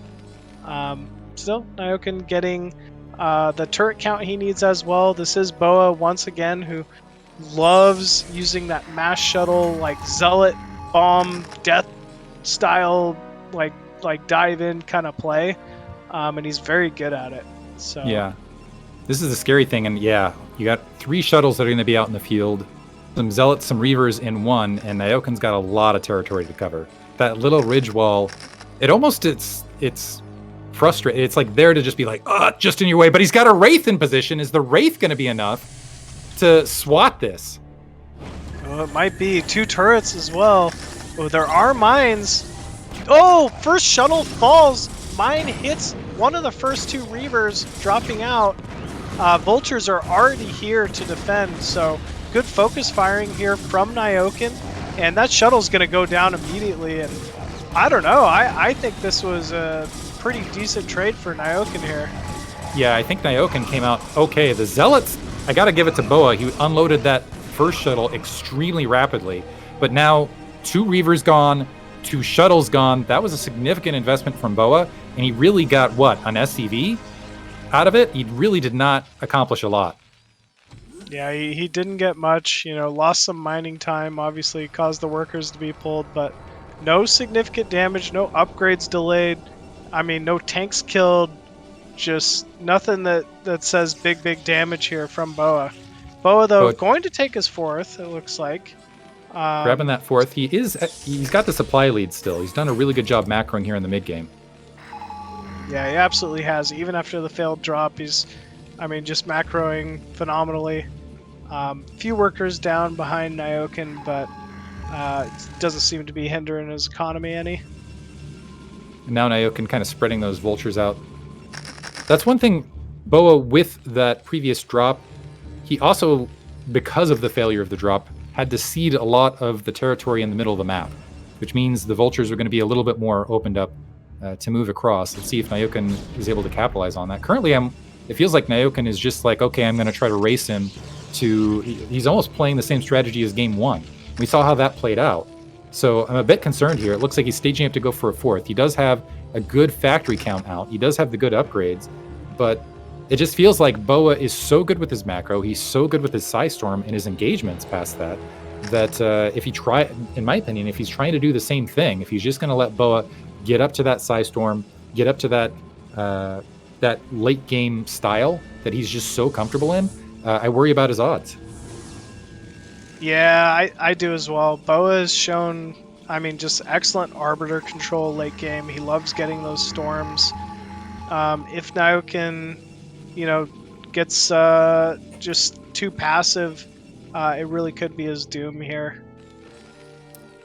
B: still, Nyoken getting the turret count he needs as well. This is BoA once again, who loves using that mass shuttle, like zealot bomb death style, like dive in kind of play, and he's very good at it. So
C: yeah, this is the scary thing. And yeah, you got 3 shuttles that are going to be out in the field, some zealots, some reavers in one, and Nyoken's got a lot of territory to cover. That little ridge wall, it's frustrating. It's like there to just be like, just in your way. But he's got a wraith in position. Is the wraith going to be enough to swat this?
B: Oh, it might be 2 turrets as well. Oh, there are mines. Oh, first shuttle falls. Mine hits one of the first 2 reavers, dropping out. Vultures are already here to defend, so good focus firing here from Nyoken, and that shuttle's going to go down immediately. And I don't know. I think this was a pretty decent trade for Nyoken here.
C: Yeah, I think Nyoken came out okay. The zealots, I got to give it to BoA. He unloaded that first shuttle extremely rapidly, but now 2 reavers gone, 2 shuttles gone. That was a significant investment from BoA, and he really got, what, an SCV out of it? He really did not accomplish a lot.
B: Yeah, he didn't get much. Lost some mining time, obviously caused the workers to be pulled, but no significant damage, no upgrades delayed. I mean, no tanks killed, just nothing that says big damage here from BoA. BoA, though, going to take his 4th, it looks like.
C: Grabbing that 4th. He's got the supply lead still. He's done a really good job macroing here in the mid game.
B: Yeah, he absolutely has. Even after the failed drop, he's, just macroing phenomenally. Few workers down behind Nyoken, but it doesn't seem to be hindering his economy any.
C: And now Nyoken kind of spreading those vultures out. That's one thing, BoA, with that previous drop, he also, because of the failure of the drop, had to cede a lot of the territory in the middle of the map, which means the vultures are going to be a little bit more opened up to move across. Let's see if Nyoken is able to capitalize on that. Currently, it feels like Nyoken is just like, okay, I'm going to try to race him to... He's almost playing the same strategy as Game 1. We saw how that played out. So I'm a bit concerned here. It looks like he's staging up to go for a 4th. He does have a good factory count out. He does have the good upgrades, but it just feels like BoA is so good with his macro, he's so good with his Psystorm and his engagements past that if he in my opinion, if he's trying to do the same thing, if he's just going to let BoA get up to that Psystorm, get up to that late game style that he's just so comfortable in, I worry about his odds.
B: Yeah, I do as well. BoA has shown, just excellent Arbiter control late game. He loves getting those storms. If Nyoken, gets just too passive, it really could be his doom here.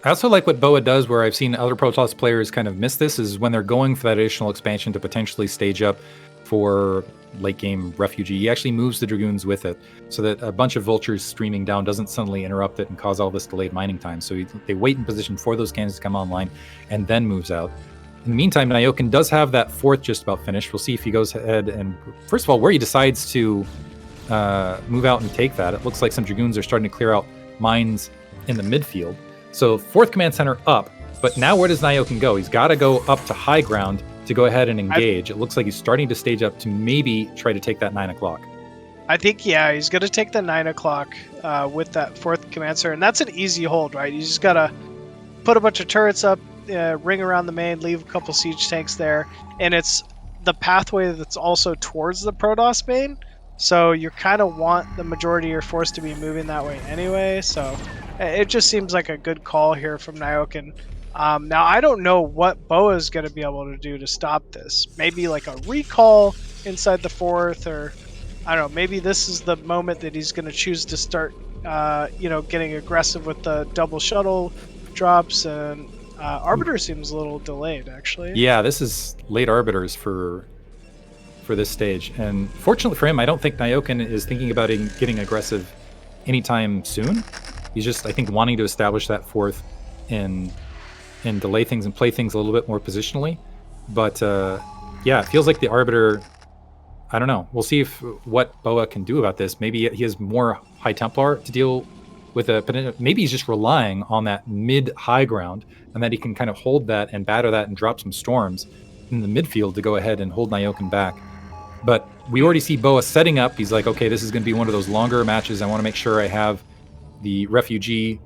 C: I also like what BoA does, where I've seen other Protoss players kind of miss this, is when they're going for that additional expansion to potentially stage up for late game refugee. He actually moves the Dragoons with it, so that a bunch of vultures streaming down doesn't suddenly interrupt it and cause all this delayed mining time. So they wait in position for those cannons to come online and then moves out. In the meantime, Nyoken does have that 4th just about finished. We'll see if he goes ahead and, first of all, where he decides to move out and take that. It looks like some Dragoons are starting to clear out mines in the midfield. So 4th command center up, but now where does Nyoken go? He's got to go up to high ground to go ahead and engage. It looks like he's starting to stage up to maybe try to take that 9 o'clock.
B: I think, yeah, he's going to take the 9 o'clock with that 4th command center, and that's an easy hold, right? You just got to put a bunch of turrets up, ring around the main, leave a couple siege tanks there, and it's the pathway that's also towards the Protoss main. So you kind of want the majority of your force to be moving that way anyway. So it just seems like a good call here from Nyoken. Now, I don't know what BoA is going to be able to do to stop this. Maybe like a recall inside the 4th, or I don't know, maybe this is the moment that he's going to choose to start, getting aggressive with the double shuttle drops. And Arbiter seems a little delayed, actually.
C: Yeah, this is late Arbiters for this stage. And fortunately for him, I don't think Nayoken is thinking about getting aggressive anytime soon. He's just, I think, wanting to establish that 4th and delay things and play things a little bit more positionally. But yeah, it feels like the Arbiter, I don't know. We'll see what BoA can do about this. Maybe he has more High Templar to deal with. Maybe he's just relying on that mid-high ground, and that he can kind of hold that and batter that and drop some storms in the midfield to go ahead and hold Nyoken back. But we already see BoA setting up. He's like, okay, this is going to be one of those longer matches. I want to make sure I have the refugee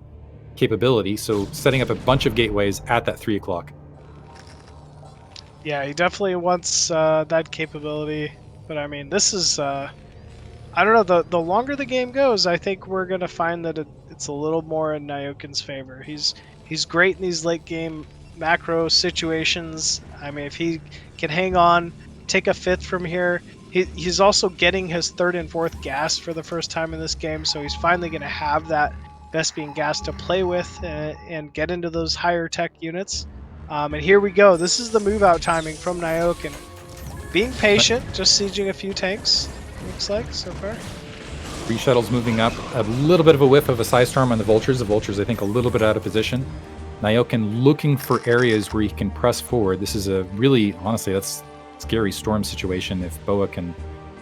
C: capability. So setting up a bunch of gateways at that 3 o'clock.
B: Yeah, he definitely wants that capability. But I mean, this is, I don't know, the longer the game goes, I think we're going to find that it's a little more in Nyoken's favor. He's great in these late game macro situations. I mean, if he can hang on, take a 5th from here, he's also getting his 3rd and 4th gas for the first time in this game, so he's finally going to have that Vespian gas to play with and get into those higher tech units. And here we go. This is the move out timing from Nyoken. Being patient, just sieging a few tanks, looks like, so far.
C: 3 shuttles moving up. A little bit of a whiff of a Psystorm on the Vultures. The Vultures, I think, a little bit out of position. Nyoken looking for areas where he can press forward. This is a really, honestly, that's a scary storm situation if BoA can,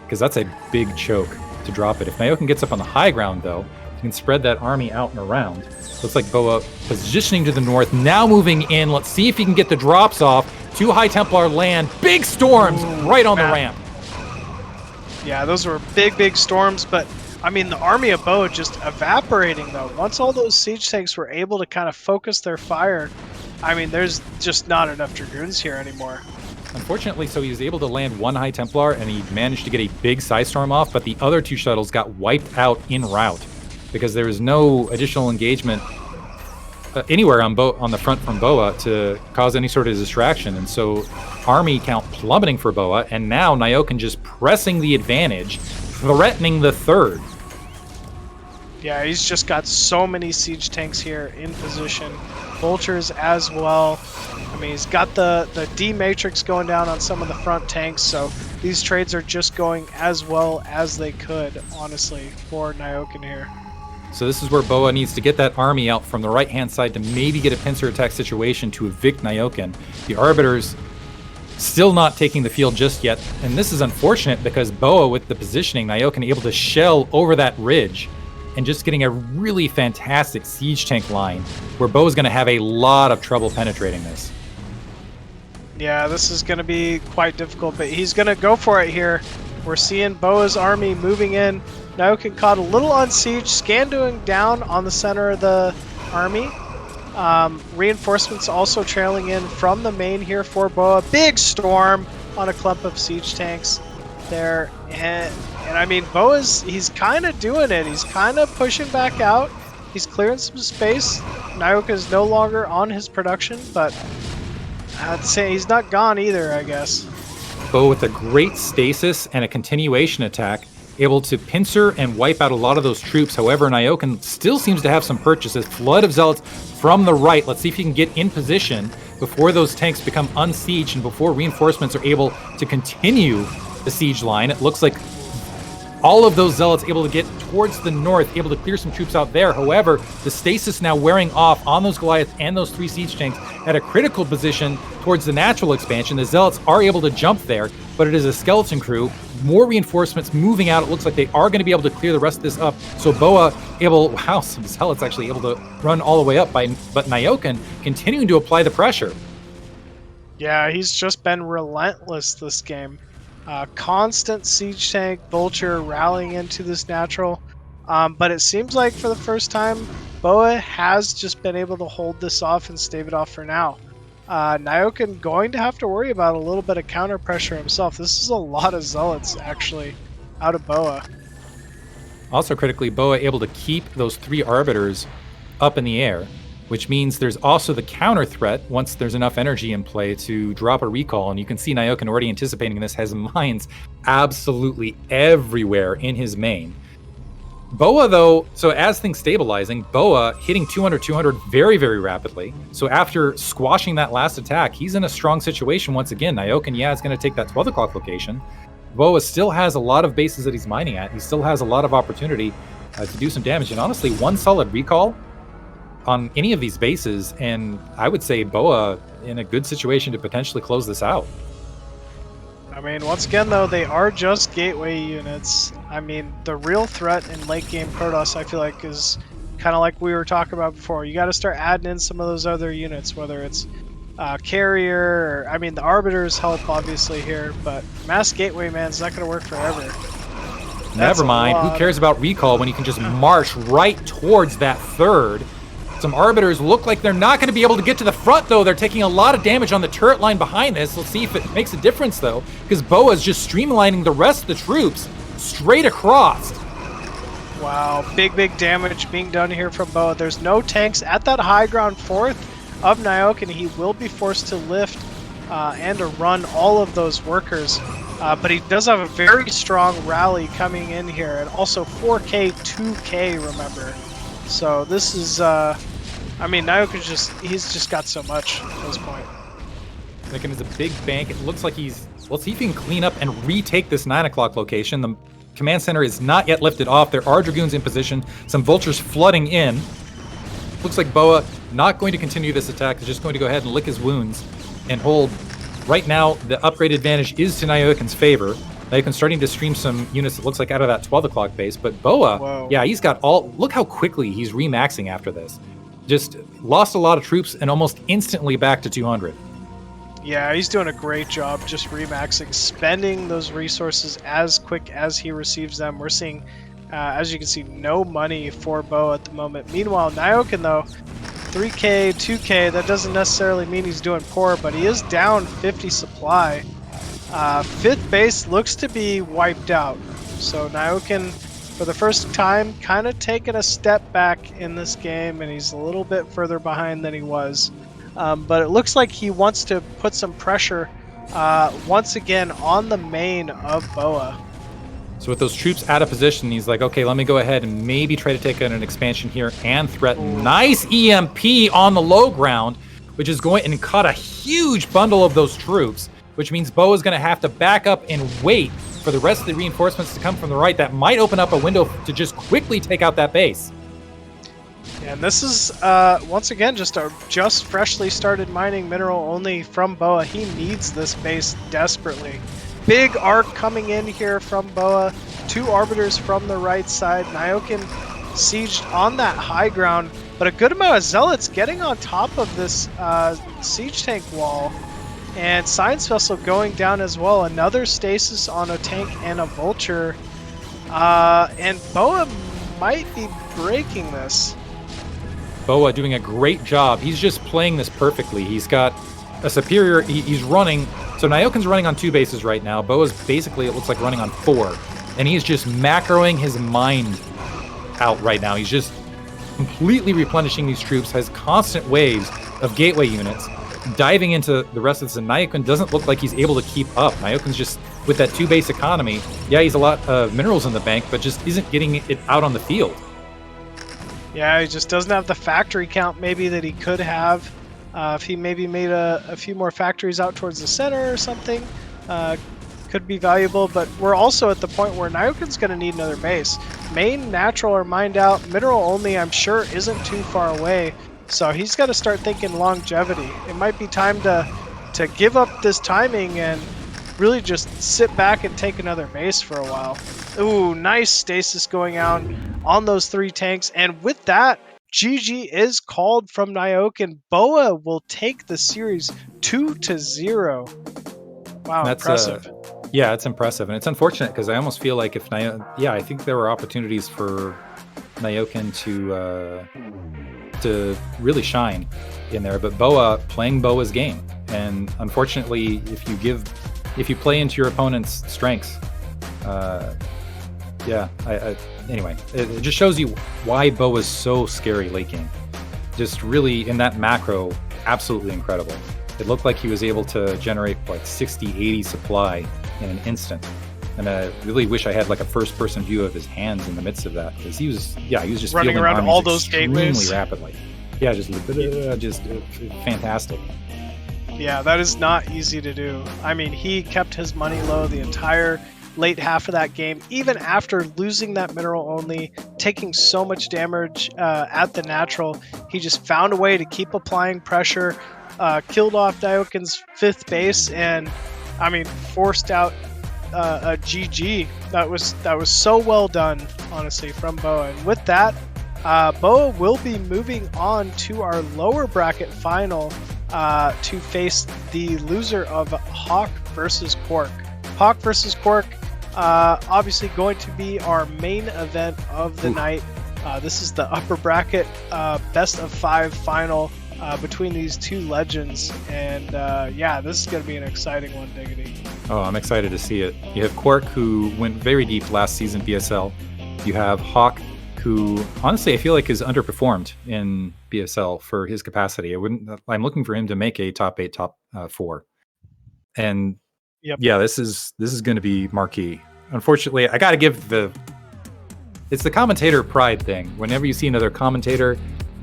C: because that's a big choke to drop it. If Nyoken gets up on the high ground, though, he can spread that army out and around. Looks like BoA positioning to the north, now moving in. Let's see if he can get the drops off. 2 High Templar land, big storms right on the ramp.
B: Yeah, those were big storms, but I mean, the army of BoA just evaporating, though. Once all those siege tanks were able to kind of focus their fire, I mean, there's just not enough Dragoons here anymore.
C: Unfortunately, so he was able to land 1 High Templar, and he managed to get a big Psystorm off, but the other 2 shuttles got wiped out en route because there was no additional engagement anywhere on the front from BoA to cause any sort of distraction. And so army count plummeting for BoA, and now Nyoken just pressing the advantage, threatening the 3rd.
B: Yeah, he's just got so many siege tanks here in position. Vultures as well. I mean, he's got the D matrix going down on some of the front tanks, so these trades are just going as well as they could, honestly, for Nyoken here.
C: So this is where BoA needs to get that army out from the right-hand side to maybe get a pincer attack situation to evict Nyoken. The Arbiters still not taking the field just yet, and this is unfortunate because BoA, with the positioning, Nyoken able to shell over that ridge and just getting a really fantastic siege tank line where BoA's going to have a lot of trouble penetrating this.
B: Yeah, this is going to be quite difficult, but he's going to go for it here. We're seeing BoA's army moving in. Nyoken caught a little on siege, Scandoing down on the center of the army. Reinforcements also trailing in from the main here for BoA. Big storm on a clump of siege tanks there. And I mean, he's kind of doing it. He's kind of pushing back out. He's clearing some space. Nyoken is no longer on his production, but I'd say he's not gone either, I guess.
C: BoA with a great stasis and a continuation attack, able to pincer and wipe out a lot of those troops. However, Nyoken still seems to have some purchases. Flood of Zealots from the right. Let's see if he can get in position before those tanks become unsieged and before reinforcements are able to continue the siege line. It looks like all of those Zealots able to get towards the north, able to clear some troops out there. However, the stasis now wearing off on those Goliaths and those 3 siege tanks at a critical position towards the natural expansion. The Zealots are able to jump there, but it is a skeleton crew. More reinforcements moving out. It looks like they are going to be able to clear the rest of this up. So BoA able, wow, some Zealots actually able to run all the way up, but Nayoken continuing to apply the pressure.
B: Yeah, he's just been relentless this game. Constant siege tank, vulture rallying into this natural. But it seems like for the first time, BoA has just been able to hold this off and stave it off for now. Nyoken going to have to worry about a little bit of counter pressure himself. This is a lot of zealots actually out of BoA.
C: Also critically, BoA able to keep those 3 arbiters up in the air, which means there's also the counter threat once there's enough energy in play to drop a recall. And you can see Nyoken already anticipating this, has mines absolutely everywhere in his main. BoA though, so as things stabilizing, BoA hitting 200 very, very rapidly. So after squashing that last attack, he's in a strong situation once again. Nyoken, yeah, is going to take that 12 o'clock location. BoA still has a lot of bases that he's mining at. He still has a lot of opportunity to do some damage. And honestly, one solid recall on any of these bases, and I would say BoA in a good situation to potentially close this out.
B: I mean, once again, though, they are just gateway units. I mean, the real threat in late game Protoss, I feel like, is kind of like we were talking about before. You got to start adding in some of those other units, whether it's carrier, or, I mean, the arbiters help obviously here, but mass gateway, man, is not going to work forever.
C: Never mind. Who cares about recall when you can just march right towards that third? Some arbiters look like they're not going to be able to get to the front, though. They're taking a lot of damage on the turret line behind this. Let's see if it makes a difference, though, because BoA is just streamlining the rest of the troops straight across.
B: Wow, big damage being done here from BoA. There's no tanks at that high ground fourth of Nyoken. He will be forced to lift and to run all of those workers. But he does have a very strong rally coming in here, and also 4K, 2K, remember. So this is, I mean, Nyoken's he's just got so much at this point.
C: Nyoken is a big bank. It looks like he's, let's see if he can clean up and retake this 9 o'clock location. The command center is not yet lifted off. There are Dragoons in position, some Vultures flooding in. Looks like BoA not going to continue this attack. He's just going to go ahead and lick his wounds and hold. Right now, the upgrade advantage is to Nyoken's favor. Nyoken's starting to stream some units, it looks like, out of that 12 o'clock base. But BoA,
B: whoa,
C: yeah, he's got all... Look how quickly he's remaxing after this. Just lost a lot of troops and almost instantly back to 200.
B: Yeah, he's doing a great job just remaxing, spending those resources as quick as he receives them. We're seeing, as you can see, no money for BoA at the moment. Meanwhile, Nyoken, though, 3K, 2K, that doesn't necessarily mean he's doing poor, but he is down 50 supply. 5th base looks to be wiped out. So Nyoken, for the first time, kind of taking a step back in this game, and he's a little bit further behind than he was. But it looks like he wants to put some pressure once again on the main of BoA.
C: So with those troops out of position, he's like, okay, let me go ahead and maybe try to take out an expansion here and threaten. Nice EMP on the low ground, which is going and caught a huge bundle of those troops, which means BoA is going to have to back up and wait for the rest of the reinforcements to come from the right. That might open up a window to just quickly take out that base.
B: And this is, once again, just a freshly started mining mineral only from BoA. He needs this base desperately. Big arc coming in here from BoA. 2 arbiters from the right side. Nyoken sieged on that high ground, but a good amount of zealots getting on top of this siege tank wall. And Science Vessel going down as well. Another stasis on a tank and a vulture. And BoA might be breaking this.
C: BoA doing a great job. He's just playing this perfectly. He's got a superior... He's running... So Nyoken's running on 2 bases right now. BoA's basically, it looks like, running on 4. And he's just macroing his mind out right now. He's just completely replenishing these troops, has constant waves of gateway units, diving into the rest of this, and Nyoken doesn't look like he's able to keep up. Nyoken's just, with that 2-base economy, yeah, he's a lot of minerals in the bank, but just isn't getting it out on the field.
B: Yeah, he just doesn't have the factory count maybe that he could have. If he maybe made a few more factories out towards the center or something, could be valuable. But we're also at the point where Nyoken's going to need another base. Main, natural, or mined out. Mineral only, I'm sure, isn't too far away. So he's got to start thinking longevity. It might be time to give up this timing and really just sit back and take another base for a while. Ooh, nice stasis going out on those 3 tanks. And with that, GG is called from Nyoken. BoA will take the series 2-0. Wow,
C: that's
B: impressive.
C: Yeah, it's impressive. And it's unfortunate because I almost feel like if I think there were opportunities for Nyoken to really shine. in there, but BoA playing BoA's game. And unfortunately, if you play into your opponent's strengths, anyway, it just shows you why BoA is so scary late game. Just really, in that macro, absolutely incredible. It looked like he was able to generate like 60, 80 supply in an instant. And I really wish I had like a first-person view of his hands in the midst of that, because he was just
B: running around all those gateways
C: extremely rapidly. Yeah, just fantastic.
B: Yeah, that is not easy to do. I mean, he kept his money low the entire late half of that game, even after losing that mineral only, taking so much damage at the natural. He just found a way to keep applying pressure, killed off Nyoken's 5th base, and I mean, forced out a GG. That was so well done, honestly, from BoA. And with that, BoA will be moving on to our lower bracket final to face the loser of Hawk versus KwarK. Hawk versus KwarK, obviously going to be our main event of the night. This is the upper bracket best of 5 final between these two legends, and this is going to be an exciting one, Diggity.
C: Oh, I'm excited to see it. You have KwarK, who went very deep last season BSL. You have Hawk, who honestly I feel like is underperformed in BSL for his capacity. I'm looking for him to make a top 8, top 4. And yeah, this is going to be marquee. Unfortunately, I got to give it's the commentator pride thing. Whenever you see another commentator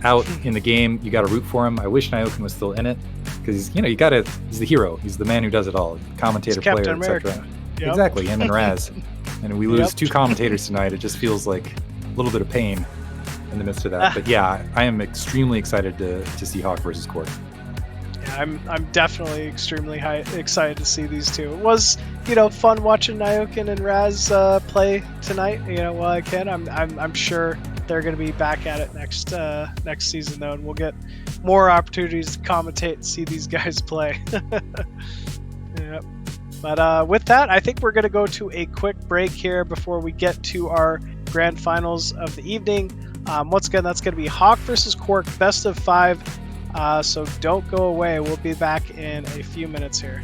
C: out in the game, you got to root for him. I wish Nayoken was still in it, because he's the hero. He's the man who does it all. Commentator, player, etc. Yep. Exactly, him and Razz. And we lose 2 commentators tonight. It just feels like a little bit of pain in the midst of that. But yeah, I am extremely excited to see Hawk versus KwarK.
B: Yeah, I'm definitely extremely excited to see these two. It was fun watching Nayoken and Razz play tonight. While I can, I'm sure they're going to be back at it next season though, and we'll get more opportunities to commentate and see these guys play. Yep. But with that, I think we're going to go to a quick break here before we get to our grand finals of the evening. Once again, that's going to be Hawk versus KwarK, best of 5. So don't go away. We'll be back in a few minutes here.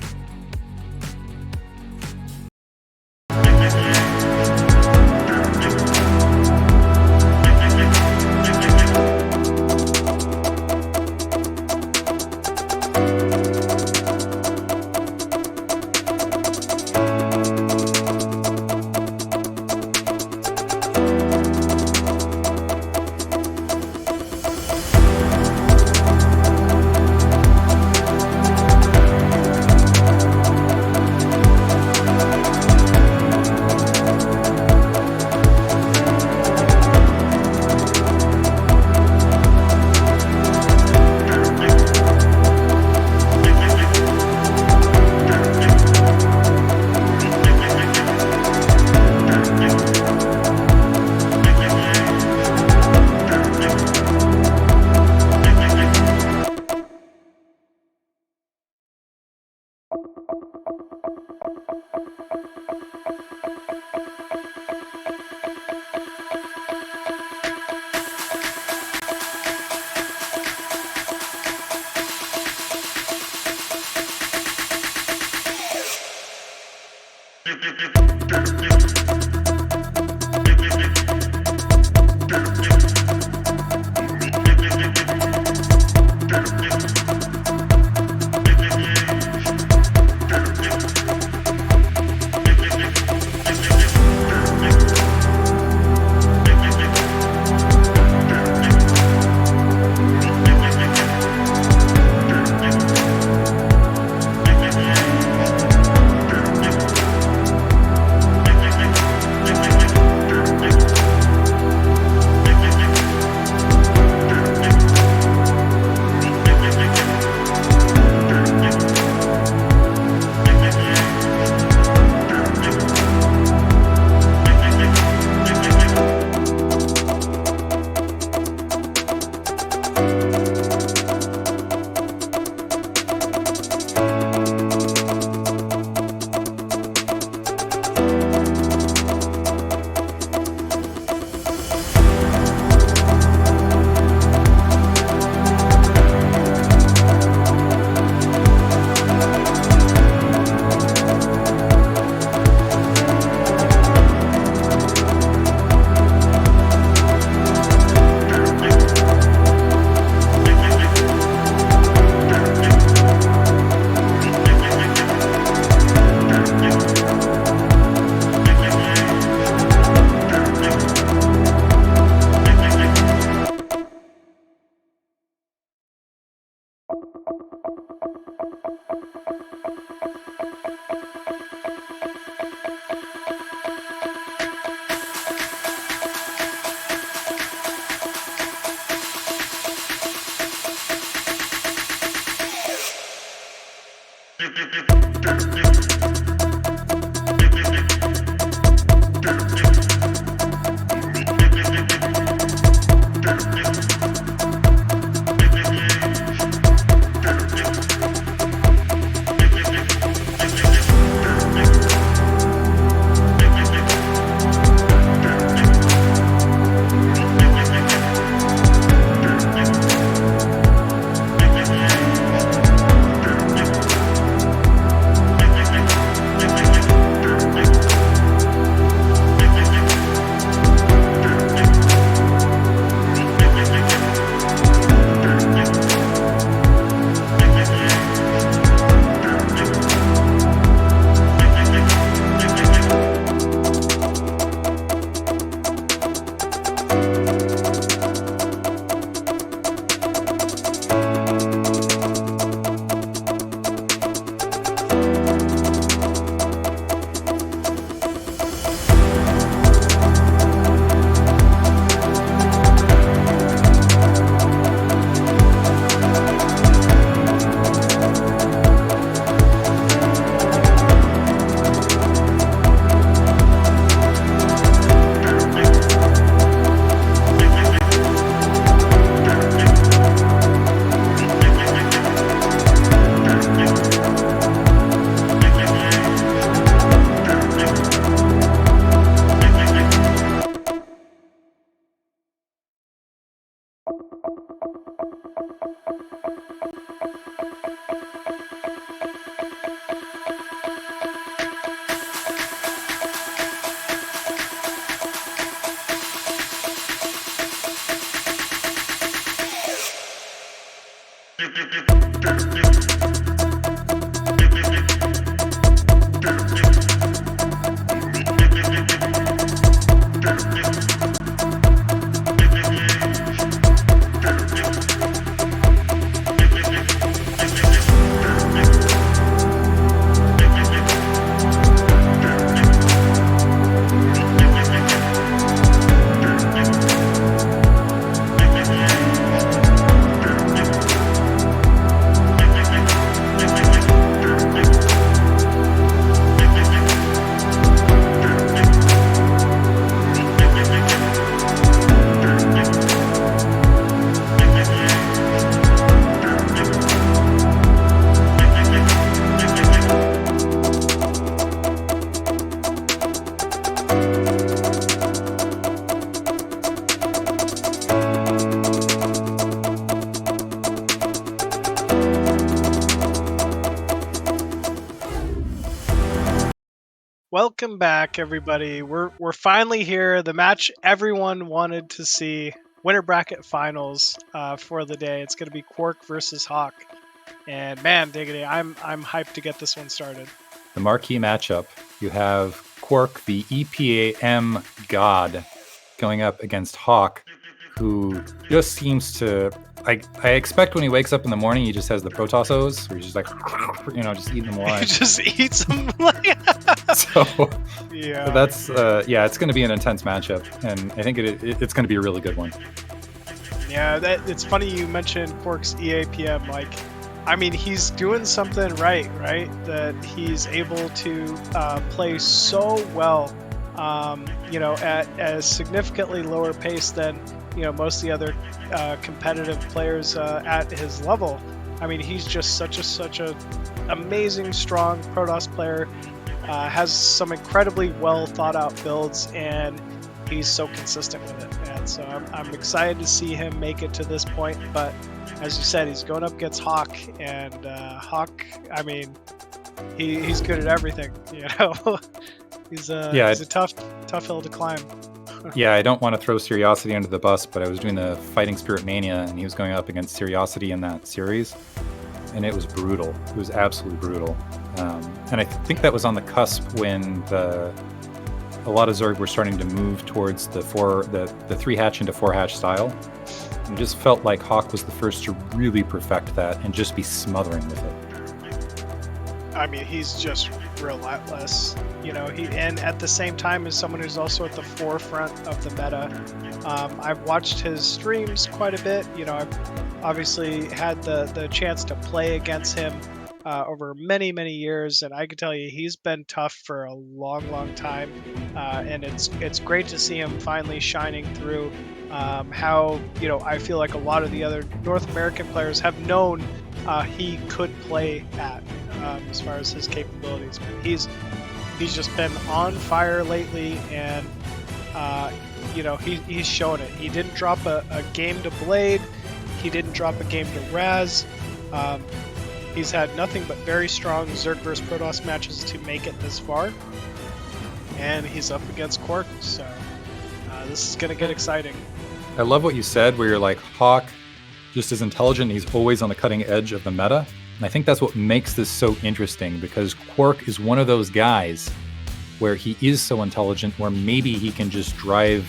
B: Welcome back, everybody. We're finally here. The match everyone wanted to see. Winter bracket finals for the day. It's going to be KwarK versus Hawk. And man, diggity, I'm hyped to get this one started.
C: The marquee matchup. You have KwarK, the EPAM god, going up against Hawk, who just seems to... I expect when he wakes up in the morning, he just has the Protossos, where he's just like, just eating them alive.
B: He just eats them.
C: So
B: yeah,
C: that's it's going to be an intense matchup, and I think it's going to be a really good one.
B: Yeah, it's funny you mentioned KwarK's EAPM. Like, I mean, he's doing something right? That he's able to play so well, at a significantly lower pace than most of the other competitive players at his level. I mean, he's just such a amazing, strong Protoss player. Has some incredibly well thought out builds, and he's so consistent with it. And so I'm excited to see him make it to this point. But as you said, he's going up against Hawk, and Hawk, I mean, he's good at everything. He's a tough hill to climb.
C: Yeah, I don't want to throw Seriosity under the bus, but I was doing the Fighting Spirit Mania, and he was going up against Seriosity in that series, and it was brutal. It was absolutely brutal. And I think that was on the cusp when a lot of Zerg were starting to move towards the 3-hatch into 4-hatch style. And it just felt like Hawk was the first to really perfect that and just be smothering with it.
B: I mean, he's just relentless. And at the same time as someone who's also at the forefront of the meta. I've watched his streams quite a bit. I've obviously had the chance to play against him over many, many years, and I can tell you he's been tough for a long, long time. And it's great to see him finally shining through. How I feel like a lot of the other North American players have known he could play at as far as his capabilities. But he's just been on fire lately, and he's shown it. He didn't drop a game to Blade. He didn't drop a game to Razz. He's had nothing but very strong Zerg vs Protoss matches to make it this far. And he's up against KwarK, so this is going to get exciting.
C: I love what you said, where you're like, Hawk just is intelligent. He's always on the cutting edge of the meta. And I think that's what makes this so interesting, because KwarK is one of those guys where he is so intelligent, where maybe he can just drive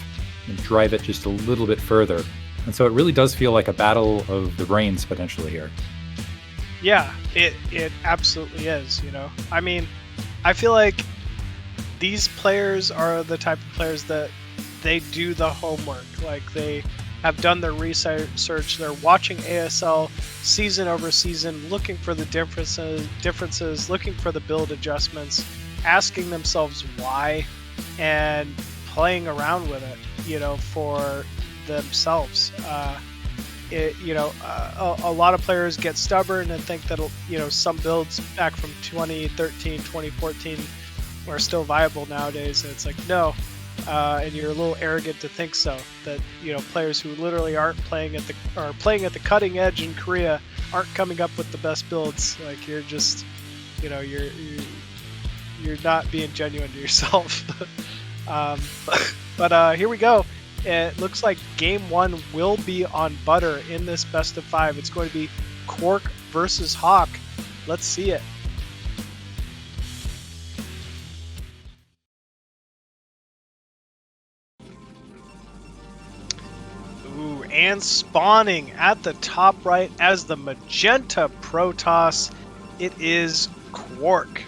C: it just a little bit further. And so it really does feel like a battle of the brains potentially here.
B: Yeah, it absolutely is, I mean, I feel like these players are the type of players that they do the homework. Like, they have done their research, they're watching ASL season over season, looking for the differences, looking for the build adjustments, asking themselves why, and playing around with it, for themselves. A lot of players get stubborn and think that, some builds back from 2013, 2014 are still viable nowadays. And it's like, no. And you're a little arrogant to think so. That, players who literally aren't playing at the cutting edge in Korea aren't coming up with the best builds. Like, you're just, you're not being genuine to yourself. But here we go. It looks like game 1 will be on Butter in this best of 5. It's going to be KwarK versus Hawk. Let's see it. Ooh, and spawning at the top right as the magenta Protoss, it is KwarK.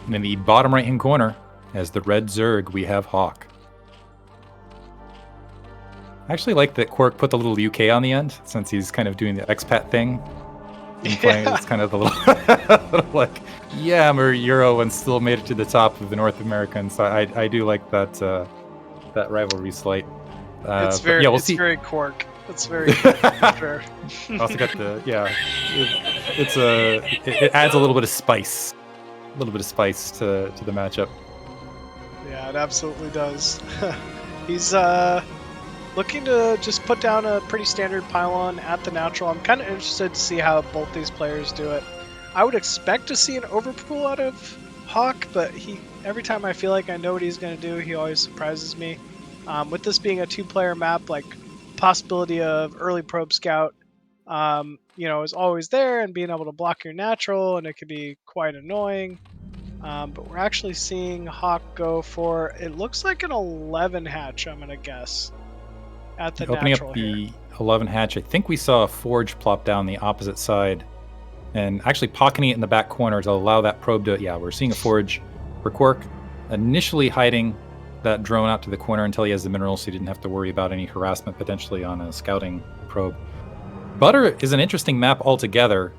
C: And in the bottom right-hand corner, as the red Zerg, we have Hawk. I actually like that KwarK put the little UK on the end, since he's kind of doing the expat thing.
B: Yeah.
C: It's kind of the little like, yeah, I'm a Euro and still made it to the top of the North American. So I do like that rivalry slight.
B: It's very KwarK. It's very sure.
C: Also got it adds a little bit of spice. A little bit of spice to the matchup.
B: Yeah, it absolutely does. He's looking to just put down a pretty standard pylon at the natural. I'm kind of interested to see how both these players do it. I would expect to see an overpool out of Hawk, but every time I feel like I know what he's going to do, he always surprises me. With this being a 2-player map, like, possibility of early probe scout, is always there, and being able to block your natural, and it could be quite annoying. But we're actually seeing Hawk go for, it looks like an 11 hatch, I'm going to guess, at the
C: Opening
B: natural
C: up the
B: here.
C: 11 hatch, I think we saw a Forge plop down the opposite side, and actually pocketing it in the back corner to allow that probe to, we're seeing a Forge for KwarK, initially hiding that drone out to the corner until he has the minerals, so he didn't have to worry about any harassment potentially on a scouting probe. Butter is an interesting map altogether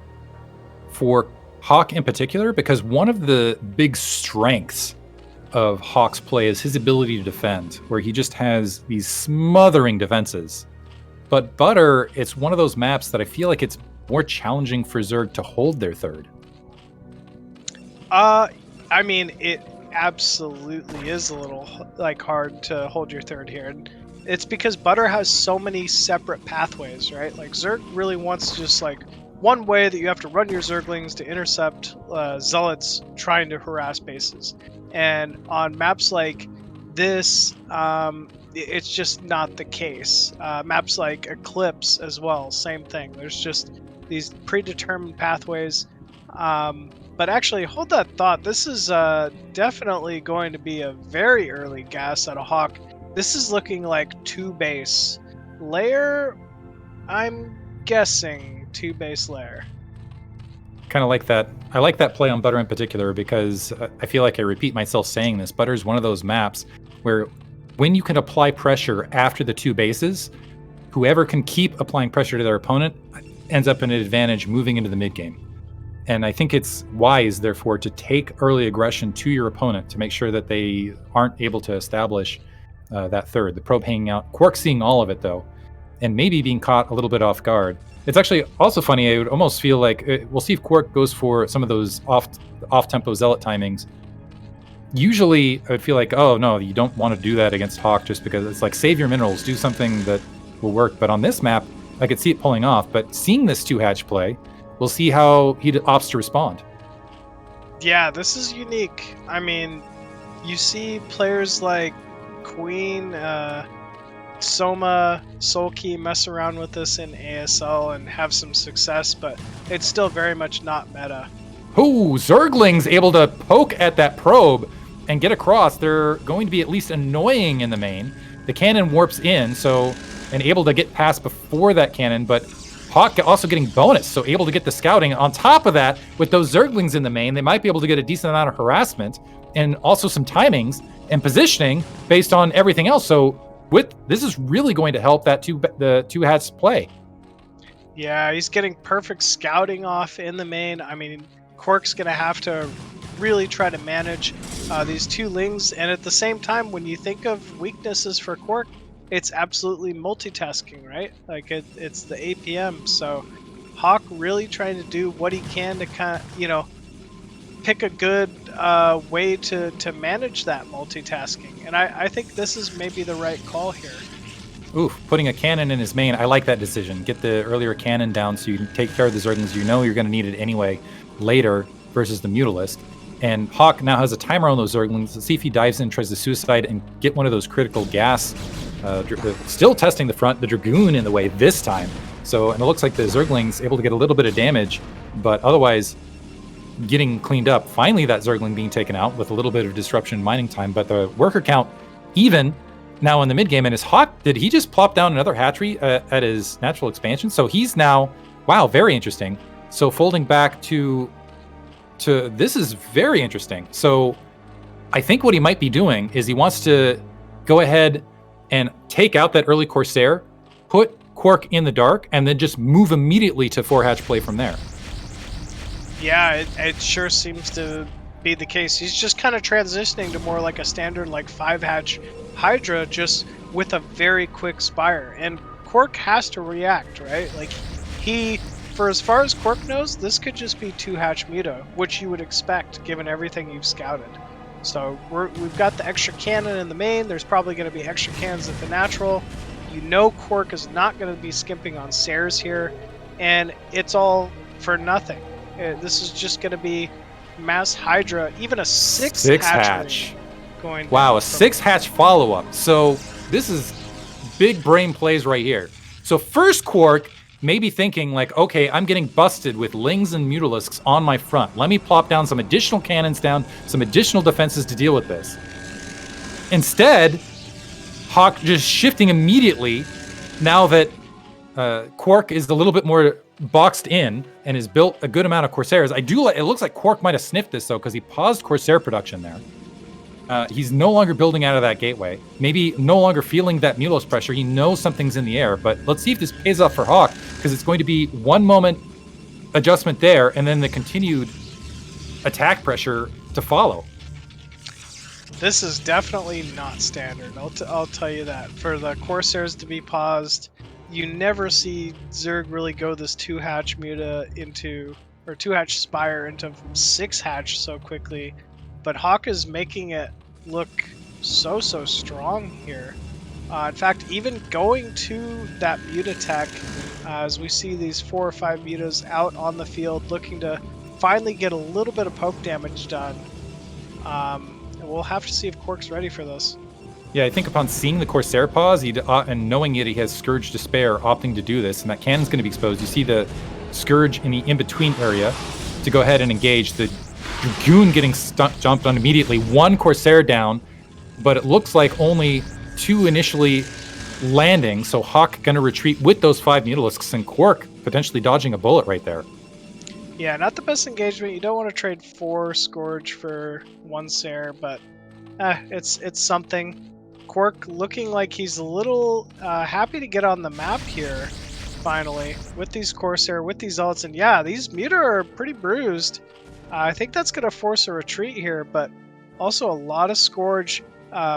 C: for Hawk in particular, because one of the big strengths of Hawk's play is his ability to defend, where he just has these smothering defenses. But Butter, it's one of those maps that I feel like it's more challenging for Zerg to hold their third.
B: I mean, it absolutely is a little hard to hold your third here, and it's because Butter has so many separate pathways, right? Like, Zerg really wants just one way that you have to run your Zerglings to intercept zealots trying to harass bases, and on maps like this, it's just not the case. Maps like Eclipse as well, same thing. There's just these predetermined pathways. But actually, hold that thought. This is definitely going to be a very early gas out of Hawk. This is looking like 2 base layer. I'm guessing 2 base layer.
C: Kind of like that. I like that play on Butter in particular, because I feel like I repeat myself saying this. Butter is one of those maps where when you can apply pressure after the 2 bases, whoever can keep applying pressure to their opponent, ends up in an advantage moving into the mid game. And I think it's wise, therefore, to take early aggression to your opponent to make sure that they aren't able to establish that third. The probe hanging out. KwarK seeing all of it, though, and maybe being caught a little bit off guard. It's actually also funny. I would almost feel like we'll see if KwarK goes for some of those off-tempo zealot timings. Usually, I would feel like, oh, no, you don't want to do that against Hawk just because it's like, save your minerals, do something that will work. But on this map, I could see it pulling off. But seeing this 2-hatch play, we'll see how he opts to respond.
B: Yeah, this is unique. I mean, you see players like Queen, Soma, Sulky mess around with this in ASL and have some success, but it's still very much not meta.
C: Oh, Zergling's able to poke at that probe and get across. They're going to be at least annoying in the main. The cannon warps in, and able to get past before that cannon, but Hawk also getting bonus, so able to get the scouting. On top of that, with those Zerglings in the main, they might be able to get a decent amount of harassment and also some timings and positioning based on everything else. So this is really going to help that the 2-hatch play.
B: Yeah, he's getting perfect scouting off in the main. I mean, KwarK's going to have to really try to manage these 2 Lings, and at the same time, when you think of weaknesses for KwarK, it's absolutely multitasking, right? Like it's the APM. So Hawk really trying to do what he can to kind of, pick a good way to manage that multitasking. And I think this is maybe the right call here.
C: Oof, putting a cannon in his main. I like that decision. Get the earlier cannon down so you can take care of the Zerglings. You know you're going to need it anyway later versus the Mutalist. And Hawk now has a timer on those Zerglings. Let's see if he dives in, tries to suicide, and get one of those critical gas. Still testing the front, the Dragoon in the way this time. And it looks like the Zergling's able to get a little bit of damage, but otherwise getting cleaned up. Finally, that Zergling being taken out with a little bit of disruption in mining time, but the worker count even now in the mid game. And his Hawk, did he just plop down another hatchery at his natural expansion? So he's now, wow, very interesting. So folding back to this is very interesting. So I think what he might be doing is he wants to go ahead and take out that early Corsair, put KwarK in the dark, and then just move immediately to 4-hatch play from there.
B: Yeah, it sure seems to be the case. He's just kind of transitioning to more like a standard 5-hatch Hydra, just with a very quick Spire. And KwarK has to react, right? Like, for as far as KwarK knows, this could just be 2-hatch Muta, which you would expect given everything you've scouted. So we've got the extra cannon in the main. There's probably going to be extra cannons at the natural. You know KwarK is not going to be skimping on Sares here, and it's all for nothing. This is just going to be mass Hydra, even a 6-hatch going.
C: Wow, a 6-hatch follow-up. So this is big brain plays right here. So first KwarK may be thinking like, okay, I'm getting busted with Lings and Mutalisks on my front. Let me plop down some additional cannons down, some additional defenses to deal with this. Instead, Hawk just shifting immediately now that KwarK is a little bit more boxed in and has built a good amount of Corsairs. It looks like KwarK might have sniffed this though, because he paused Corsair production there. He's no longer building out of that gateway. Maybe no longer feeling that Mulos pressure. He knows something's in the air, but let's see if this pays off for Hawk, because it's going to be 1 moment adjustment there, and then the continued attack pressure to follow.
B: This is definitely not standard. I'll tell you that. For the Corsairs to be paused, you never see Zerg really go this 2-hatch Muta into, or 2-hatch Spire into 6-hatch so quickly. But Hawk is making it look so strong here. In fact, even going to that Muta tech, as we see these 4 or 5 Mutas out on the field looking to finally get a little bit of poke damage done. We'll have to see if KwarK's ready for this.
C: Yeah, I think upon seeing the Corsair pause and knowing it, he has Scourge to spare, opting to do this, and that cannon's going to be exposed. You see the Scourge in the in-between area to go ahead and engage. The Dragoon getting jumped on immediately. 1 Corsair down, but it looks like only 2 initially landing, so Hawk going to retreat with those 5 Mutalisks, and KwarK potentially dodging a bullet right there.
B: Yeah, not the best engagement. You don't want to trade 4 Scourge for 1 Sair, but it's something. KwarK looking like he's a little happy to get on the map here. finally, with these Corsair, with these ults, and yeah, these Muta are pretty bruised. I think that's going to force a retreat here, but also a lot of Scourge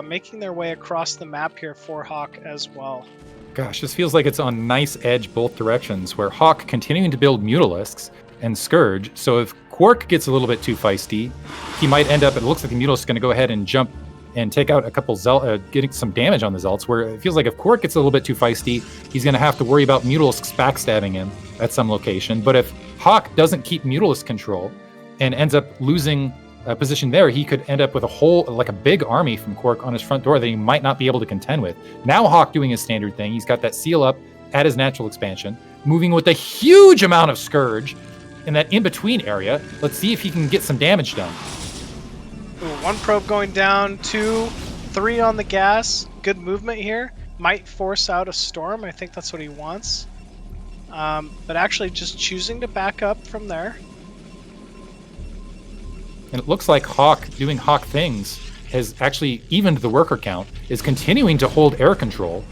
B: making their way across the map here for Hawk as well.
C: Gosh, this feels like it's on nice edge both directions, where Hawk continuing to build Mutalisks and Scourge. So if KwarK gets a little bit too feisty, he might end up, it looks like the Mutalisk is going to go ahead and jump and take out a couple getting some damage on the Zelts, where it feels like if KwarK gets a little bit too feisty, he's going to have to worry about Mutalisks backstabbing him at some location. But if Hawk doesn't keep Mutalisk control and ends up losing a position there, he could end up with a big army from KwarK on his front door that he might not be able to contend with. Now Hawk doing his standard thing. He's got that seal up at his natural expansion, moving with a huge amount of Scourge in that in-between area. Let's see if he can get some damage done.
B: Ooh, 1 probe going down, 2, 3 on the gas. Good movement here. Might force out a storm. I think that's what he wants. But actually just choosing to back up from there.
C: And it looks like Hawk doing Hawk things has actually evened the worker count, is continuing to hold air control.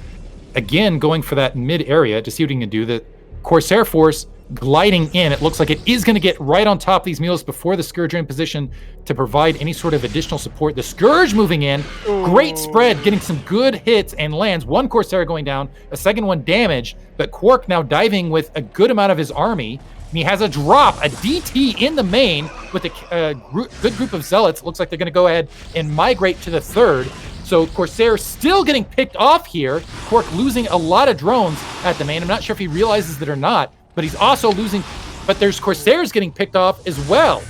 C: Again, going for that mid area to see what he can do. The Corsair Force gliding in. It looks like it is going to get right on top of these Mutalisks before the Scourge are in position to provide any sort of additional support. The Scourge moving in.
B: Ooh.
C: Great spread, getting some good hits and lands. 1 Corsair going down, a second one damaged, but KwarK now diving with a good amount of his army. And he has a drop, a DT in the main with a good group of Zealots. Looks like they're going to go ahead and migrate to the 3rd. So Corsair still getting picked off here. KwarK losing a lot of drones at the main. I'm not sure if he realizes that or not, but he's also losing. But there's Corsairs getting picked off as well.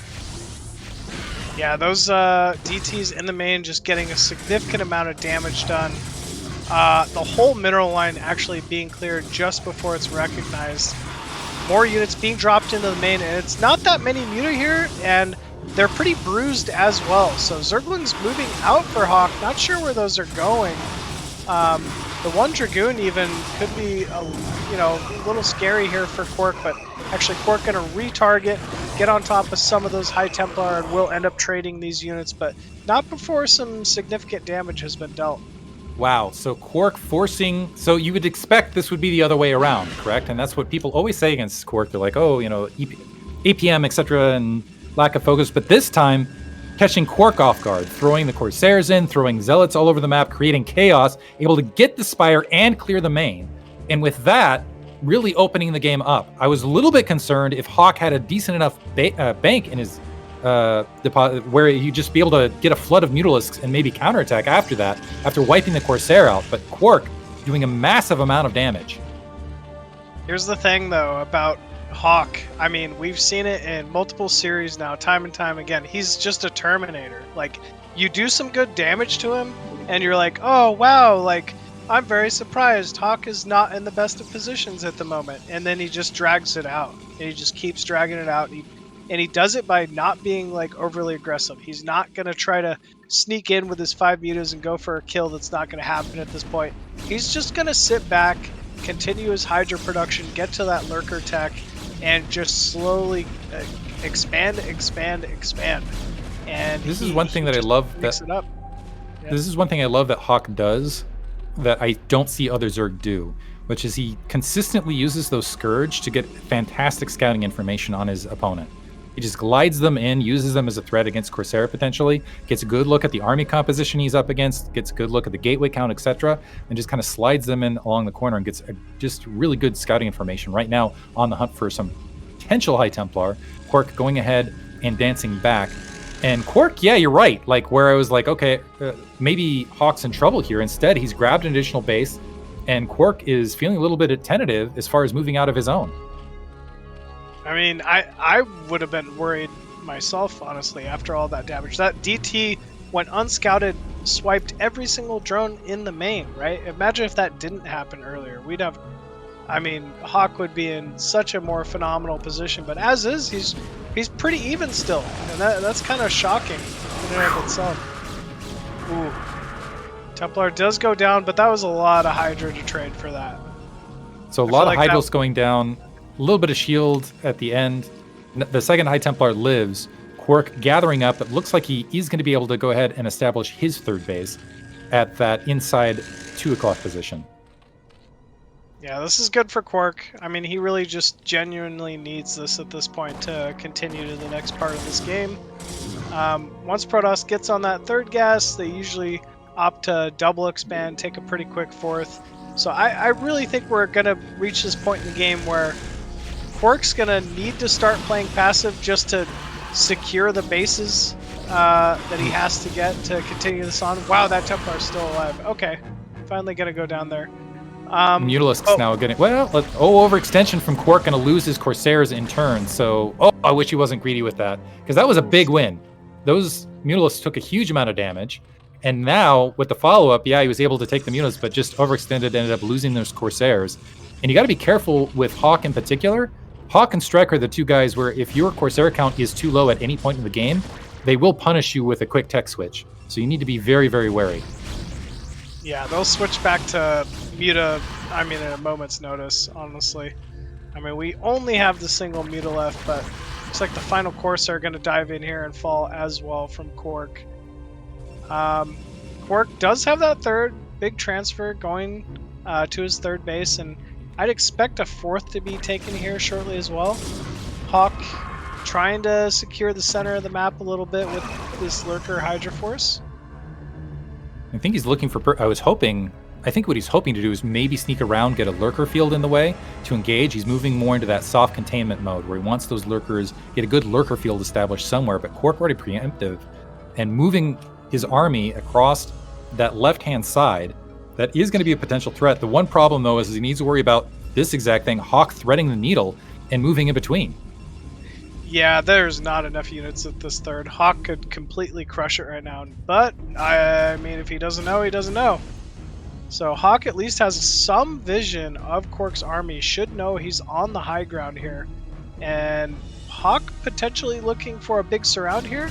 B: Yeah, those DTs in the main just getting a significant amount of damage done. The whole mineral line actually being cleared just before it's recognized. More units being dropped into the main, and it's not that many Muta here, and they're pretty bruised as well. So Zergling's moving out for Hawk. Not sure where those are going. The 1 Dragoon even could be a little scary here for KwarK, but actually KwarK going to retarget, get on top of some of those High Templar, and will end up trading these units, but not before some significant damage has been dealt.
C: Wow, so KwarK forcing... So you would expect this would be the other way around, correct? And that's what people always say against KwarK. They're like, oh, APM, etc., and lack of focus. But this time, catching KwarK off guard, throwing the Corsairs in, throwing Zealots all over the map, creating chaos, able to get the Spire and clear the main. And with that, really opening the game up. I was a little bit concerned if Hawk had a decent enough bank in his... deposit, where you just be able to get a flood of Mutalisks and maybe counterattack after that, after wiping the Corsair out. But KwarK doing a massive amount of damage.
B: Here's the thing, though, about Hawk. I mean, we've seen it in multiple series now, time and time again. He's just a Terminator. Like, you do some good damage to him, and you're like, oh, wow, like, I'm very surprised. Hawk is not in the best of positions at the moment. And then he just drags it out. And he just keeps dragging it out. And he does it by not being like overly aggressive. He's not going to try to sneak in with his 5 mutas and go for a kill that's not going to happen at this point. He's just going to sit back, continue his Hydra production, get to that lurker tech, and just slowly expand. And
C: this is one thing that I love that This is one thing I love that Hawk does that I don't see other Zerg do, which is he consistently uses those Scourge to get fantastic scouting information on his opponent. He just glides them in, uses them as a threat against Corsair potentially, gets a good look at the army composition he's up against, gets a good look at the gateway count, etc., and just kind of slides them in along the corner and gets just really good scouting information. Right now, on the hunt for some potential High Templar, KwarK going ahead and dancing back. And KwarK, yeah, you're right. Like, where I was like, okay, maybe Hawk's in trouble here. Instead, he's grabbed an additional base, and KwarK is feeling a little bit tentative as far as moving out of his own.
B: I mean, I would have been worried myself, honestly, after all that damage. That DT went unscouted, swiped every single drone in the main, right? Imagine if that didn't happen earlier. We'd have... I mean, Hawk would be in such a more phenomenal position, but as is, he's pretty even still, and that's kind of shocking in and of itself. Ooh. Templar does go down, but that was a lot of Hydra to trade for that.
C: So a lot of Hydras going down, a little bit of shield at the end. The second High Templar lives. KwarK gathering up. It looks like he is going to be able to go ahead and establish his 3rd base at that inside 2 o'clock position.
B: Yeah, this is good for KwarK. I mean, he really just genuinely needs this at this point to continue to the next part of this game. Once Protoss gets on that third gas, they usually opt to double expand, take a pretty quick fourth. So I really think we're going to reach this point in the game where KwarK's going to need to start playing passive just to secure the bases that he has to get to continue this on. Wow, that Templar's still alive. Okay, finally going to go down there.
C: Mutalisk's now getting overextension from KwarK, gonna lose his Corsairs in turn. So I wish he wasn't greedy with that, because that was a big win. Those Mutalisks took a huge amount of damage, and now with the follow-up, yeah, he was able to take the Mutalisks, but just overextended, ended up losing those Corsairs. And you got to be careful with Hawk in particular. Hawk and Strike are the two guys where if your Corsair count is too low at any point in the game, they will punish you with a quick tech switch. So you need to be very, very wary.
B: Yeah, they'll switch back to Muta, I mean, at a moment's notice, honestly. I mean, we only have the single Muta left, but looks like the final Corsair are going to dive in here and fall as well from KwarK. KwarK does have that third big transfer going to his third base, and I'd expect a fourth to be taken here shortly as well. Hawk trying to secure the center of the map a little bit with this Lurker Hydra Force.
C: I think he's looking for... I think what he's hoping to do is maybe sneak around, get a Lurker field in the way to engage. He's moving more into that soft containment mode where he wants those Lurkers, get a good Lurker field established somewhere, but KwarK already preemptive and moving his army across that left-hand side. That is going to be a potential threat. The one problem, though, is he needs to worry about this exact thing, Hawk threading the needle and moving in between.
B: Yeah, there's not enough units at this third. Hawk could completely crush it right now, but I mean, if he doesn't know, he doesn't know. So Hawk at least has some vision of KwarK's army, should know he's on the high ground here. And Hawk potentially looking for a big surround here.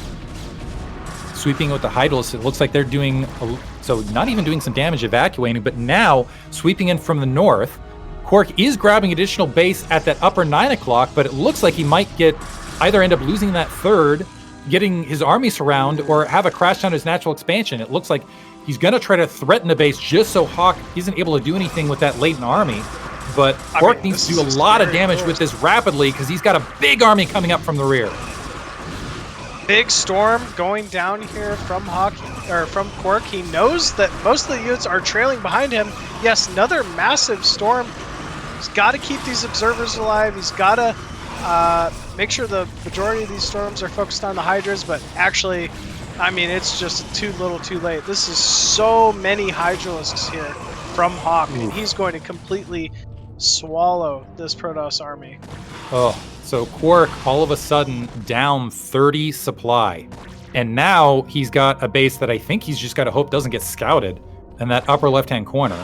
C: Sweeping with the Hydralisk, it looks like they're doing, so not even doing some damage evacuating, but now sweeping in from the north. KwarK is grabbing additional base at that upper 9 o'clock, but it looks like he might either end up losing that third, getting his army surround, or have a crash on his natural expansion. It looks like he's going to try to threaten the base just so Hawk isn't able to do anything with that latent army. But KwarK needs to do a lot of damage with this rapidly because he's got a big army coming up from the rear.
B: Big storm going down here from KwarK. He knows that most of the units are trailing behind him. Yes, another massive storm. He's got to keep these observers alive. He's got to make sure the majority of these storms are focused on the Hydras, but actually, I mean, it's just too little too late. This is so many Hydralisks here from Hawk, and he's going to completely swallow this Protoss army.
C: Oh, so KwarK all of a sudden down 30 supply. And now he's got a base that I think he's just got to hope doesn't get scouted in that upper left-hand corner.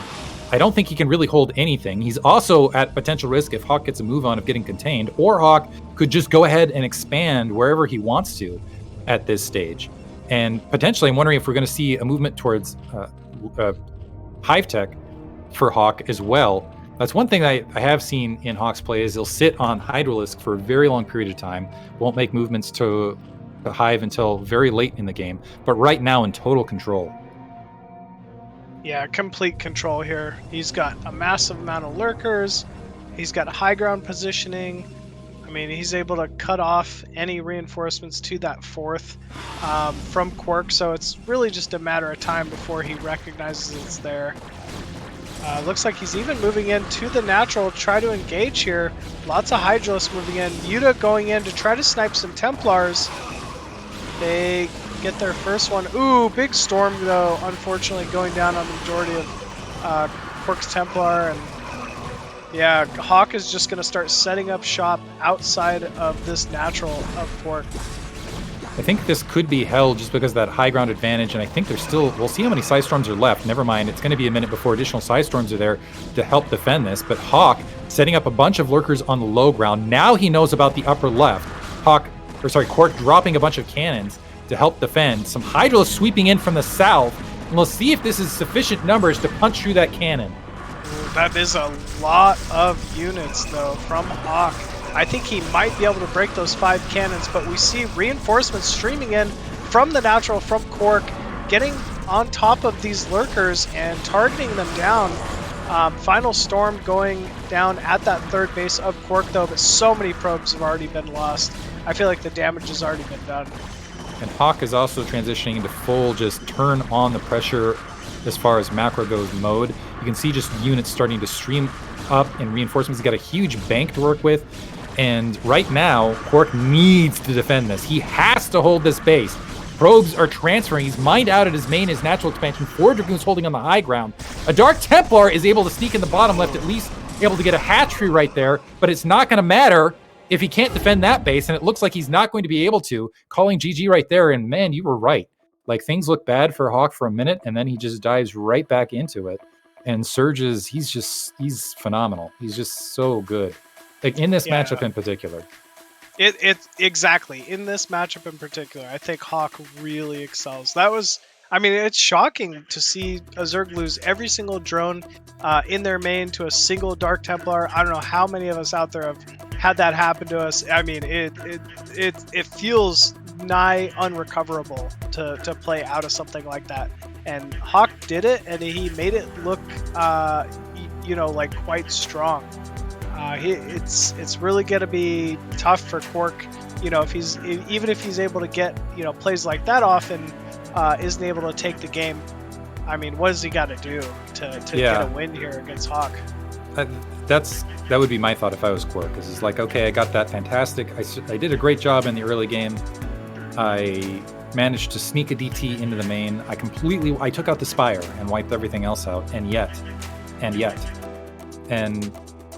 C: I don't think he can really hold anything. He's also at potential risk if Hawk gets a move on of getting contained, or Hawk could just go ahead and expand wherever he wants to at this stage. And potentially, I'm wondering if we're going to see a movement towards Hive Tech for Hawk as well. That's one thing I have seen in Hawk's play is he'll sit on Hydralisk for a very long period of time, won't make movements to Hive until very late in the game, but right now in total control.
B: Yeah, complete control here. He's got a massive amount of lurkers. He's got high ground positioning. I mean, he's able to cut off any reinforcements to that fourth from KwarK, so it's really just a matter of time before he recognizes it's there. Looks like he's even moving in to the natural, try to engage here. Lots of Hydralisks moving in. Muta going in to try to snipe some Templars. They get their first one. Ooh, big storm though, unfortunately going down on the majority of KwarK's Templar. And yeah, Hawk is just going to start setting up shop outside of this natural of KwarK.
C: I think this could be held just because of that high ground advantage, and I think there's still, we'll see how many Psy Storms are left. Never mind, it's going to be a minute before additional Psy Storms are there to help defend this, but Hawk setting up a bunch of lurkers on the low ground. Now he knows about the upper left. KwarK dropping a bunch of cannons to help defend. Some Hydralisks sweeping in from the south, and we'll see if this is sufficient numbers to punch through that cannon.
B: That is a lot of units though from Hawk. I think he might be able to break those 5 cannons, but we see reinforcements streaming in from the natural, from KwarK, getting on top of these lurkers and targeting them down. Final Storm going down at that third base of KwarK though, but so many probes have already been lost. I feel like the damage has already been done.
C: And Hawk is also transitioning into full just turn on the pressure as far as macro goes mode. You can see just units starting to stream up in reinforcements. He's got a huge bank to work with. And right now, KwarK needs to defend this. He has to hold this base. Probes are transferring. He's mined out at his main, his natural expansion. 4 Dragoons holding on the high ground. A Dark Templar is able to sneak in the bottom left, at least able to get a hatchery right there. But it's not going to matter if he can't defend that base, and it looks like he's not going to be able to. Calling GG right there, and man, you were right. Like, things look bad for Hawk for a minute, and then he just dives right back into it. And Surges, he's phenomenal. He's just so good. Like, in this matchup in particular.
B: It exactly. In this matchup in particular, I think Hawk really excels. That was, I mean, it's shocking to see a Zerg lose every single drone in their main to a single Dark Templar. I don't know how many of us out there have had that happen to us. I mean, it feels nigh unrecoverable to play out of something like that. And Hawk did it, and he made it look, like quite strong. It's really going to be tough for KwarK, even if he's able to get plays like that off and isn't able to take the game. I mean, what does he got to do to get a win here against Hawk?
C: That would be my thought if I was KwarK. Because it's like, okay, I got that fantastic. I did a great job in the early game. I managed to sneak a DT into the main. I took out the Spire and wiped everything else out. And yet,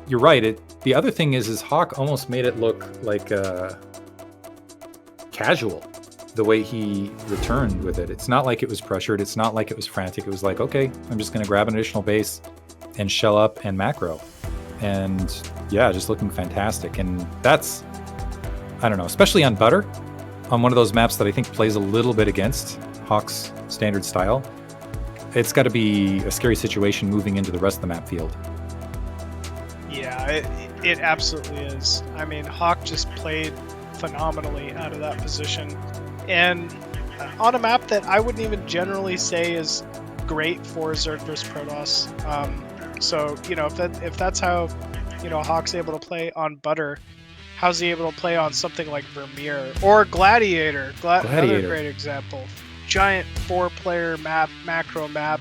C: you're right. The other thing is Hawk almost made it look like casual, the way he returned with it. It's not like it was pressured. It's not like it was frantic. It was like, okay, I'm just going to grab an additional base and shell up and macro. And yeah, just looking fantastic. And that's, I don't know, especially on Butter, on one of those maps that I think plays a little bit against Hawk's standard style. It's got to be a scary situation moving into the rest of the map field.
B: Yeah, it absolutely is. I mean, Hawk just played phenomenally out of that position. And on a map that I wouldn't even generally say is great for Zerg versus Protoss. So, if that's how, Hawk's able to play on Butter, how's he able to play on something like Vermeer or Gladiator? Another great example. Giant 4-player map, macro map.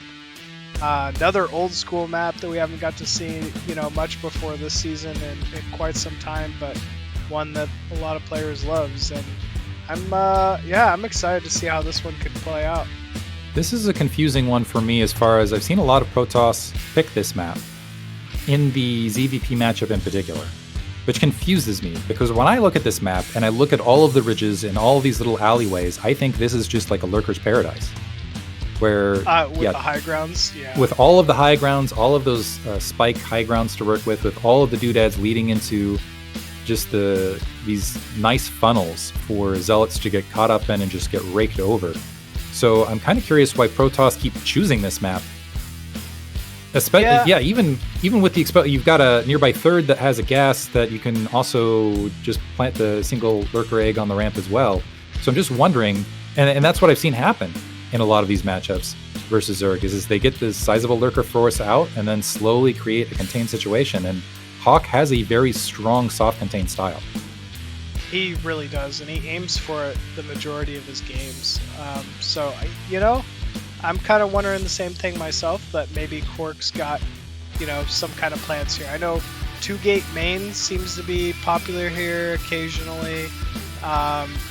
B: Another old school map that we haven't got to see, much before this season in quite some time, but one that a lot of players loves. And I'm excited to see how this one could play out.
C: This is a confusing one for me as far as I've seen a lot of Protoss pick this map in the ZVP matchup in particular, which confuses me because when I look at this map and I look at all of the ridges and all of these little alleyways, I think this is just like a lurker's paradise. Where
B: the high grounds,
C: with all of the high grounds, all of those spike high grounds to work with all of the doodads leading into just these nice funnels for zealots to get caught up in and just get raked over. So I'm kind of curious why Protoss keep choosing this map. Especially, even with the you've got a nearby third that has a gas that you can also just plant the single lurker egg on the ramp as well. So I'm just wondering, and that's what I've seen happen in a lot of these matchups versus Zerg, is they get this sizable lurker force out and then slowly create a contained situation. And Hawk has a very strong soft contained style.
B: He really does, and he aims for it the majority of his games. So, I'm kind of wondering the same thing myself, but maybe KwarK's got, some kind of plans here. I know 2-gate main seems to be popular here occasionally,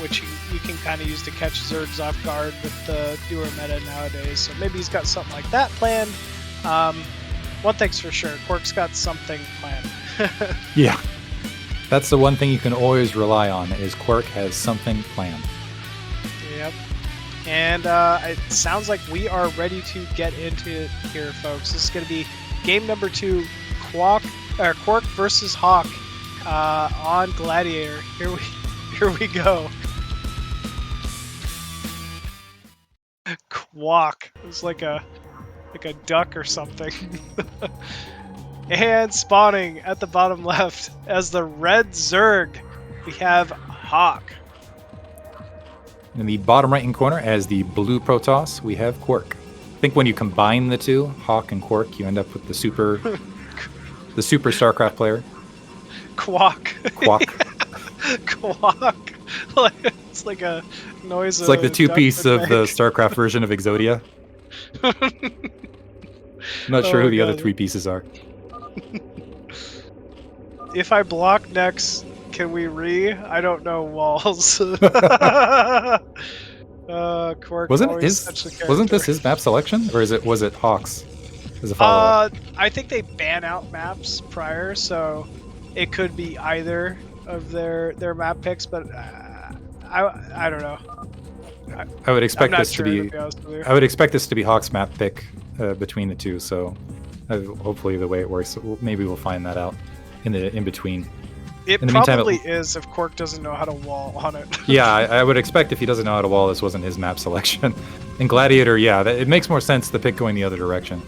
B: which you can kind of use to catch Zergs off guard with the newer meta nowadays. So maybe he's got something like that planned. One thing's for sure, KwarK's got something planned.
C: Yeah. That's the one thing you can always rely on, is KwarK has something planned.
B: Yep. And it sounds like we are ready to get into it here, folks. This is going to be game number 2, KwarK versus Hawk on Gladiator. Here we go. KwarK. It's like a duck or something. And spawning at the bottom left as the red Zerg, we have Hawk.
C: In the bottom right-hand corner, as the blue Protoss, we have KwarK. think when you combine the two, Hawk and KwarK, you end up with the super StarCraft player.
B: KwarK.
C: KwarK.
B: KwarK. It's like a noise.
C: It's like the two-piece of the StarCraft version of Exodia. I'm not sure who the other three pieces are.
B: If I block next, can we I don't know walls. KwarK
C: wasn't this his map selection, or was it Hawk's as a follow-up?
B: I think they ban out maps prior, so it could be either of their map picks, but I don't know.
C: I would expect
B: I'm not
C: this
B: sure,
C: to be. I would expect this to be Hawk's map pick between the two. So hopefully the way it works, maybe we'll find that out in between.
B: It probably is if KwarK doesn't know how to wall on it.
C: Yeah, I would expect if he doesn't know how to wall, this wasn't his map selection. And Gladiator, yeah, it makes more sense the pick going the other direction.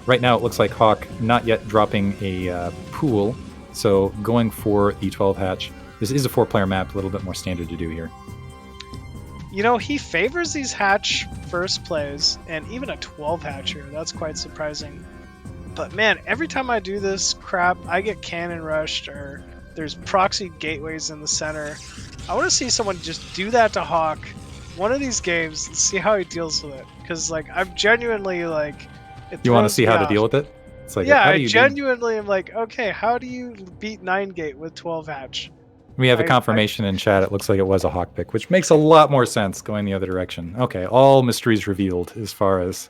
C: Right now it looks like Hawk not yet dropping a pool, so going for the 12 hatch. This is a 4-player map, a little bit more standard to do here.
B: You know, he favors these hatch first plays, and even a 12 hatch here. That's quite surprising. But man, every time I do this crap, I get cannon rushed, or there's proxy gateways in the center. I want to see someone just do that to Hawk one of these games and see how he deals with it. Because, like, I'm genuinely, like...
C: You want to see how to deal with it? It's like,
B: yeah, I genuinely am like, okay, how do you beat 9-gate with 12 hatch?
C: We have a confirmation in chat. It looks like it was a Hawk pick, which makes a lot more sense going the other direction. Okay, all mysteries revealed as far as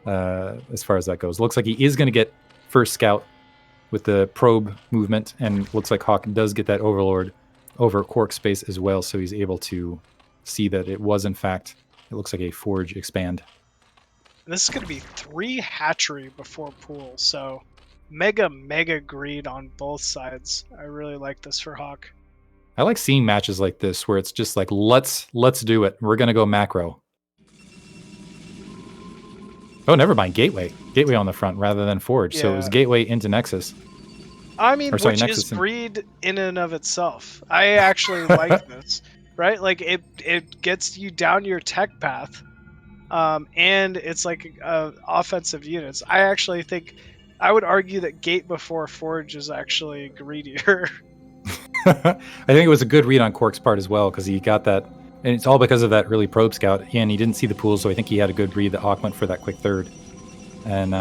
C: that goes. Looks like he is going to get first scout with the probe movement, and looks like Hawk does get that overlord over KwarK space as well, so he's able to see that it was in fact, it looks like a forge expand.
B: This is going to be 3 hatchery before pool, so mega greed on both sides. I really like this for Hawk.
C: I like seeing matches like this where it's just like, let's do it. We're going to go macro. Oh, never mind. Gateway on the front rather than forge. Yeah. So it was gateway into Nexus.
B: I mean, which is greed in and of itself. I actually like this, right? Like it gets you down your tech path, and it's like offensive units. I actually think, I would argue that gate before forge is actually greedier.
C: I think it was a good read on KwarK's part as well, because he got that, and it's all because of that early probe scout, and he didn't see the pool, so I think he had a good read that Hawk went for that quick third. And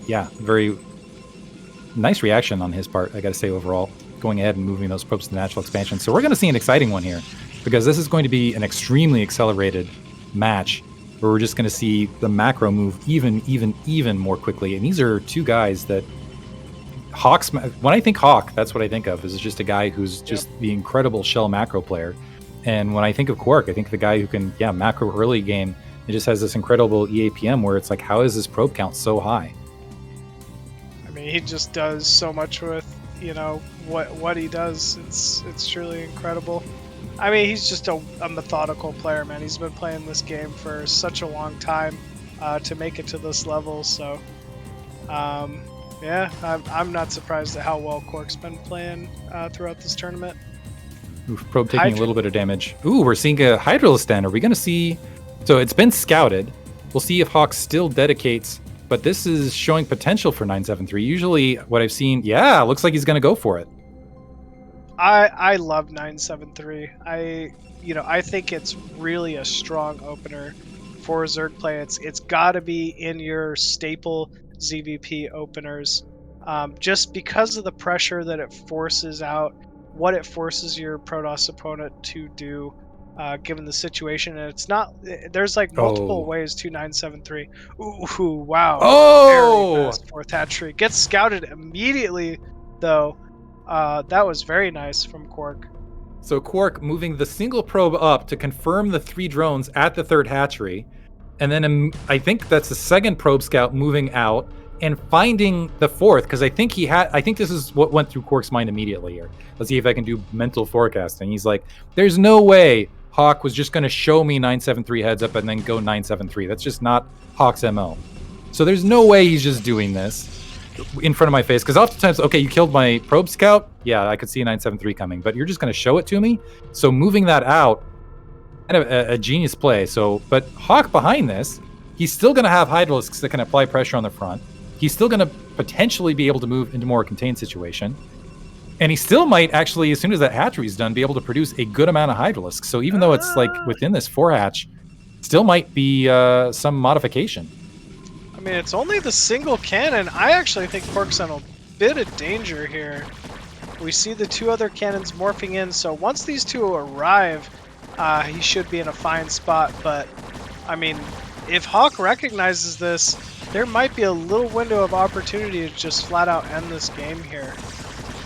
C: yeah, very nice reaction on his part, I gotta say, overall, going ahead and moving those probes to the natural expansion. So we're gonna see an exciting one here, because this is going to be an extremely accelerated match, where we're just gonna see the macro move even more quickly. And these are two guys that when I think Hawk, that's what I think of, is just a guy who's just the incredible shell macro player. And when I think of KwarK, I think the guy who can, macro early game, it just has this incredible EAPM where it's like, how is this probe count so high?
B: I mean, he just does so much with, what he does. It's truly incredible. I mean, he's just a methodical player, man. He's been playing this game for such a long time to make it to this level. So, yeah, I'm not surprised at how well KwarK's been playing throughout this tournament.
C: Oof, probe taking a little bit of damage. Ooh, we're seeing a Hydralisk Den. Are we going to see... So it's been scouted. We'll see if Hawk still dedicates, but this is showing potential for 973. Usually what I've seen, looks like he's going to go for it.
B: I love 973. I think it's really a strong opener for Zerg play. It's got to be in your staple ZVP openers, just because of the pressure that it forces out, what it forces your Protoss opponent to do, given the situation. And it's not, there's like multiple ways to 973. Ooh, wow. Very fast fourth hatchery. Gets scouted immediately, though. That was very nice from KwarK.
C: So KwarK moving the single probe up to confirm the 3 drones at the 3rd hatchery. And then I think that's the 2nd probe scout moving out and finding the 4th, because I think this is what went through KwarK's mind immediately here. Let's see if I can do mental forecasting. He's like, there's no way Hawk was just going to show me 973 heads up and then go 973. That's just not Hawk's MO. So there's no way he's just doing this in front of my face, because oftentimes, okay, you killed my probe scout, I could see a 973 coming, but you're just going to show it to me. So moving that out, kind of a genius play. So, but Hawk behind this, He's still going to have Hydralisks that can apply pressure on the front. He's still going to potentially be able to move into more contained situation. And he still might actually, as soon as that hatchery is done, be able to produce a good amount of Hydralisks. So even though it's like within this 4-hatch, still might be some modification.
B: I mean, it's only the single cannon. I actually think KwarK's in a bit of danger here. We see the 2 other cannons morphing in, so once these 2 arrive, he should be in a fine spot. But, I mean, if Hawk recognizes this, there might be a little window of opportunity to just flat out end this game here.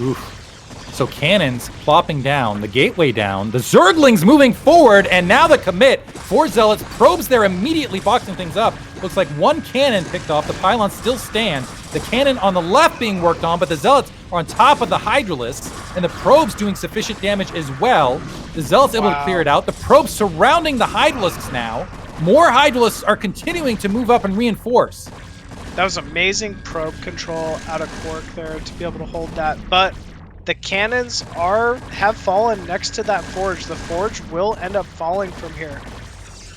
C: Oof. So cannons plopping down, the gateway down, the Zerglings moving forward, and now the commit. 4 Zealots, probes there immediately boxing things up. Looks like 1 cannon picked off, the pylon still stands. The cannon on the left being worked on, but the Zealots are on top of the Hydralisks, and the probes doing sufficient damage as well. The Zealots able to clear it out. The probes surrounding the Hydralisks now. More Hydralisks are continuing to move up and reinforce.
B: That was amazing probe control out of KwarK there to be able to hold that, but the cannons have fallen next to that forge. The forge will end up falling from here.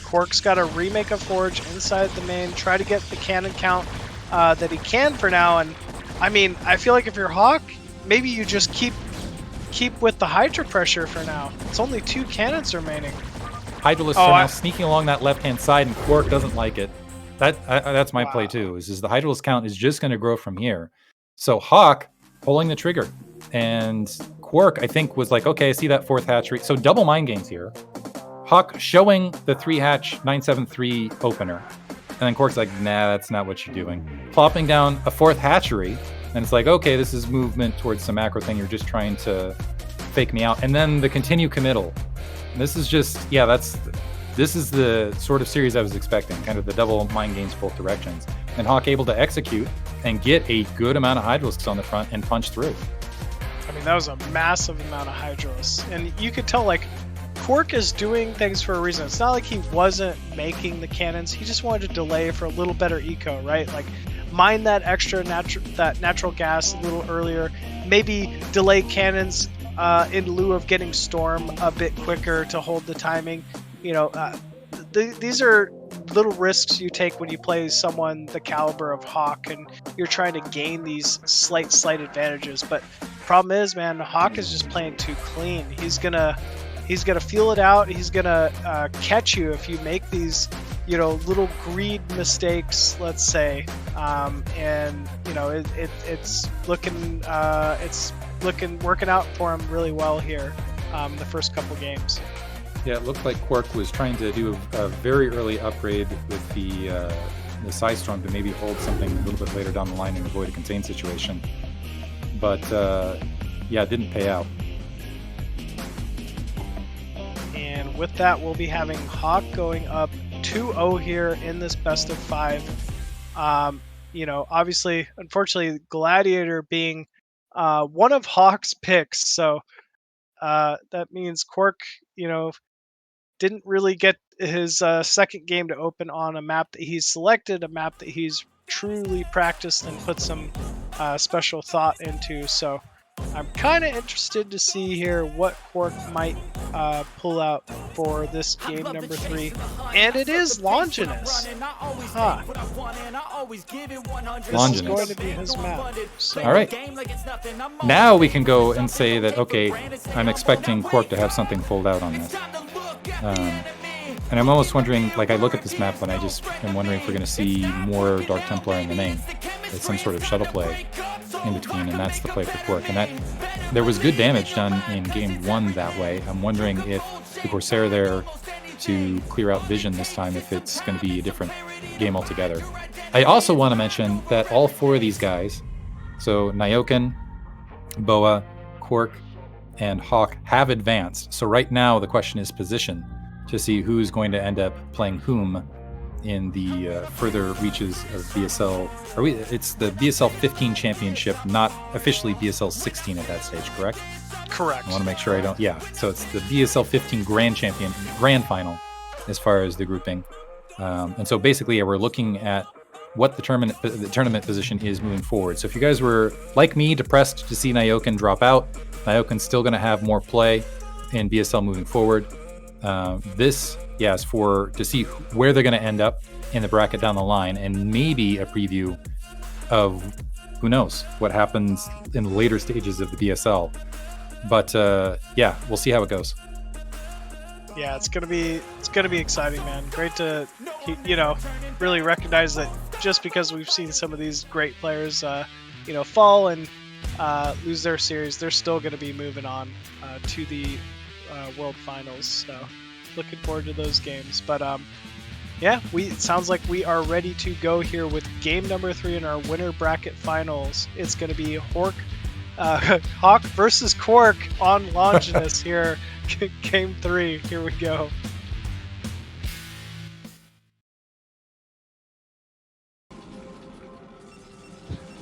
B: KwarK's got to remake a forge inside the main, try to get the cannon count that he can for now. And I mean, I feel like if you're Hawk, maybe you just keep with the Hydra pressure for now. It's only 2 cannons remaining.
C: Hydralisks are now sneaking along that left-hand side, and KwarK doesn't like it. That's my play too. Is the Hydralisk count is just going to grow from here. So Hawk pulling the trigger, and KwarK I think was like, okay, I see that 4th hatchery. So double mind games here. Hawk showing the 3-hatch 973 opener, and then KwarK's like, nah, that's not what you're doing. Plopping down a 4th hatchery, and it's like, okay, this is movement towards some macro thing. You're just trying to fake me out. And then the continue committal. And this is just, this is the sort of series I was expecting, kind of the double mind games both directions. And Hawk able to execute and get a good amount of Hydralisks on the front and punch through.
B: I mean, that was a massive amount of Hydralisks. And you could tell, like, KwarK is doing things for a reason. It's not like he wasn't making the cannons. He just wanted to delay for a little better eco, right? Like, mine that extra natural gas a little earlier. Maybe delay cannons in lieu of getting Storm a bit quicker to hold the timing. You know, these are little risks you take when you play someone the caliber of Hawk and you're trying to gain these slight advantages. But problem is, man, Hawk is just playing too clean. He's gonna feel it out. He's gonna catch you if you make these, you know, little greed mistakes, let's say. And you know, it's working out for him really well here. The first couple games.
C: Yeah, it looked like KwarK was trying to do a very early upgrade with the Psystorm to maybe hold something a little bit later down the line and avoid a contained situation. But yeah, it didn't pay out.
B: And with that, we'll be having Hawk going up 2-0 here in this best of 5. You know, obviously, unfortunately, Gladiator being one of Hawk's picks, so that means KwarK, you know, didn't really get his second game to open on a map that he's selected, a map that he's truly practiced and put some special thought into. So I'm kind of interested to see here what KwarK might pull out for this game number 3. And it is Longinus. Huh. This is going to be his map. So.
C: All right. Now we can go and say that, okay, I'm expecting KwarK to have something pulled out on this. And I'm almost wondering, like, I look at this map and I just am wondering if we're going to see more Dark Templar in the main. It's some sort of shuttle play in between, and that's the play for KwarK. And that there was good damage done in game 1 that way. I'm wondering if the Corsair there to clear out vision this time, if it's going to be a different game altogether. I also want to mention that all 4 of these guys, so Nayoken, BoA, KwarK, and Hawk, have advanced. So right now the question is position, to see who's going to end up playing whom in the further reaches of BSL. It's the BSL15 Championship, not officially BSL16 at that stage, correct?
B: Correct.
C: I want to make sure I don't. Yeah, so it's the BSL15 Grand Final as far as the grouping. And so basically we're looking at what the tournament position is moving forward. So if you guys were, like me, depressed to see Nayoken drop out, Nayoken's still going to have more play in BSL moving forward. This, yeah, is to see where they're going to end up in the bracket down the line, and maybe a preview of who knows what happens in the later stages of the BSL. But yeah, we'll see how it goes.
B: Yeah, it's gonna be exciting, man. Great to really recognize that just because we've seen some of these great players fall and lose their series, they're still gonna be moving on to the World Finals. So looking forward to those games. But yeah, it sounds like we are ready to go here with game number 3 in our winner bracket finals. It's gonna be Hawk versus KwarK on Longinus here. Game 3, here we go.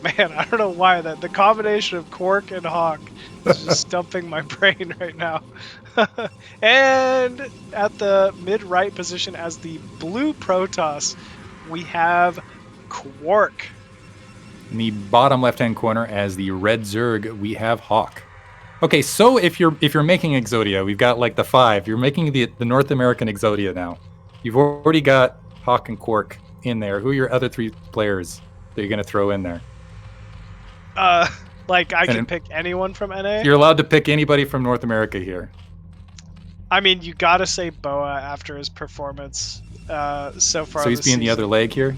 B: Man, I don't know why the combination of KwarK and Hawk is just stumping my brain right now. And at the mid-right position as the blue Protoss, we have KwarK.
C: In the bottom left-hand corner as the red Zerg, we have Hawk. Okay, so if you're making Exodia, we've got like the 5. You're making the North American Exodia now. You've already got Hawk and KwarK in there. Who are your other 3 players that you're going to throw in there?
B: Like I can pick anyone from NA?
C: You're allowed to pick anybody from North America here.
B: I mean, you gotta say BoA after his performance so far.
C: So he's being the other leg here?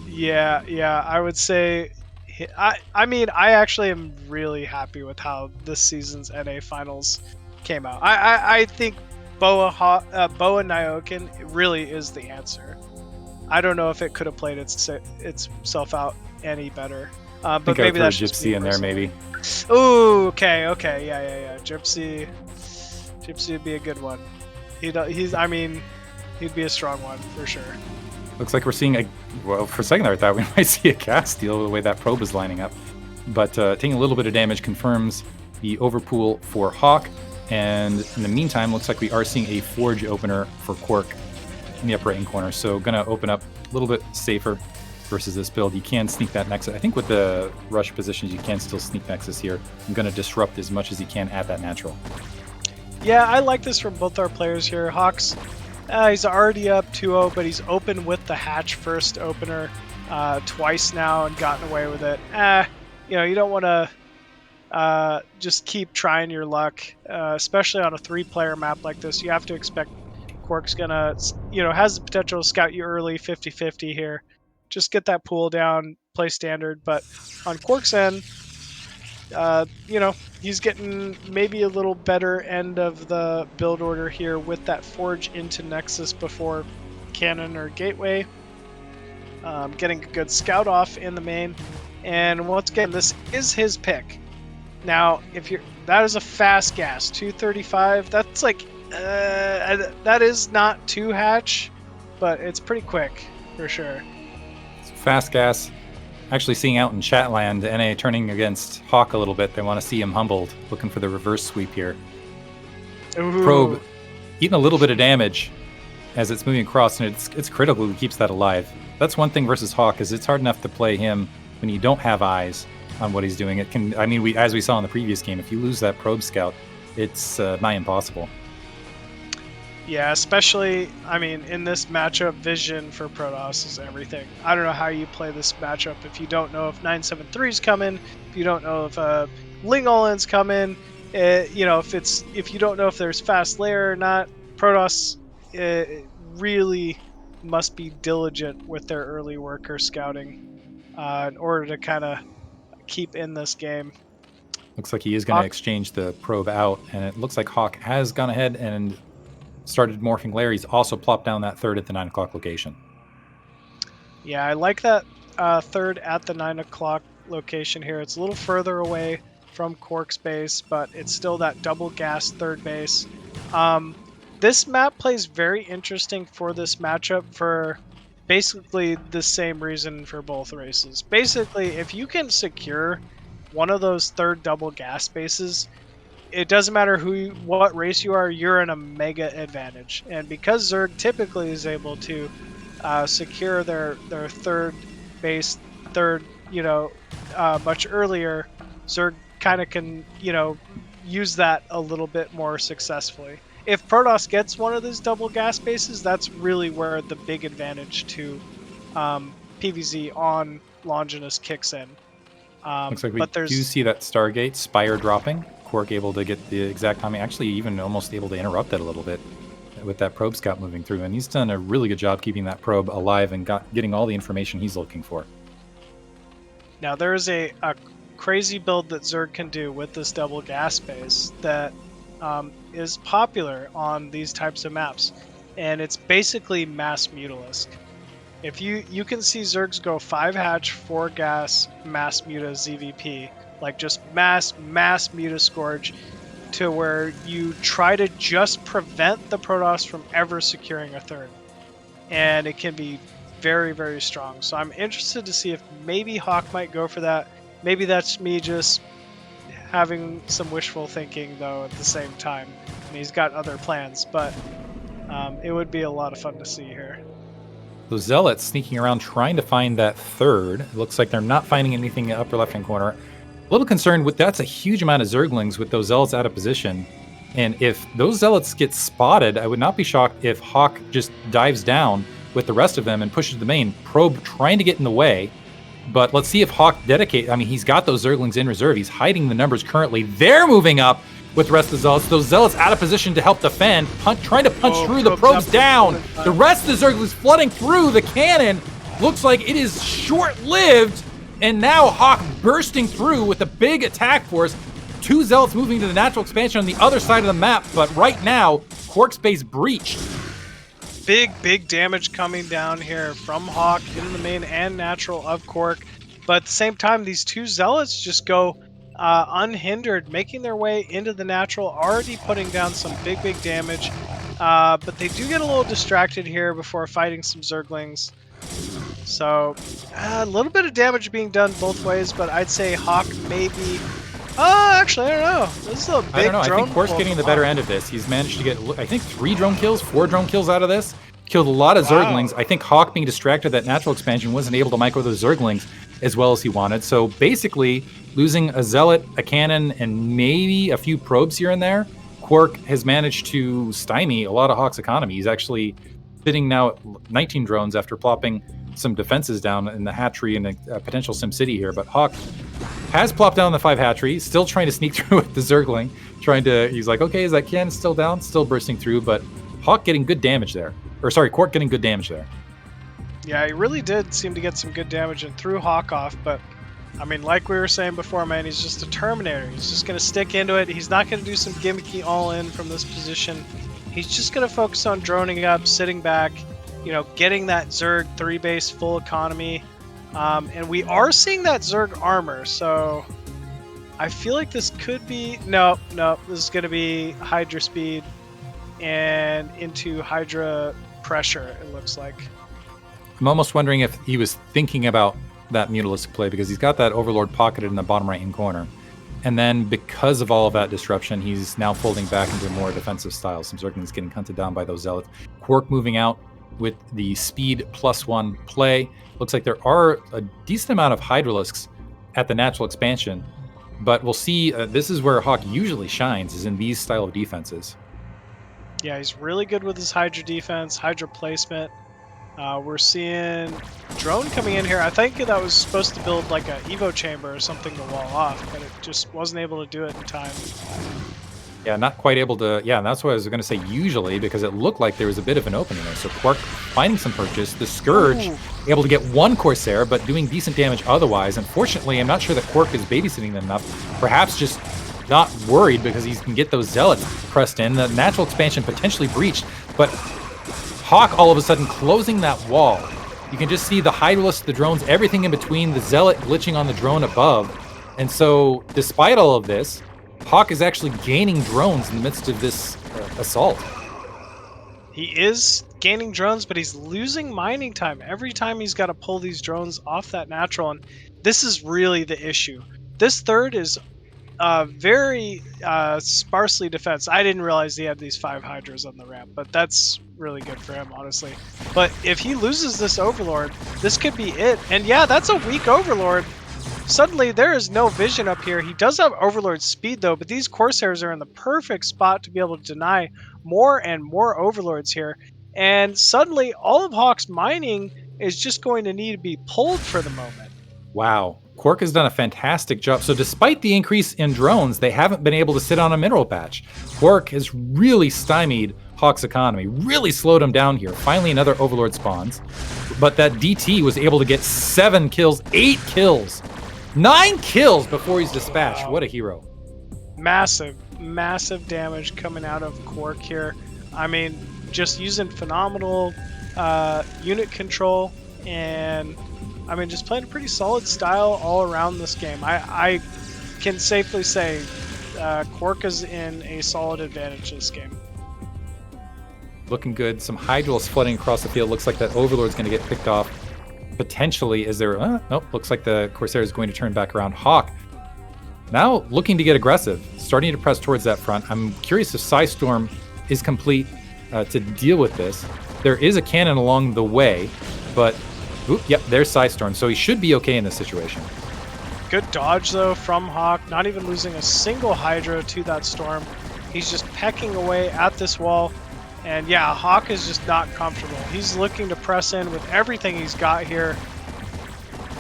B: Yeah, I would say. I mean, I actually am really happy with how this season's NA finals came out. I think BoA Nyoken really is the answer. I don't know if it could have played itself out any better. But maybe that's just
C: Gypsy in there, maybe.
B: Ooh, okay, yeah. Gypsy would be a good one. He'd be a strong one for sure. Looks
C: like we're seeing for a second there I thought we might see a gas steal the way that probe is lining up. But taking a little bit of damage confirms the overpool for Hawk. And in the meantime, looks like we are seeing a Forge opener for KwarK in the upper right corner. So gonna open up a little bit safer versus this build. You can sneak that Nexus. I think with the rush positions, you can still sneak Nexus here. I'm gonna disrupt as much as you can at that natural.
B: Yeah, I like this from both our players here. Hawks, he's already up 2-0, but he's opened with the hatch first opener twice now and gotten away with it. You don't want to just keep trying your luck, especially on a 3-player map like this. You have to expect KwarK's gonna, has the potential to scout you early, 50-50 here. Just get that pool down, play standard. But on KwarK's end, he's getting maybe a little better end of the build order here with that Forge into Nexus before Cannon or Gateway. Getting a good scout off in the main. And once again, this is his pick. Now, that is a fast gas, 235. That's like, that is not too hatch, but it's pretty quick for sure.
C: Fast gas. Actually seeing out in Chatland, NA turning against Hawk a little bit. They want to see him humbled, looking for the reverse sweep here.
B: Ooh.
C: Probe eating a little bit of damage as it's moving across, and it's critical he keeps that alive. That's one thing versus Hawk, is it's hard enough to play him when you don't have eyes on what he's doing. It can, as we saw in the previous game, if you lose that probe scout, it's nigh impossible.
B: Yeah, especially, in this matchup, vision for Protoss is everything. I don't know how you play this matchup if you don't know if 973's coming, if you don't know if Ling Olin's coming, if you don't know if there's fast layer or not. Protoss really must be diligent with their early worker scouting in order to kind of keep in this game.
C: Looks like he is going to exchange the probe out, and it looks like Hawk has gone ahead and started morphing layer. He's also plopped down that 3rd at the 9 o'clock location.
B: Yeah, I like that 3rd at the 9 o'clock location here. It's a little further away from KwarK's base, but it's still that double gas 3rd base. This map plays very interesting for this matchup for basically the same reason for both races. Basically, if you can secure one of those 3rd double gas bases, it doesn't matter what race you are, you're in a mega advantage. And because Zerg typically is able to secure their 3rd base, much earlier, Zerg kind of can, use that a little bit more successfully. if Protoss gets one of those double gas bases, that's really where the big advantage to PvZ on Longinus kicks in.
C: Looks like we
B: but
C: do
B: there's
C: see that Stargate Spire dropping. KwarK able to get the exact timing. Actually, even almost able to interrupt it a little bit with that probe scout moving through. And he's done a really good job keeping that probe alive and getting all the information he's looking for.
B: now there's a crazy build that Zerg can do with this double gas base that is popular on these types of maps, and it's basically mass mutalisk. If you can see Zergs go 5 hatch, 4 gas, mass muta ZVP, like just mass muta scourge, to where you try to just prevent the Protoss from ever securing a third, and it can be very, very strong. So I'm interested to see if maybe Hawk might go for that. Maybe that's me just having some wishful thinking, though, at the same time. I mean, he's got other plans, but it would be a lot of fun to see here.
C: Those Zealots sneaking around trying to find that third. It looks like they're not finding anything in the upper left-hand corner. A little concerned with that's a huge amount of Zerglings with those Zealots out of position. And if those Zealots get spotted, I would not be shocked if Hawk just dives down with the rest of them and pushes the main. Probe trying to get in the way. But let's see if Hawk dedicates. I mean, he's got those Zerglings in reserve. He's hiding the numbers currently. They're moving up with the rest of the Zealots. Those Zealots out of position to help defend. Trying to punch through. The probe's down. The rest of the Zerglings flooding through. The cannon looks like it is short-lived. And now Hawk bursting through with a big attack force. 2 Zealots moving to the natural expansion on the other side of the map. But right now, KwarK's base breached.
B: Big damage coming down here from Hawk in the main and natural of KwarK. But at the same time, these 2 Zealots just go unhindered, making their way into the natural, already putting down some big damage. But they do get a little distracted here before fighting some Zerglings. So a little bit of damage being done both ways, but I'd say Hawk maybe... actually, I don't know. This is a big
C: I don't know.
B: drone
C: I think KwarK's getting the better end of this. He's managed to get, I think, 3 drone kills, 4 drone kills out of this. Killed a lot of Zerglings. I think Hawk being distracted that natural expansion wasn't able to micro those Zerglings as well as he wanted. So basically, losing a Zealot, a cannon, and maybe a few probes here and there, KwarK has managed to stymie a lot of Hawk's economy. He's actually sitting now at 19 drones after plopping some defenses down in the hatchery and a potential SimCity here. But Hawk has plopped down the 5 hatchery, still trying to sneak through with the Zergling. He's like, okay, is that cannon still down? Still bursting through, but Hawk getting good damage there. Or sorry, KwarK getting good damage there.
B: Yeah, he really did seem to get some good damage and threw Hawk off, but I mean, like we were saying before, man, he's just a Terminator. He's just going to stick into it. He's not going to do some gimmicky all-in from this position. He's just going to focus on droning up, sitting back, getting that Zerg 3-base full economy. And we are seeing that Zerg armor, so I feel like this could be... No, this is going to be Hydra speed and into Hydra pressure, it looks like.
C: I'm almost wondering if he was thinking about that mutalistic play because he's got that Overlord pocketed in the bottom right-hand corner. And then because of all of that disruption, he's now folding back into a more defensive style. Some Zerglings getting hunted down by those Zealots. KwarK moving out with the speed +1 play. Looks like there are a decent amount of Hydralisks at the natural expansion. But we'll see, this is where Hawk usually shines, is in these style of defenses.
B: Yeah, he's really good with his Hydra defense, Hydra placement. We're seeing drone coming in here. I think that was supposed to build like a Evo chamber or something to wall off, but it just wasn't able to do it in time.
C: Yeah, not quite able to. Yeah, that's what I was going to say usually, because it looked like there was a bit of an opening there. So KwarK finding some purchase. The Scourge able to get 1 Corsair, but doing decent damage otherwise. Unfortunately, I'm not sure that KwarK is babysitting them enough. Perhaps just not worried because he can get those Zealots pressed in. The natural expansion potentially breached, but Hawk all of a sudden closing that wall. You can just see the Hydralisk, the drones, everything in between, the Zealot glitching on the drone above. And so, despite all of this, Hawk is actually gaining drones in the midst of this assault.
B: He is gaining drones, but he's losing mining time every time he's got to pull these drones off that natural. And this is really the issue. This third is very sparsely defense. I didn't realize he had these 5 Hydras on the ramp, but that's really good for him, honestly. But if he loses this Overlord, this could be it. And yeah, that's a weak Overlord. suddenly there is no vision up here. He does have Overlord speed though, but these Corsairs are in the perfect spot to be able to deny more and more Overlords here. And suddenly all of Hawk's mining is just going to need to be pulled for the moment.
C: Wow. KwarK has done a fantastic job. So despite the increase in drones, they haven't been able to sit on a mineral patch. KwarK has really stymied Hawk's economy, really slowed him down here. Finally, another Overlord spawns. But that DT was able to get 7 kills, 8 kills, 9 kills before he's dispatched.
B: Wow.
C: What a hero.
B: Massive, massive damage coming out of KwarK here. I mean, just using phenomenal unit control, and I mean, just playing a pretty solid style all around this game. I can safely say KwarK is in a solid advantage this game.
C: Looking good. Some Hydrals flooding across the field. Looks like that Overlord's going to get picked off. Potentially, is there... nope, looks like the Corsair is going to turn back around. Hawk now looking to get aggressive, starting to press towards that front. I'm curious if Psystorm is complete to deal with this. There is a cannon along the way, but... Oop, yep, there's Psystorm, so he should be okay in this situation.
B: Good dodge, though, from Hawk. Not even losing a single Hydra to that Storm. He's just pecking away at this wall. And yeah, Hawk is just not comfortable. He's looking to press in with everything he's got here.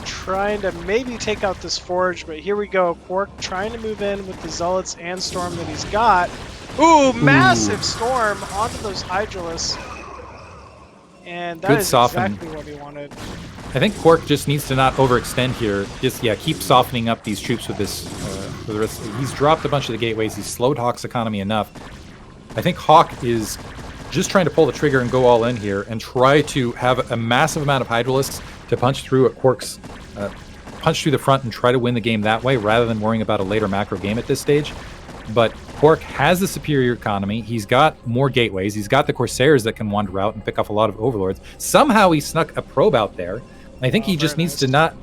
B: Trying to maybe take out this Forge, but here we go. KwarK trying to move in with the Zealots and Storm that he's got. Ooh, massive Storm onto those Hydralisks. And that
C: Good
B: is
C: soften.
B: exactly what he wanted.
C: I think KwarK just needs to not overextend here. Just, yeah, keep softening up these troops with this. For the rest. He's dropped a bunch of the gateways. He's slowed Hawk's economy enough. I think Hawk is just trying to pull the trigger and go all in here and try to have a massive amount of Hydralisks to punch through at KwarK's, punch through the front and try to win the game that way rather than worrying about a later macro game at this stage. But KwarK has the superior economy. He's got more gateways. He's got the Corsairs that can wander out and pick off a lot of Overlords. Somehow he snuck a probe out there. I think he just needs to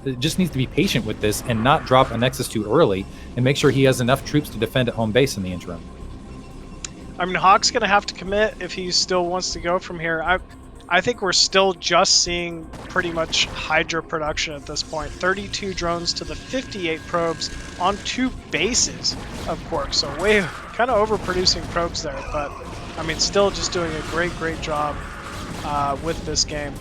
C: be patient with this and not drop a Nexus too early and make sure he has enough troops to defend at home base in the interim.
B: I mean, Hawk's going to have to commit if he still wants to go from here. I think we're still just seeing pretty much Hydra production at this point. 32 drones to the 58 probes on 2 bases of KwarK. So way kind of overproducing probes there. But, I mean, still just doing a great job with this game.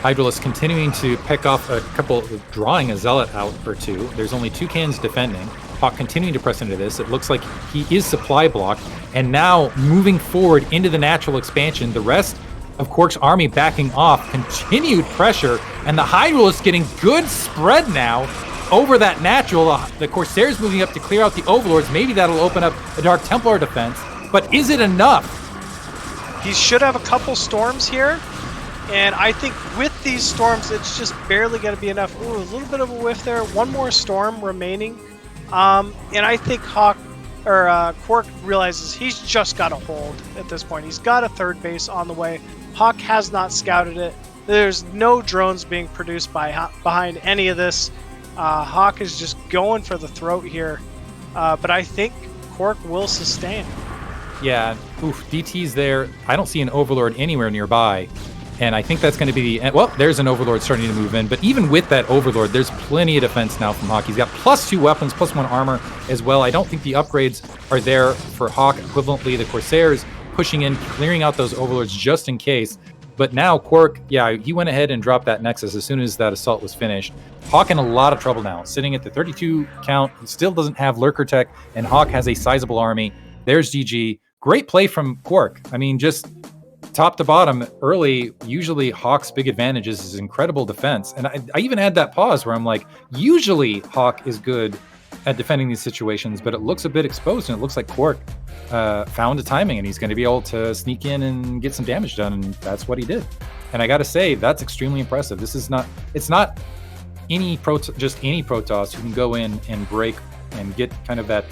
C: Hydralisk continuing to pick off a couple, drawing a Zealot out for 2. There's only 2 cannons defending. Hawk continuing to press into this. It looks like he is supply blocked. And now moving forward into the natural expansion. The rest of KwarK's army backing off. Continued pressure. And the Hydralisk getting good spread now over that natural. The Corsairs moving up to clear out the Overlords. Maybe that'll open up a Dark Templar defense. But is it enough?
B: He should have a couple Storms here. And I think with these Storms, it's just barely going to be enough. Ooh, a little bit of a whiff there. One more Storm remaining. And I think KwarK realizes he's just got to hold at this point. He's got a 3rd base on the way. Hawk has not scouted it. There's no drones being produced behind any of this. Hawk is just going for the throat here. But I think KwarK will sustain.
C: Yeah, oof, DT's there. I don't see an Overlord anywhere nearby. And I think that's going to be the... Well, there's an Overlord starting to move in. But even with that Overlord, there's plenty of defense now from Hawk. He's got +2 weapons, +1 armor as well. I don't think the upgrades are there for Hawk. Equivalently, the Corsairs pushing in, clearing out those Overlords just in case. But now KwarK, yeah, he went ahead and dropped that Nexus as soon as that assault was finished. Hawk in a lot of trouble now. Sitting at the 32 count. He still doesn't have Lurker Tech. And Hawk has a sizable army. There's GG. Great play from KwarK. I mean, just... top to bottom, early, usually Hawk's big advantage is his incredible defense. And I even had that pause where I'm like, usually Hawk is good at defending these situations, but it looks a bit exposed, and it looks like KwarK found a timing, and he's going to be able to sneak in and get some damage done, and that's what he did. And I got to say, that's extremely impressive. This is not, it's not just any Protoss who can go in and break and get kind of that,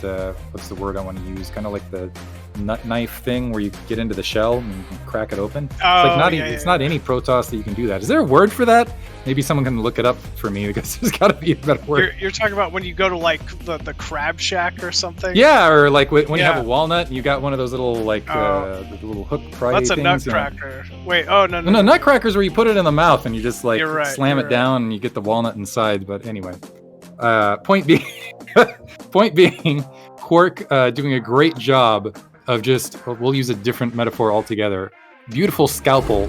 C: what's the word I want to use? Kind of like the nut knife thing where you get into the shell and you can crack it open.
B: Oh,
C: It's not any Protoss that you can do that. Is there a word for that? Maybe someone can look it up for me because there's got to be a better word.
B: You're talking about when you go to like the crab shack or something?
C: Yeah, or like when you have a walnut and you got one of those little like the little hook pry
B: That's a
C: things.
B: nutcracker. Wait, oh no,
C: nutcrackers where you put it in the mouth and you just like slam it
B: right.
C: down and you get the walnut inside. But anyway, point being, KwarK doing a great job of just, we'll use a different metaphor altogether. Beautiful scalpel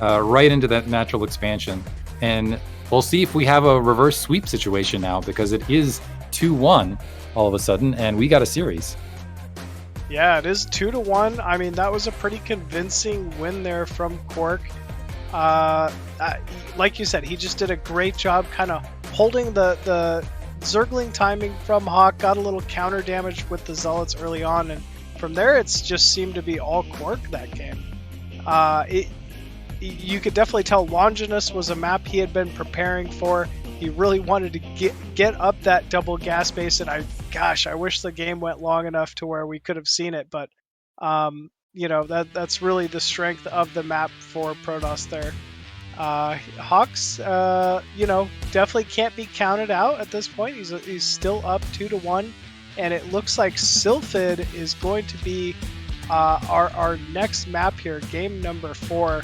C: right into that natural expansion. And we'll see if we have a reverse sweep situation now, because it is 2-1 all of a sudden, and we got a series.
B: Yeah, it is 2-1. I mean, that was a pretty convincing win there from KwarK. Like you said, he just did a great job kind of holding the Zergling timing from Hawk, got a little counter damage with the Zealots early on, and from there it's just seemed to be all KwarK that game. You could definitely tell Longinus was a map he had been preparing for. He really wanted to get up that double gas base, and I wish the game went long enough to where we could have seen it, but that's really the strength of the map for Protoss there. Hawks, definitely can't be counted out at this point. He's still up 2-1, and it looks like Sylphid is going to be our next map here, game number 4.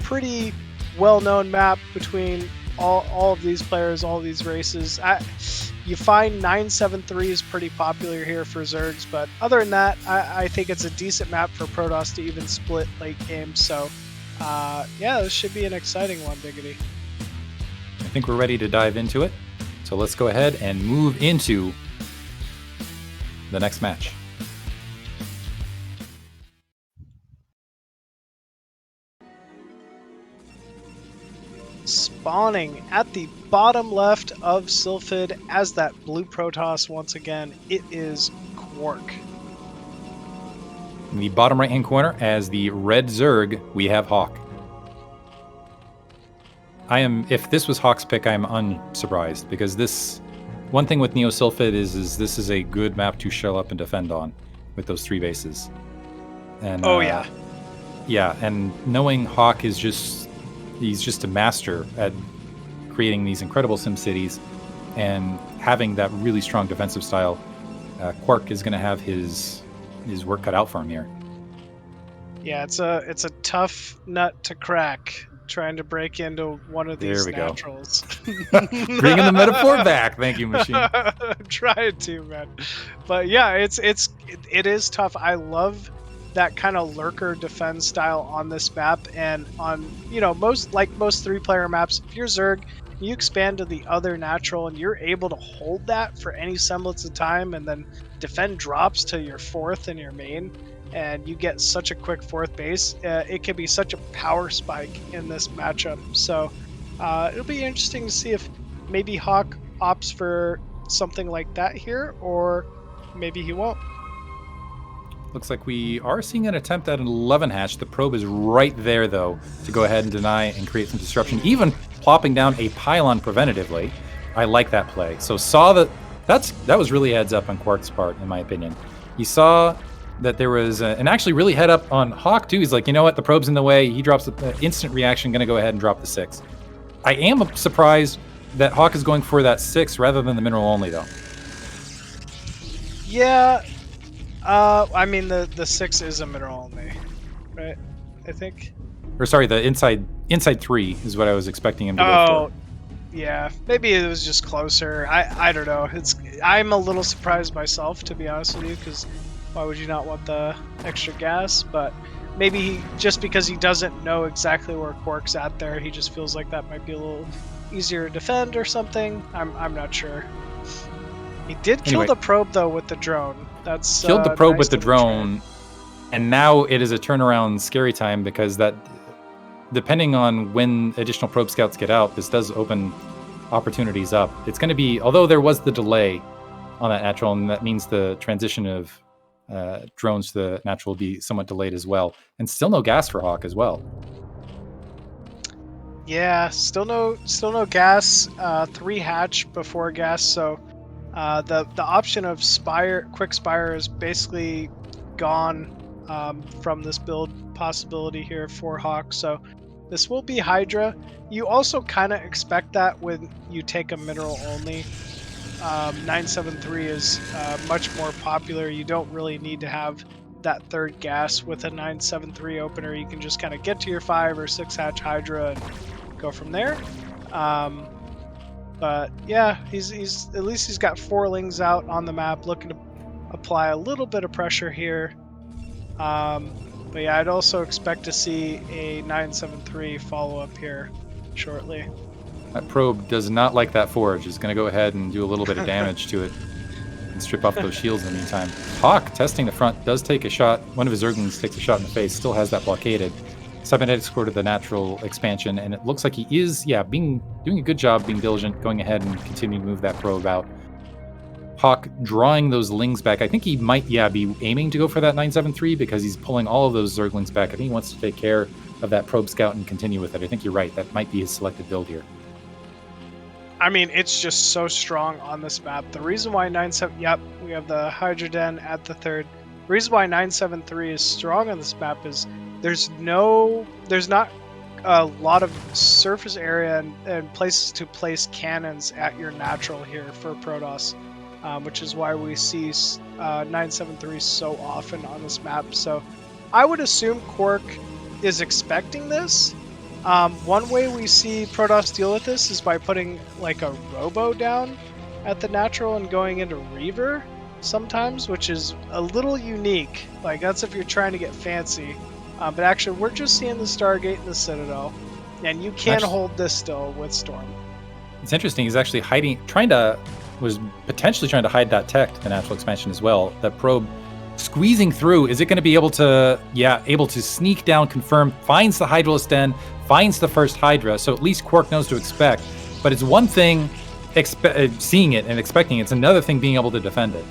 B: Pretty well-known map between all of these players, all of these races. You find 973 is pretty popular here for Zergs, but other than that, I think it's a decent map for Protoss to even split late game. So, this should be an exciting one, Biggity.
C: I think we're ready to dive into it. So let's go ahead and move into the next match.
B: Spawning at the bottom left of Sylphid as that blue Protoss once again, it is KwarK.
C: In the bottom right-hand corner, as the red Zerg, we have Hawk. If this was Hawk's pick, I'm unsurprised, because this, one thing with Neo Sylphid is this is a good map to show up and defend on with those 3 bases. And yeah, and knowing Hawk is he's just a master at creating these incredible sim cities and having that really strong defensive style. KwarK is going to have his work cut out for him here.
B: Yeah, it's a tough nut to crack, trying to break into one of these naturals.
C: Bringing the metaphor back. Thank you, Machine.
B: I'm trying to, man. But yeah, it is tough. I love that kind of lurker defend style on this map, and on most 3-player maps, if you're Zerg, you expand to the other natural and you're able to hold that for any semblance of time, and then defend drops to your 4th and your main, and you get such a quick 4th base. It can be such a power spike in this matchup. So it'll be interesting to see if maybe Hawk opts for something like that here, or maybe he won't.
C: Looks like we are seeing an attempt at an 11 hatch. The probe is right there, though, to go ahead and deny and create some disruption, even plopping down a pylon preventatively. I like that play. So saw that was really heads up on KwarK's part, in my opinion. He saw that there was and actually really head up on Hawk, too. He's like, you know what, the probe's in the way. He drops the instant reaction, going to go ahead and drop the 6. I am surprised that Hawk is going for that 6 rather than the mineral only, though.
B: Yeah. I mean, the 6 is a mineral only, right? I think.
C: Or sorry, the inside 3 is what I was expecting him to go for.
B: Yeah. Maybe it was just closer. I don't know. I'm a little surprised myself, to be honest with you, because why would you not want the extra gas? But maybe just because he doesn't know exactly where KwarK's at there, he just feels like that might be a little easier to defend or something. I'm not sure. He did kill the probe, though, with the drone. That's
C: killed the probe
B: nice
C: with the drone, and now it is a turnaround scary time, because that, depending on when additional probe scouts get out, this does open opportunities up. It's going to be, although there was the delay on that natural, and that means the transition of drones to the natural will be somewhat delayed as well, and still no gas for Hawk as well.
B: Yeah, still no gas. 3 hatch before gas, so The option of quick spire is basically gone from this build possibility here for Hawk. So this will be Hydra. You also kind of expect that when you take a mineral only. 973 is much more popular. You don't really need to have that third gas with a 973 opener. You can just kind of get to your 5 or 6 hatch Hydra and go from there. But yeah, he's at least he's got 4 lings out on the map, looking to apply a little bit of pressure here. But yeah, I'd also expect to see a 973 follow up here shortly.
C: That probe does not like that forge. It's going to go ahead and do a little bit of damage to it and strip off those shields in the meantime. Hawk, testing the front, does take a shot. One of his Zerglings takes a shot in the face, still has that blockaded. Cybernetics core to the natural expansion, and it looks like he is, doing a good job being diligent, going ahead and continuing to move that probe out. Hawk drawing those lings back. I think he might, be aiming to go for that 973 because he's pulling all of those Zerglings back. I think he wants to take care of that probe scout and continue with it. I think you're right. That might be his selected build here.
B: I mean, it's just so strong on this map. The reason why we have the Hydra Den at the 3rd. The reason why 973 is strong on this map is there's not a lot of surface area and places to place cannons at your natural here for Protoss, which is why we see 973 so often on this map. So I would assume KwarK is expecting this. One way we see Protoss deal with this is by putting like a robo down at the natural and going into Reaver sometimes, which is a little unique. Like, that's if you're trying to get fancy. But actually, we're just seeing the Stargate and the Citadel, and you can hold this still with Storm.
C: It's interesting. He's actually was potentially trying to hide that tech to the natural expansion as well. That probe squeezing through. Is it going to be able to, able to sneak down, confirm, finds the Hydralisk Den, finds the first Hydra, so at least KwarK knows to expect. But it's one thing seeing it and expecting it. It's another thing being able to defend it.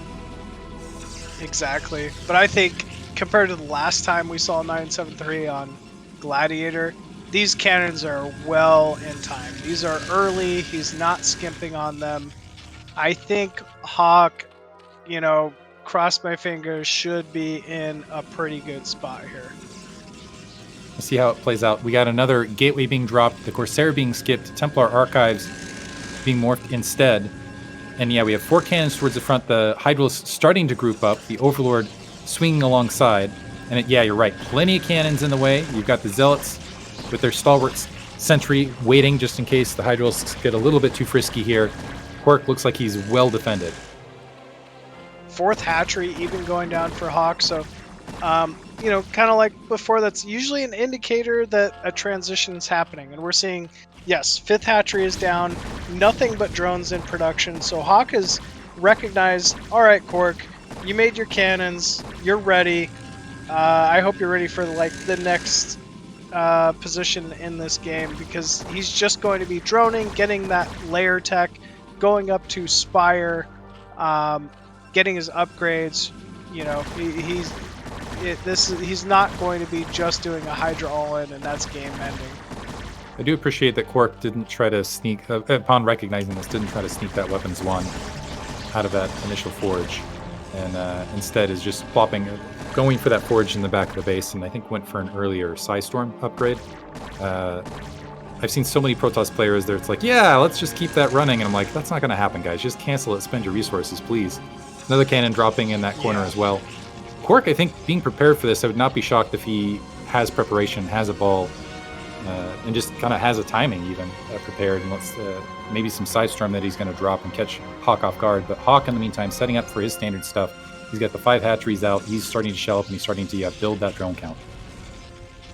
B: Exactly. But I think compared to the last time we saw 973 on Gladiator, these cannons are well in time. These are early. He's not skimping on them. I think Hawk, cross my fingers, should be in a pretty good spot here.
C: We'll see how it plays out. We got another gateway being dropped, the Corsair being skipped, Templar Archives being morphed instead. And we have 4 cannons towards the front, the Hydralisk starting to group up, the Overlord swinging alongside. And you're right, plenty of cannons in the way. You've got the Zealots with their stalwart sentry waiting just in case the Hydralisks get a little bit too frisky here. KwarK looks like he's well defended.
B: 4th hatchery even going down for Hawk, so kind of like before, that's usually an indicator that a transition is happening, and we're seeing, yes, 5th hatchery is down, nothing but drones in production, so Hawk has recognized, all right, KwarK, you made your cannons, you're ready. I hope you're ready for the next position in this game, because he's just going to be droning, getting that layer tech, going up to Spire, getting his upgrades. He's not going to be just doing a Hydra all-in, and that's game ending.
C: I do appreciate that KwarK didn't try to sneak, upon recognizing this, didn't try to sneak that weapons one out of that initial forge, and instead is just going for that forge in the back of the base, and I think went for an earlier Psystorm upgrade. I've seen so many Protoss players there, it's like, let's just keep that running, and I'm like, that's not going to happen, guys. Just cancel it, spend your resources, please. Another cannon dropping in that corner as well. KwarK, I think, being prepared for this, I would not be shocked if he has preparation, has a ball, and just kind of has a timing even prepared, and maybe some Sidestorm that he's going to drop and catch Hawk off guard. But Hawk, in the meantime, setting up for his standard stuff. He's got the 5 hatcheries out. He's starting to shell up, and he's starting to build that drone count.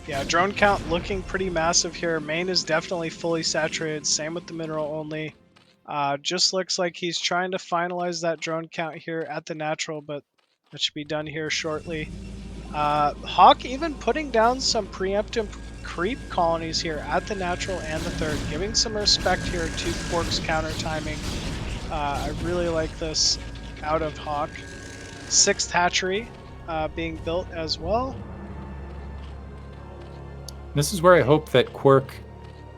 B: Yeah, drone count looking pretty massive here. Main is definitely fully saturated. Same with the mineral only. Just looks like he's trying to finalize that drone count here at the natural, but that should be done here shortly. Hawk even putting down some preemptive creep colonies here at the natural and the 3rd, giving some respect here to KwarK's counter timing. I really like this out of Hawk. 6th hatchery being built as well.
C: This is where I hope that KwarK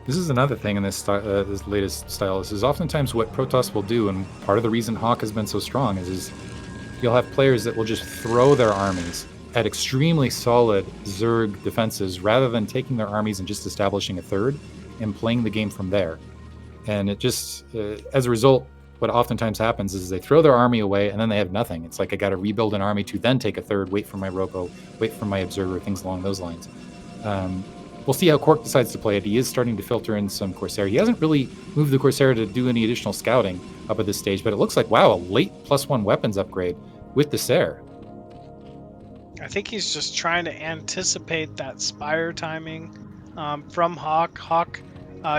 C: This is another thing in this latest style. This is oftentimes what Protoss will do, and part of the reason Hawk has been so strong is you'll have players that will just throw their armies at extremely solid Zerg defenses rather than taking their armies and just establishing a third and playing the game from there. And it just, as a result, what oftentimes happens is they throw their army away and then they have nothing. It's like I got to rebuild an army to then take a third, wait for my robo, wait for my observer, things along those lines. We'll see how KwarK decides to play it. He is starting to filter in some Corsair. He hasn't really moved the Corsair to do any additional scouting up at this stage, but it looks like, wow, a late +1 weapons upgrade with the Sair.
B: I think he's just trying to anticipate that Spire timing from Hawk. Hawk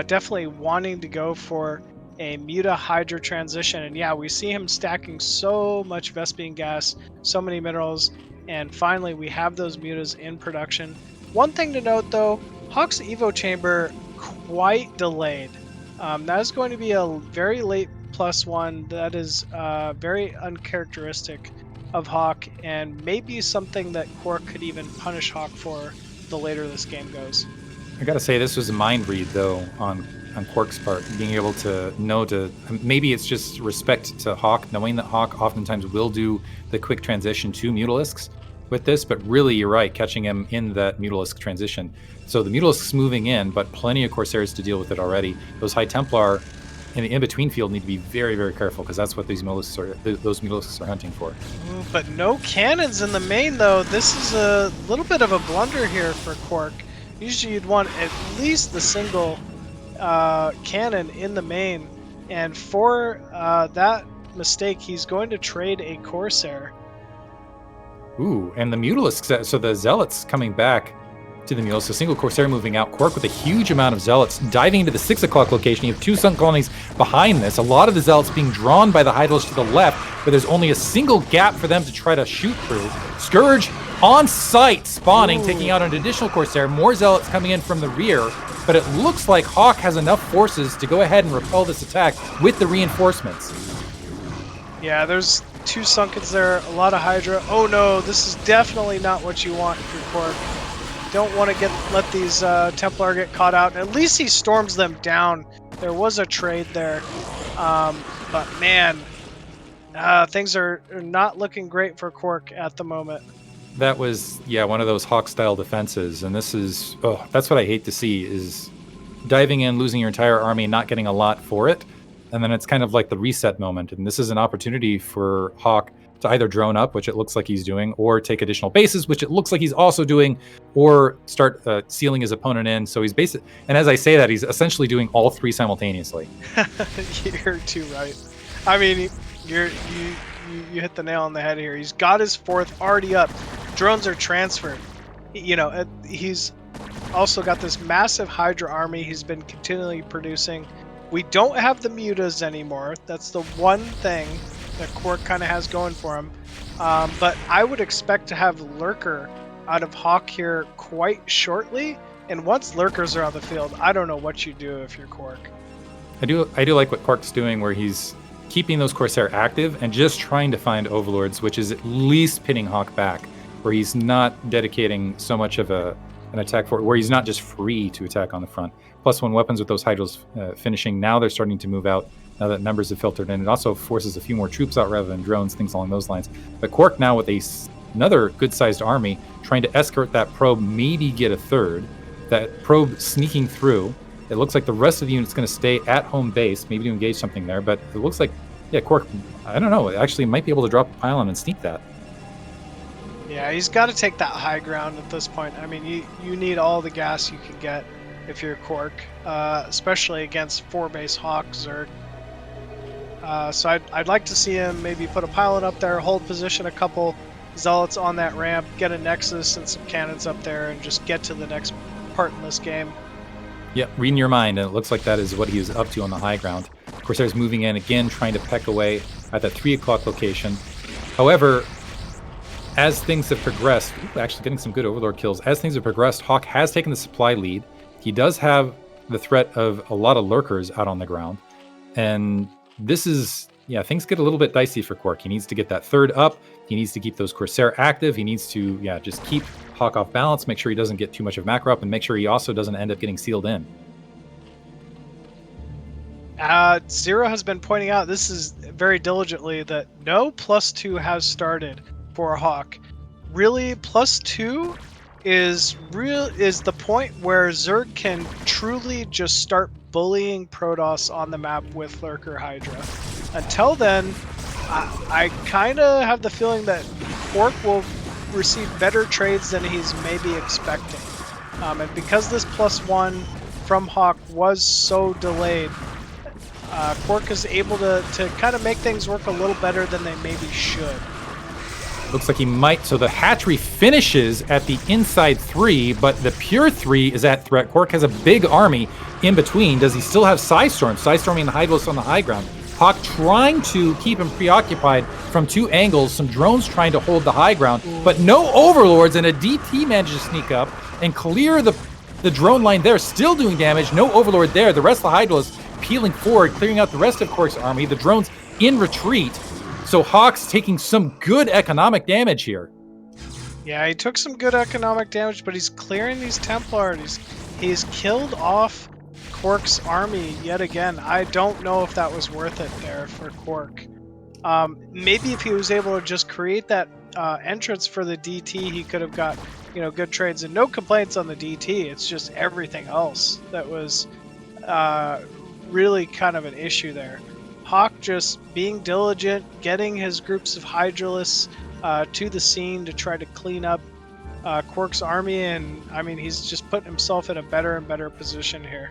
B: definitely wanting to go for a Muta Hydra transition. And yeah, we see him stacking so much Vespene gas, so many minerals, and finally we have those Mutas in production. One thing to note though, Hawk's Evo chamber quite delayed. That is going to be a very late +1. That is very uncharacteristic of Hawk, and maybe something that KwarK could even punish Hawk for the later this game goes.
C: I gotta say, this was a mind read though on KwarK's part, being able to know maybe it's just respect to Hawk, knowing that Hawk oftentimes will do the quick transition to Mutalisks with this, but really you're right, catching him in that Mutalisk transition. So the Mutalisk's moving in, but plenty of Corsairs to deal with it already. Those High Templar in the in-between field need to be very, very careful, because that's what those Mutalisks are hunting for.
B: But no cannons in the main though. This is a little bit of a blunder here for KwarK. Usually you'd want at least the single cannon in the main, and for that mistake he's going to trade a Corsair.
C: Ooh, and the Mutalisks, so the Zealots coming back to the Mutalisks, a single Corsair moving out, KwarK with a huge amount of Zealots diving into the 6 o'clock location. You have 2 sunk colonies behind this, a lot of the Zealots being drawn by the Hydras to the left, but there's only a single gap for them to try to shoot through. Scourge on site, spawning, taking out an additional Corsair, more Zealots coming in from the rear, but it looks like Hawk has enough forces to go ahead and repel this attack with the reinforcements.
B: Yeah, there's 2 Sunkens there, a lot of Hydra. Oh no, this is definitely not what you want if you're KwarK. Don't want to let these Templar get caught out. At least he storms them down. There was a trade there, but man, things are not looking great for KwarK at the moment.
C: That was, yeah, one of those Hawk-style defenses, and this is, that's what I hate to see, is diving in, losing your entire army, not getting a lot for it, and then it's kind of like the reset moment, and this is an opportunity for Hawk to either drone up, which it looks like he's doing, or take additional bases, which it looks like he's also doing, or start sealing his opponent in. So he's basic, and as I say that, he's essentially doing all 3 simultaneously.
B: You're too right. I mean, you hit the nail on the head here. He's got his 4th already up. Drones are transferred. You know, he's also got this massive Hydra army he's been continually producing. We don't have the Mutas anymore. That's the one thing that KwarK kind of has going for him. But I would expect to have Lurker out of Hawk here quite shortly. And once Lurkers are on the field, I don't know what you do if you're KwarK.
C: I do like what KwarK's doing, where he's keeping those Corsair active and just trying to find Overlords, which is at least pitting Hawk back, where he's not dedicating so much of an attack for it, where he's not just free to attack on the front. +1 weapons with those Hydras finishing. Now they're starting to move out, now that numbers have filtered in. It also forces a few more troops out rather than drones, things along those lines. But KwarK now with another good-sized army, trying to escort that probe, maybe get a third. That probe sneaking through. It looks like the rest of the unit's going to stay at home base, maybe to engage something there. But it looks like, yeah, KwarK, I don't know, actually might be able to drop a pylon and sneak that.
B: Yeah, he's got to take that high ground at this point. I mean, you need all the gas you can get if you're KwarK, especially against 4-base Hawk Zerg. So I'd like to see him maybe put a pylon up there, hold position, a couple Zealots on that ramp, get a Nexus and some cannons up there, and just get to the next part in this game.
C: Yeah, reading your mind, and it looks like that is what he is up to on the high ground. Corsair's moving in again, trying to peck away at that 3 o'clock location. However, as things have progressed, actually getting some good Overlord kills, as things have progressed, Hawk has taken the supply lead. He does have the threat of a lot of Lurkers out on the ground. And this is, yeah, things get a little bit dicey for KwarK. He needs to get that 3rd up. He needs to keep those Corsair active. He needs to, yeah, just keep Hawk off balance, make sure he doesn't get too much of macro up, and make sure he also doesn't end up getting sealed in.
B: Zero has been pointing out this is very diligently that no +2 has started for Hawk. Really, +2 is the point where Zerg can truly just start bullying Protoss on the map with Lurker Hydra. Until then, I kind of have the feeling that KwarK will receive better trades than he's maybe expecting. And because this +1 from Hawk was so delayed, KwarK is able to kind of make things work a little better than they maybe should.
C: Looks like he might. So the hatchery finishes at the inside 3, but the pure 3 is at threat. KwarK has a big army in between. Does he still have Psystorm? Psystorming the Hydralisk on the high ground. Hawk trying to keep him preoccupied from 2 angles. Some drones trying to hold the high ground, but no overlords, and a DT manages to sneak up and clear the drone line there. Still doing damage. No overlord there. The rest of the Hydralisk peeling forward, clearing out the rest of KwarK's army. The drones in retreat. So Hawk's taking some good economic damage here.
B: Yeah, he took some good economic damage, but he's clearing these Templars. He's killed off KwarK's army yet again. I don't know if that was worth it there for KwarK. Maybe if he was able to just create that entrance for the DT, he could have got, you know, good trades. And no complaints on the DT. It's just everything else that was really kind of an issue there. Hawk just being diligent, getting his groups of Hydralisks to the scene to try to clean up KwarK's army, and I mean, he's just putting himself in a better and better position here.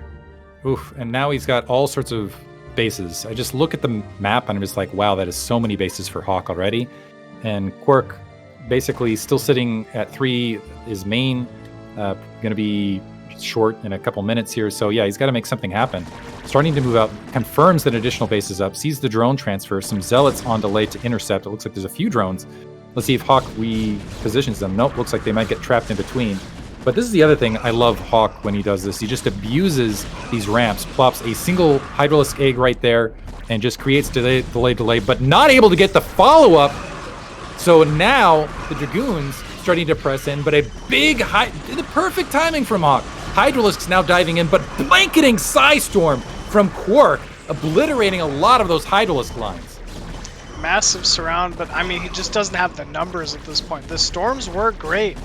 C: Oof, and now he's got all sorts of bases. I just look at the map and I'm just like, wow, that is so many bases for Hawk already. And KwarK basically still sitting at 3 is main, going to be short in a couple minutes here. So yeah, he's got to make something happen. Starting to move out, confirms that additional base is up, sees the drone transfer, some zealots on delay to intercept. It looks like there's a few drones. Let's see if Hawk repositions them. Nope, looks like they might get trapped in between. But this is the other thing I love Hawk when he does this. He just abuses these ramps, plops a single Hydralisk egg right there, and just creates delay, but not able to get the follow-up. So now the Dragoons starting to press in, but a big, the perfect timing from Hawk. Hydralisk's now diving in, but blanketing Psystorm from KwarK, obliterating a lot of those Hydralisk lines.
B: Massive surround, but I mean, he just doesn't have the numbers at this point. The storms were great,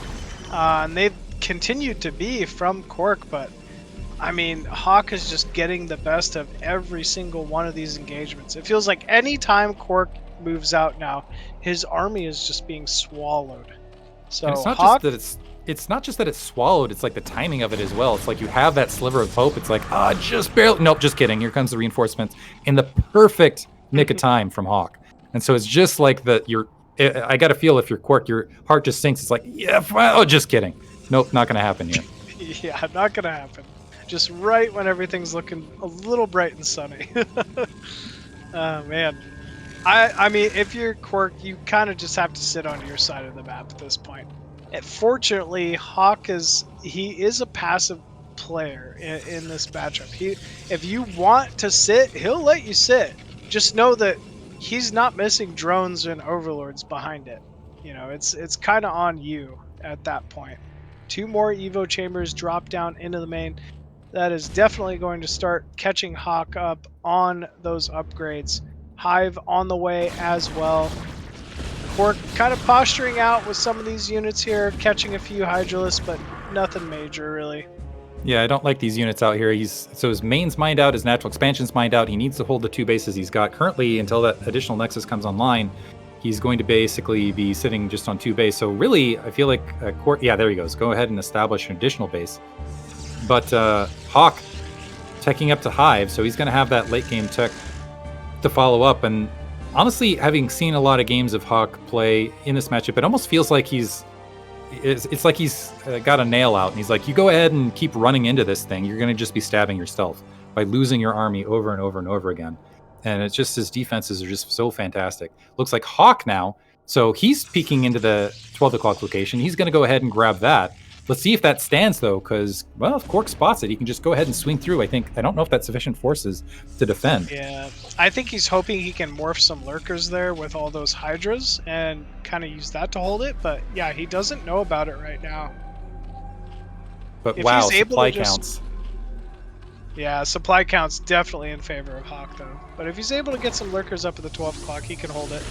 B: and they've continued to be from KwarK, but I mean, Hawk is just getting the best of every single one of these engagements. It feels like any time KwarK moves out now, his army is just being swallowed. So
C: and it's not
B: Hawk,
C: just that it's not just that it's swallowed, it's like the timing of it as well. It's like you have that sliver of hope. It's like, just barely. Nope, just kidding. Here comes the reinforcements in the perfect nick of time from Hawk. And so it's just like I got to feel if you're KwarK, your heart just sinks. It's like, yeah, just kidding. Nope, not going to happen here.
B: Yeah, not going to happen. Just right when everything's looking a little bright and sunny. Oh, man. I mean, if you're KwarK, you kind of just have to sit on your side of the map at this point. Fortunately, Hawk is a passive player in this matchup. If you want to sit, he'll let you sit. Just know that he's not missing drones and overlords behind it. You know, it's kind of on you at that point. 2 more Evo chambers drop down into the main. That is definitely going to start catching Hawk up on those upgrades. Hive on the way as well. KwarK kind of posturing out with some of these units here, catching a few Hydralisks, but nothing major really.
C: Yeah, I don't like these units out here. So his main's mined out, his natural expansion's mined out. He needs to hold the 2 bases he's got currently until that additional Nexus comes online. He's going to basically be sitting just on 2 base. So really, I feel like KwarK, yeah, there he goes. Go ahead and establish an additional base. But Hawk teching up to Hive, so he's going to have that late game tech to follow up. And honestly, having seen a lot of games of Hawk play in this matchup, it almost feels like it's like he's got a nail out, and he's like, you go ahead and keep running into this thing. You're going to just be stabbing yourself by losing your army over and over and over again. And it's just his defenses are just so fantastic. Looks like Hawk now, so he's peeking into the 12 o'clock location. He's going to go ahead and grab that. Let's see if that stands, though, because, well, if KwarK spots it, he can just go ahead and swing through. I don't know if that's sufficient forces to defend.
B: Yeah, I think he's hoping he can morph some lurkers there with all those Hydras and kind of use that to hold it. But, yeah, he doesn't know about it right now.
C: But,
B: If
C: wow,
B: he's able
C: supply
B: to just-
C: counts.
B: Yeah, supply count's definitely in favor of Hawk, though. But if he's able to get some lurkers up at the 12 o'clock, he can hold it.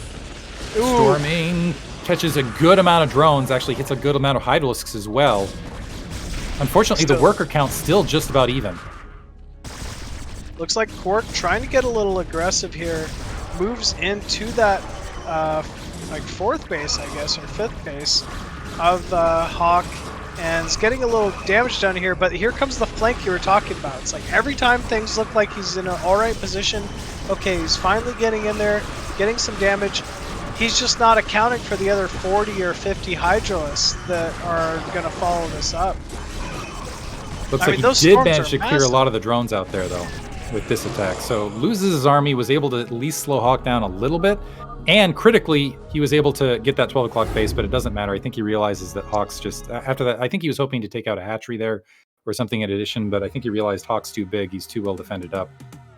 B: Ooh.
C: Storming catches a good amount of drones, actually hits a good amount of Hydralisks as well. Unfortunately, the worker count's still just about even.
B: Looks like KwarK trying to get a little aggressive here. Moves into that like 4th base, I guess, or 5th base of Hawk. And it's getting a little damage done here, but here comes the flank you were talking about. It's like every time things look like he's in an alright position, okay, he's finally getting in there, getting some damage. He's just not accounting for the other 40 or 50 Hydralisks that are going to follow this up.
C: Looks like he did manage to clear a lot of the drones out there, though, with this attack. So loses his army, was able to at least slow Hawk down a little bit. And critically, he was able to get that 12 o'clock base, but it doesn't matter. I think he realizes that Hawk's just, after that, I think he was hoping to take out a hatchery there or something in addition, but I think he realized Hawk's too big. He's too well defended up.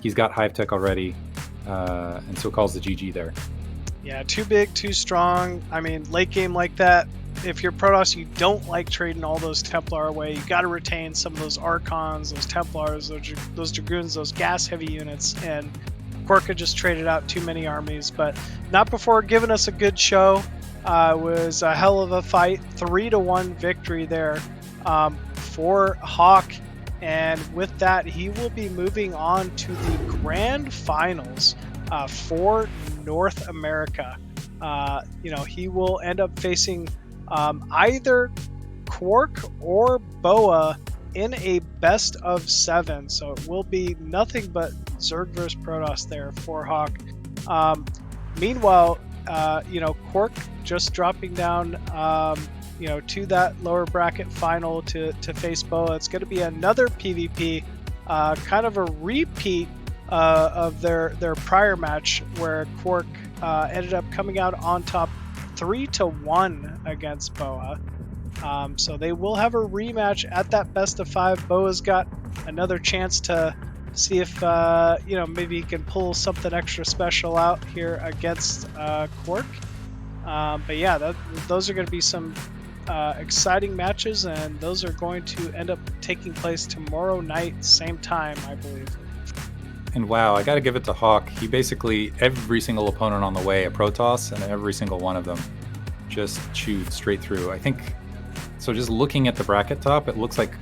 C: He's got Hive Tech already, and so calls the GG there.
B: Yeah, too big, too strong. I mean, late game like that, if you're Protoss, you don't like trading all those Templar away. You got to retain some of those Archons, those Templars, those Dragoons, those gas-heavy units, and KwarK had just traded out too many armies, but not before giving us a good show. It was a hell of a fight, 3-1 victory there for Hawk, and with that, he will be moving on to the grand finals for North America. He will end up facing either KwarK or BoA in a best of 7, so it will be nothing but Zerg versus Protoss there for Hawk. Meanwhile, KwarK just dropping down, to that lower bracket final to face BoA. It's going to be another PvP, kind of a repeat of their prior match where KwarK ended up coming out on top 3-1 against BoA. So they will have a rematch at that best of 5. BoA's got another chance to see if maybe he can pull something extra special out here against KwarK. But yeah, those are going to be some exciting matches, and those are going to end up taking place tomorrow night, same time, I believe.
C: And wow, I got to give it to Hawk. He basically, every single opponent on the way, a Protoss, and every single one of them just chewed straight through. I think, so just looking at the bracket top, it looks like,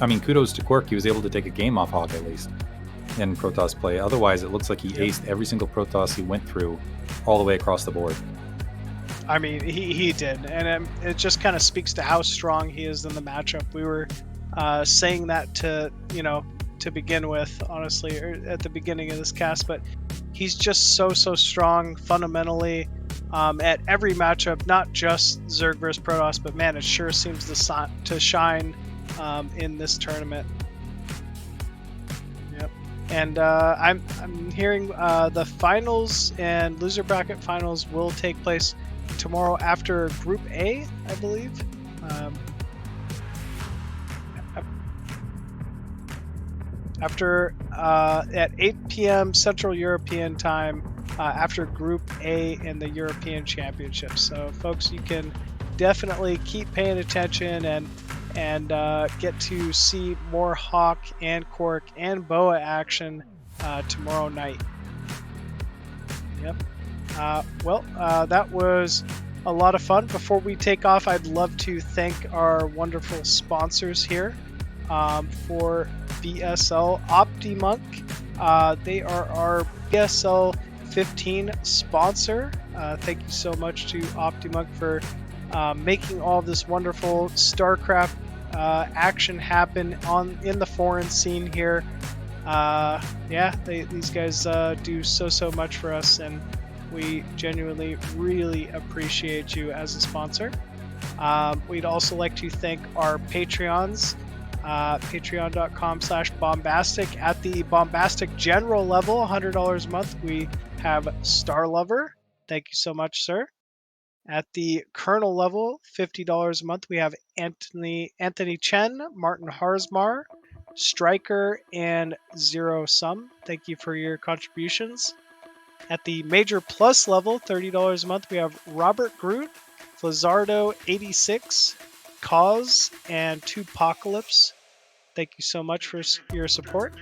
C: I mean, kudos to KwarK. He was able to take a game off Hawk at least in Protoss play. Otherwise, it looks like he aced every single Protoss he went through all the way across the board.
B: I mean, he did, and it just kind of speaks to how strong he is in the matchup. We were saying that to begin with, honestly, or at the beginning of this cast, but he's just so strong fundamentally at every matchup, not just Zerg versus Protoss, but man, it sure seems to shine in this tournament. Yep. And I'm hearing the finals and loser bracket finals will take place tomorrow after Group A, I believe. After at 8 p.m. Central European time, after Group A in the European Championship. So, folks, you can definitely keep paying attention and get to see more Hawk and KwarK and BoA action tomorrow night. Yep. That was a lot of fun. Before we take off, I'd love to thank our wonderful sponsors here for BSL OptiMonk. They are our BSL15 sponsor. Thank you so much to OptiMonk for making all this wonderful StarCraft action happen in the foreign scene here. These guys do so much for us, and we genuinely really appreciate you as a sponsor. We'd also like to thank our Patreons. Patreon.com/bombastic. At the Bombastic General level, $100 a month, we have Starlover. Thank you so much, sir. At the Colonel level, $50 a month, we have Anthony Chen, Martin Harsmar, Striker, and Zero Sum. Thank you for your contributions. At the Major Plus level, $30 a month, we have Robert Groot, Flazardo86, Cause, and Tupocalypse. Thank you so much for your support.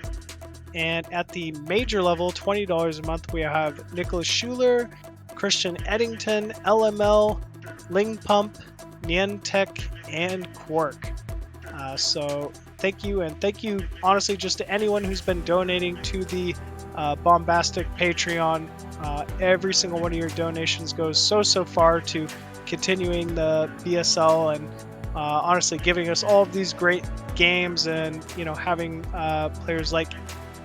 B: And at the major level, $20 a month, we have Nicholas Schuler, Christian Eddington, LML, Ling Pump, Nientech, and KwarK. So thank you, and thank you honestly just to anyone who's been donating to the Bombastic Patreon. Every single one of your donations goes so far to continuing the BSL and honestly giving us all of these great games, and having players like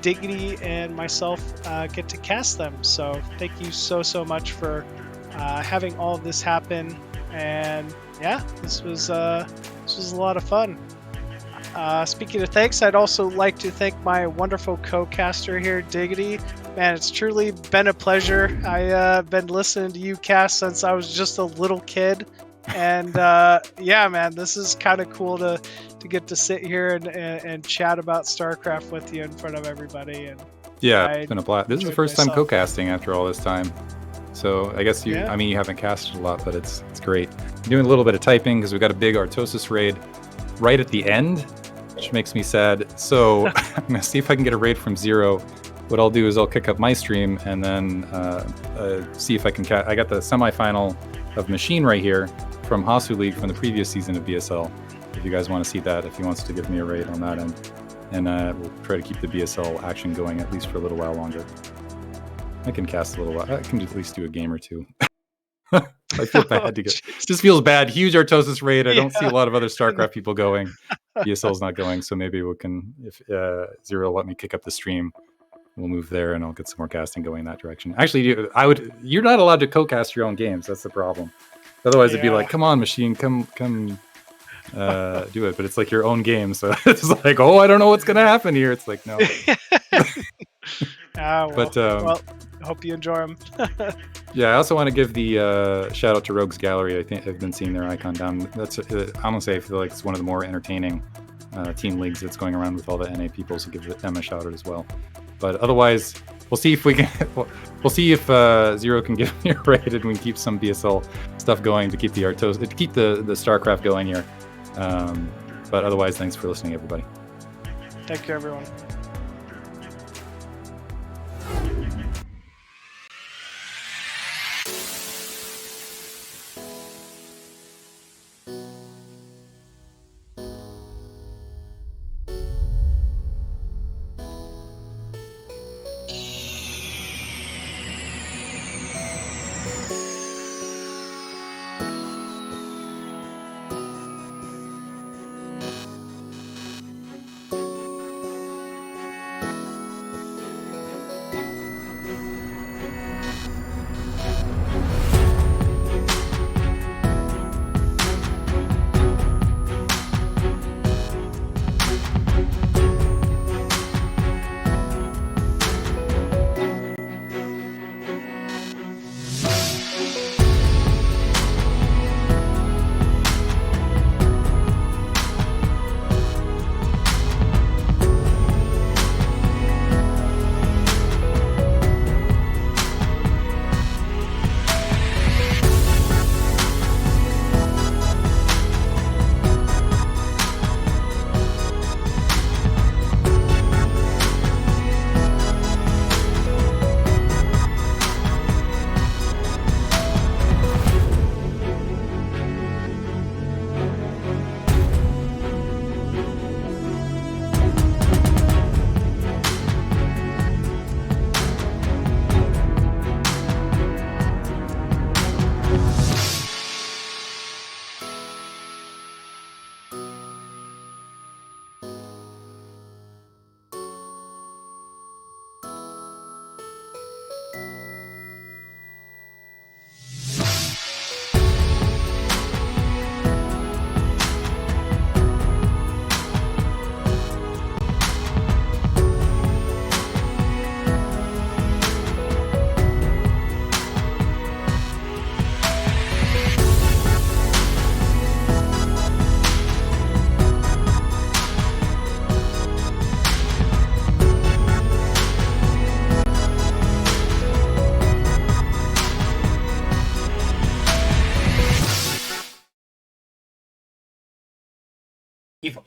B: Diggity and myself get to cast them. So thank you so much for having all of this happen. And yeah, this was a lot of fun. Speaking of thanks, I'd also like to thank my wonderful co-caster here, Diggity. Man, it's truly been a pleasure. I've been listening to you cast since I was just a little kid. And yeah, man, this is kind of cool to get to sit here and chat about StarCraft with you in front of everybody. And
C: yeah, it's been a blast. This is the first time co-casting after all this time. So I guess you haven't casted a lot, but it's great. I'm doing a little bit of typing because we've got a big Artosis raid right at the end, which makes me sad. So I'm gonna see if I can get a raid from Zero. What I'll do is I'll kick up my stream and then see if I can I got the semifinal of Machine right here from Hasu League from the previous season of BSL. If you guys want to see that, if he wants to give me a raid on that end. And we'll try to keep the BSL action going at least for a little while longer. I can cast a little while. I can at least do a game or two. I feel bad to get. Just feels bad. Huge Artosis raid. I don't see a lot of other StarCraft people going. BSL's not going, so maybe we can. If Zero will let me kick up the stream, we'll move there, and I'll get some more casting going in that direction. Actually, I would. You're not allowed to co-cast your own games. That's the problem. Otherwise, it'd be like, come on, Machine, come. Do it. But it's like your own game, so it's like, oh, I don't know what's gonna happen here. It's like, no. But
B: well, I hope you enjoy them.
C: Yeah, I also want to give the shout out to Rogues Gallery. I think I've been seeing their icon down. That's honestly, I feel like it's one of the more entertaining team leagues that's going around with all the NA people. So give them a shout out as well. But otherwise, we'll see if we can. We'll see if Zero can give me a raid and we can keep some BSL stuff going to keep the to keep the StarCraft going here. But otherwise, thanks for listening, everybody.
B: Thank you, everyone.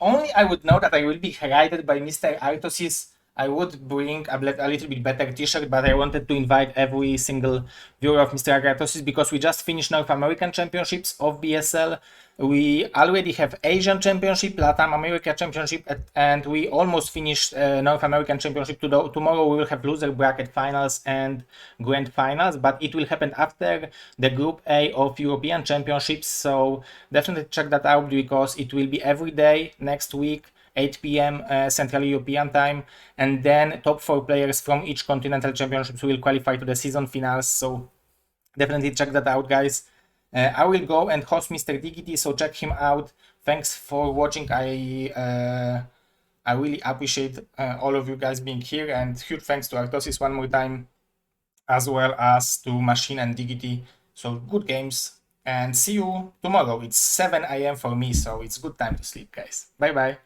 D: only I would know that I will be highlighted by Mr. Artosis, I would bring a little bit better t-shirt, but I wanted to invite every single viewer of Mr. Artosis because we just finished North American Championships of BSL. We already have Asian Championship, Latin America Championship, and we almost finished North American Championship. Tomorrow we will have loser bracket finals and grand finals, but it will happen after the Group A of European Championships, so definitely check that out because it will be every day next week, 8 p.m. Central European time, and then top 4 players from each continental championships will qualify to the season finals, so definitely check that out, guys. I will go and host Mr. Digity, so check him out. Thanks for watching. I really appreciate all of you guys being here, and huge thanks to Artosis one more time, as well as to Machine and Digity. So good games, and see you tomorrow. It's 7 a.m. for me, so it's good time to sleep, guys. Bye bye.